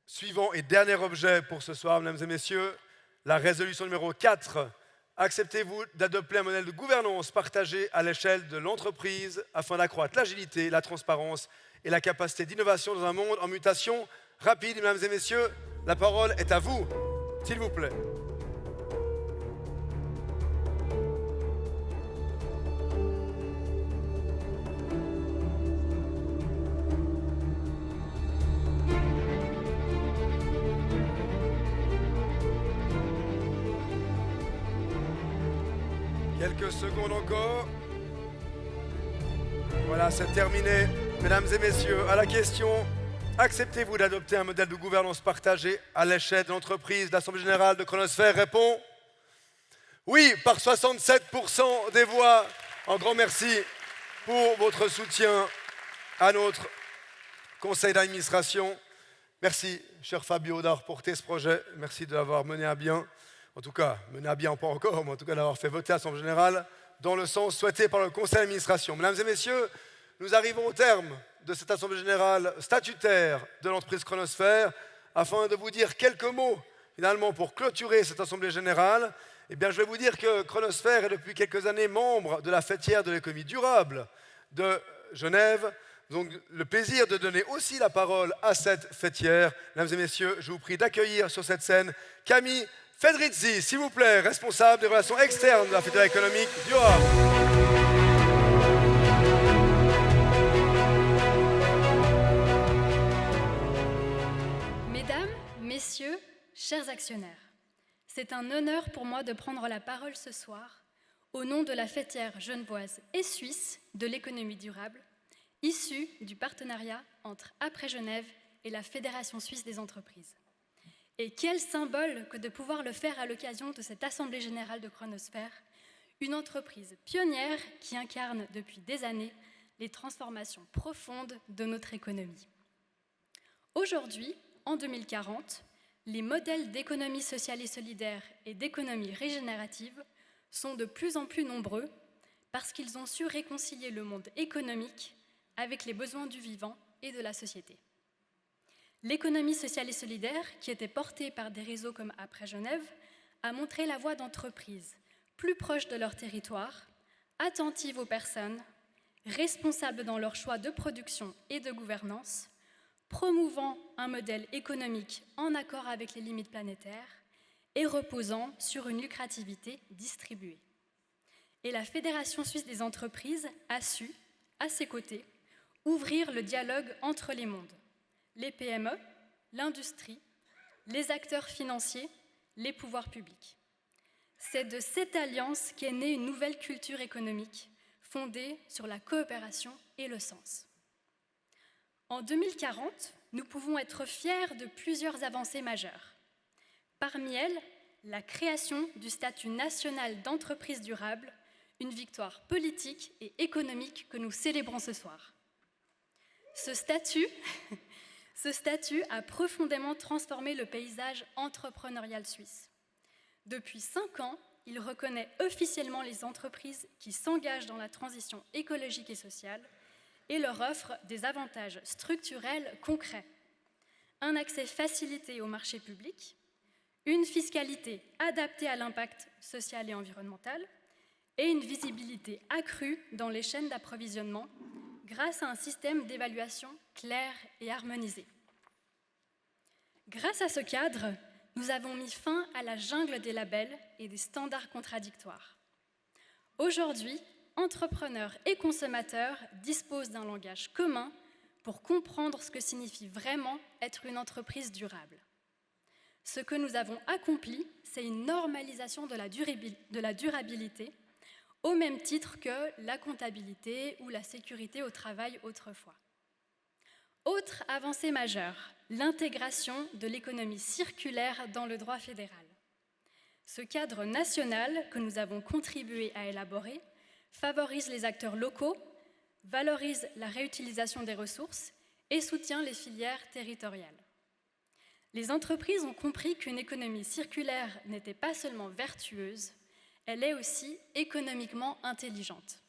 suivant et dernier objet pour ce soir, mesdames et messieurs, la résolution numéro 4. Acceptez-vous d'adopter un modèle de gouvernance partagé à l'échelle de l'entreprise afin d'accroître l'agilité, la transparence et la capacité d'innovation dans un monde en mutation rapide? Mesdames et messieurs, la parole est à vous, s'il vous plaît. Quelques secondes encore. Voilà, c'est terminé. Mesdames et messieurs, à la question, acceptez-vous d'adopter un modèle de gouvernance partagé à l'échelle de l'entreprise? L'Assemblée générale de Chronosphère répond oui par 67% des voix. Un grand merci pour votre soutien à notre conseil d'administration. Merci, cher Fabio, d'avoir porté ce projet. Merci de l'avoir mené à bien. En tout cas, mené à bien pas encore, mais en tout cas d'avoir fait voter à l'Assemblée générale dans le sens souhaité par le conseil d'administration. Mesdames et messieurs, nous arrivons au terme de cette Assemblée générale statutaire de l'entreprise Chronosphère. Afin de vous dire quelques mots, finalement, pour clôturer cette Assemblée générale, eh bien, je vais vous dire que Chronosphère est depuis quelques années membre de la fêtière de l'économie durable de Genève. Donc, le plaisir de donner aussi la parole à cette fêtière. Mesdames et messieurs, je vous prie d'accueillir sur cette scène Camille Fedrizzi, s'il vous plaît, responsable des relations externes de la filière économique durable. Mesdames, Messieurs, chers actionnaires, c'est un honneur pour moi de prendre la parole ce soir au nom de la fêtière genevoise et suisse de l'économie durable, issue du partenariat entre Après Genève et la Fédération suisse des entreprises. Et quel symbole que de pouvoir le faire à l'occasion de cette Assemblée générale de Chronosphère, une entreprise pionnière qui incarne depuis des années les transformations profondes de notre économie. Aujourd'hui, en 2040, les modèles d'économie sociale et solidaire et d'économie régénérative sont de plus en plus nombreux parce qu'ils ont su réconcilier le monde économique avec les besoins du vivant et de la société. L'économie sociale et solidaire, qui était portée par des réseaux comme Après Genève, a montré la voie d'entreprises plus proches de leur territoire, attentives aux personnes, responsables dans leurs choix de production et de gouvernance, promouvant un modèle économique en accord avec les limites planétaires et reposant sur une lucrativité distribuée. Et la Fédération suisse des entreprises a su, à ses côtés, ouvrir le dialogue entre les mondes, les PME, l'industrie, les acteurs financiers, les pouvoirs publics. C'est de cette alliance qu'est née une nouvelle culture économique fondée sur la coopération et le sens. En 2040, nous pouvons être fiers de plusieurs avancées majeures. Parmi elles, la création du statut national d'entreprise durable, une victoire politique et économique que nous célébrons ce soir. Ce statut a profondément transformé le paysage entrepreneurial suisse. Depuis 5 ans, il reconnaît officiellement les entreprises qui s'engagent dans la transition écologique et sociale et leur offre des avantages structurels concrets. Un accès facilité au marché public, une fiscalité adaptée à l'impact social et environnemental et une visibilité accrue dans les chaînes d'approvisionnement grâce à un système d'évaluation clair et harmonisé. Grâce à ce cadre, nous avons mis fin à la jungle des labels et des standards contradictoires. Aujourd'hui, entrepreneurs et consommateurs disposent d'un langage commun pour comprendre ce que signifie vraiment être une entreprise durable. Ce que nous avons accompli, c'est une normalisation de la durabilité, au même titre que la comptabilité ou la sécurité au travail autrefois. Autre avancée majeure, l'intégration de l'économie circulaire dans le droit fédéral. Ce cadre national que nous avons contribué à élaborer favorise les acteurs locaux, valorise la réutilisation des ressources et soutient les filières territoriales. Les entreprises ont compris qu'une économie circulaire n'était pas seulement vertueuse, elle est aussi économiquement intelligente.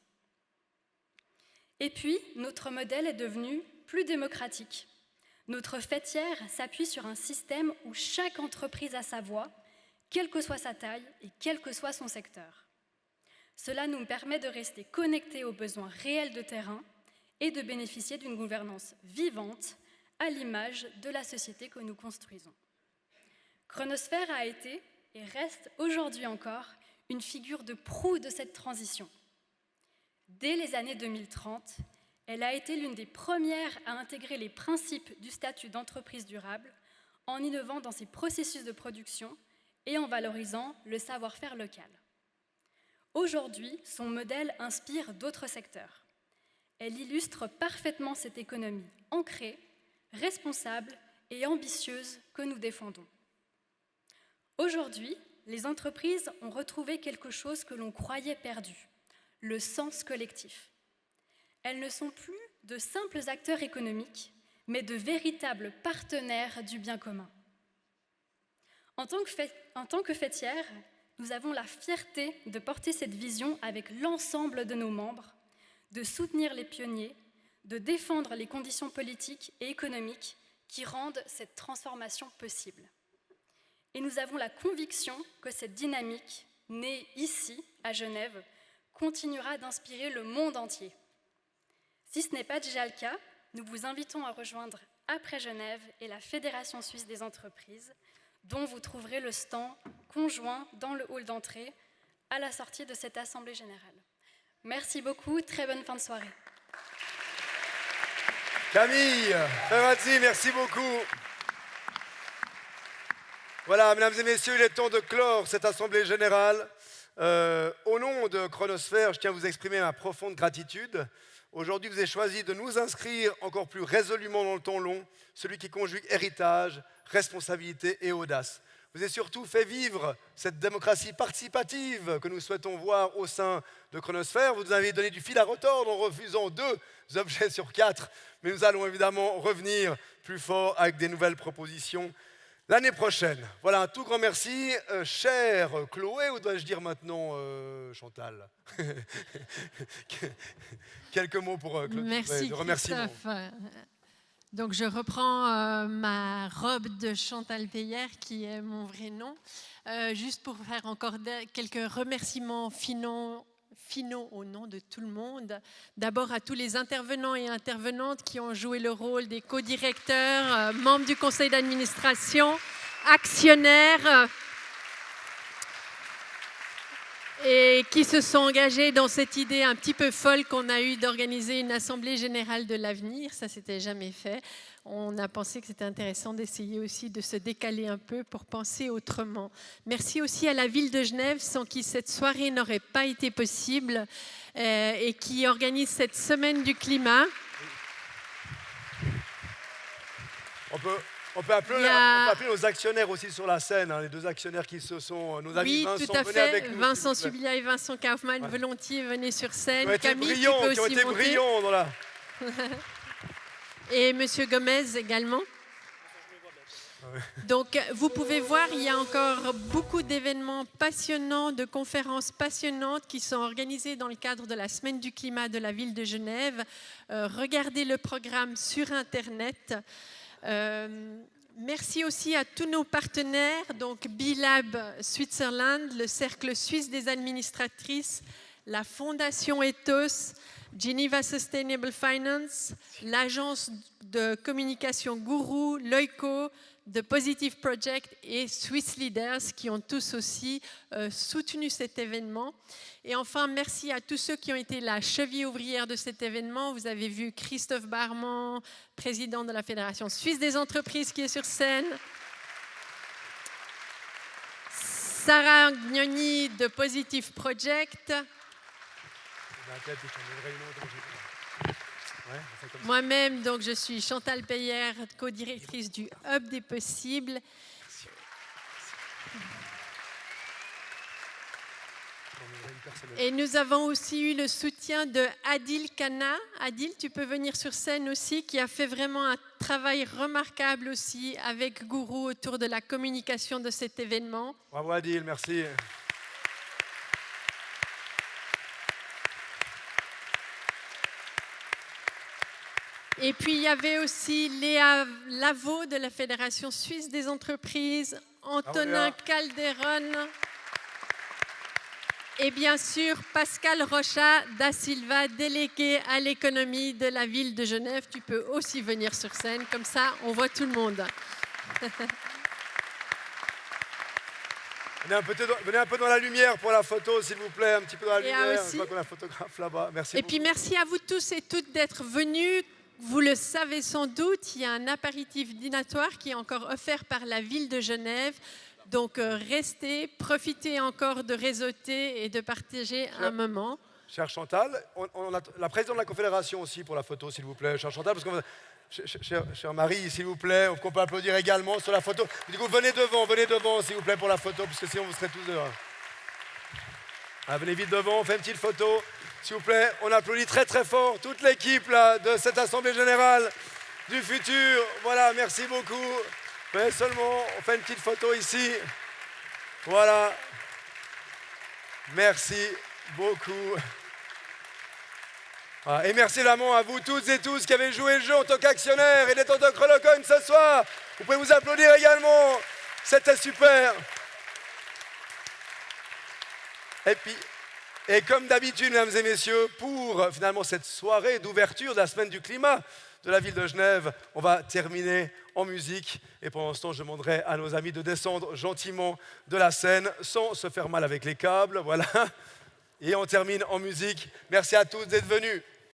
Et puis, notre modèle est devenu plus démocratique. Notre fêtière s'appuie sur un système où chaque entreprise a sa voix, quelle que soit sa taille et quel que soit son secteur. Cela nous permet de rester connectés aux besoins réels de terrain et de bénéficier d'une gouvernance vivante à l'image de la société que nous construisons. Chronosphère a été et reste aujourd'hui encore une figure de proue de cette transition. Dès les années 2030, elle a été l'une des premières à intégrer les principes du statut d'entreprise durable en innovant dans ses processus de production et en valorisant le savoir-faire local. Aujourd'hui, son modèle inspire d'autres secteurs. Elle illustre parfaitement cette économie ancrée, responsable et ambitieuse que nous défendons. Aujourd'hui, les entreprises ont retrouvé quelque chose que l'on croyait perdu, le sens collectif. Elles ne sont plus de simples acteurs économiques, mais de véritables partenaires du bien commun. En tant que fêtière, nous avons la fierté de porter cette vision avec l'ensemble de nos membres, de soutenir les pionniers, de défendre les conditions politiques et économiques qui rendent cette transformation possible. Et nous avons la conviction que cette dynamique, née ici, à Genève, continuera d'inspirer le monde entier. Si ce n'est pas déjà le cas, nous vous invitons à rejoindre Après Genève et la Fédération suisse des entreprises, dont vous trouverez le stand conjoint dans le hall d'entrée à la sortie de cette Assemblée générale. Merci beaucoup, très bonne fin de soirée. Camille, Ferrazzi, merci beaucoup. Voilà, mesdames et messieurs, il est temps de clore cette Assemblée générale. Au nom de Chronosphère, je tiens à vous exprimer ma profonde gratitude. Aujourd'hui, vous avez choisi de nous inscrire encore plus résolument dans le temps long, celui qui conjugue héritage, responsabilité et audace. Vous avez surtout fait vivre cette démocratie participative que nous souhaitons voir au sein de Chronosphère. Vous nous avez donné du fil à retordre en refusant 2 objets sur 4, mais nous allons évidemment revenir plus fort avec des nouvelles propositions l'année prochaine. Voilà, un tout grand merci. Chère Chloé, ou dois-je dire maintenant Chantal? Quelques mots pour Chloé. Merci de remerciement. Christophe. Donc je reprends ma robe de Chantal Peyer, qui est mon vrai nom, juste pour faire encore quelques remerciements finaux au nom de tout le monde. D'abord à tous les intervenants et intervenantes qui ont joué le rôle des co-directeurs, membres du conseil d'administration, actionnaires, et qui se sont engagés dans cette idée un petit peu folle qu'on a eue d'organiser une assemblée générale de l'avenir. Ça, c'était jamais fait. On a pensé que c'était intéressant d'essayer aussi de se décaler un peu pour penser autrement. Merci aussi à la ville de Genève, sans qui cette soirée n'aurait pas été possible, et qui organise cette semaine du climat. On peut appeler nos actionnaires aussi sur la scène, hein, les 2 actionnaires qui se sont... Nos amis Oui, Vincent, tout à venez fait. avec nous, Vincent Subilia et Vincent Kaufmann, Ouais. volontiers, venez sur scène. Qui ont été Camille, brillants, tu peux qui ont aussi été monter. brillants dans la... Et Monsieur Gomez également. Donc, vous pouvez voir, il y a encore beaucoup d'événements passionnants, de conférences passionnantes qui sont organisées dans le cadre de la Semaine du climat de la ville de Genève. Regardez le programme sur Internet. Merci aussi à tous nos partenaires, donc B-Lab Switzerland, le Cercle suisse des administratrices, la Fondation Ethos, Geneva Sustainable Finance, l'agence de communication Guru, Loico, The Positive Project et Swiss Leaders qui ont tous aussi soutenu cet événement. Et enfin, merci à tous ceux qui ont été la cheville ouvrière de cet événement. Vous avez vu Christophe Barman, président de la Fédération suisse des entreprises qui est sur scène. Sarah Gnoni de Positive Project. Moi-même, donc, je suis Chantal Peyer, co-directrice du Hub des possibles. Et nous avons aussi eu le soutien de Adil Khanna. Adil, tu peux venir sur scène aussi, qui a fait vraiment un travail remarquable aussi avec Guru autour de la communication de cet événement. Bravo Adil, merci. Et puis, il y avait aussi Léa Lavaux de la Fédération suisse des entreprises, Antonin Calderon et bien sûr Pascal Rocha da Silva, délégué à l'économie de la ville de Genève. Tu peux aussi venir sur scène, comme ça on voit tout le monde. Venez un peu dans la lumière pour la photo, s'il vous plaît, un petit peu dans la lumière. aussi. Je vois qu'on a un photographe là-bas. Merci Et beaucoup. puis merci à vous tous et toutes d'être venus. Vous le savez sans doute, il y a un apéritif dînatoire qui est encore offert par la ville de Genève. Donc restez, profitez encore de réseauter et de partager un moment. Chère Chantal, on a la présidente de la Confédération aussi pour la photo, s'il vous plaît. Chère Chantal, parce que chère Marie, s'il vous plaît, qu'on peut applaudir également sur la photo. Du coup, venez devant, s'il vous plaît, pour la photo, parce que sinon vous serez tous dehors. Ah, venez vite devant, on fait une petite photo. S'il vous plaît, on applaudit très très fort toute l'équipe là, de cette Assemblée Générale du futur. Voilà, merci beaucoup. Mais seulement, on fait une petite photo ici. Voilà. Merci beaucoup. Voilà. Et merci évidemment à vous toutes et tous qui avez joué le jeu en tant qu'actionnaires et détenteurs de Chronocoin ce soir. Vous pouvez vous applaudir également. C'était super. Et comme d'habitude, mesdames et messieurs, pour finalement cette soirée d'ouverture de la Semaine du climat de la ville de Genève, on va terminer en musique. Et pendant ce temps, je demanderai à nos amis de descendre gentiment de la scène sans se faire mal avec les câbles. Voilà. Et on termine en musique. Merci à tous d'être venus.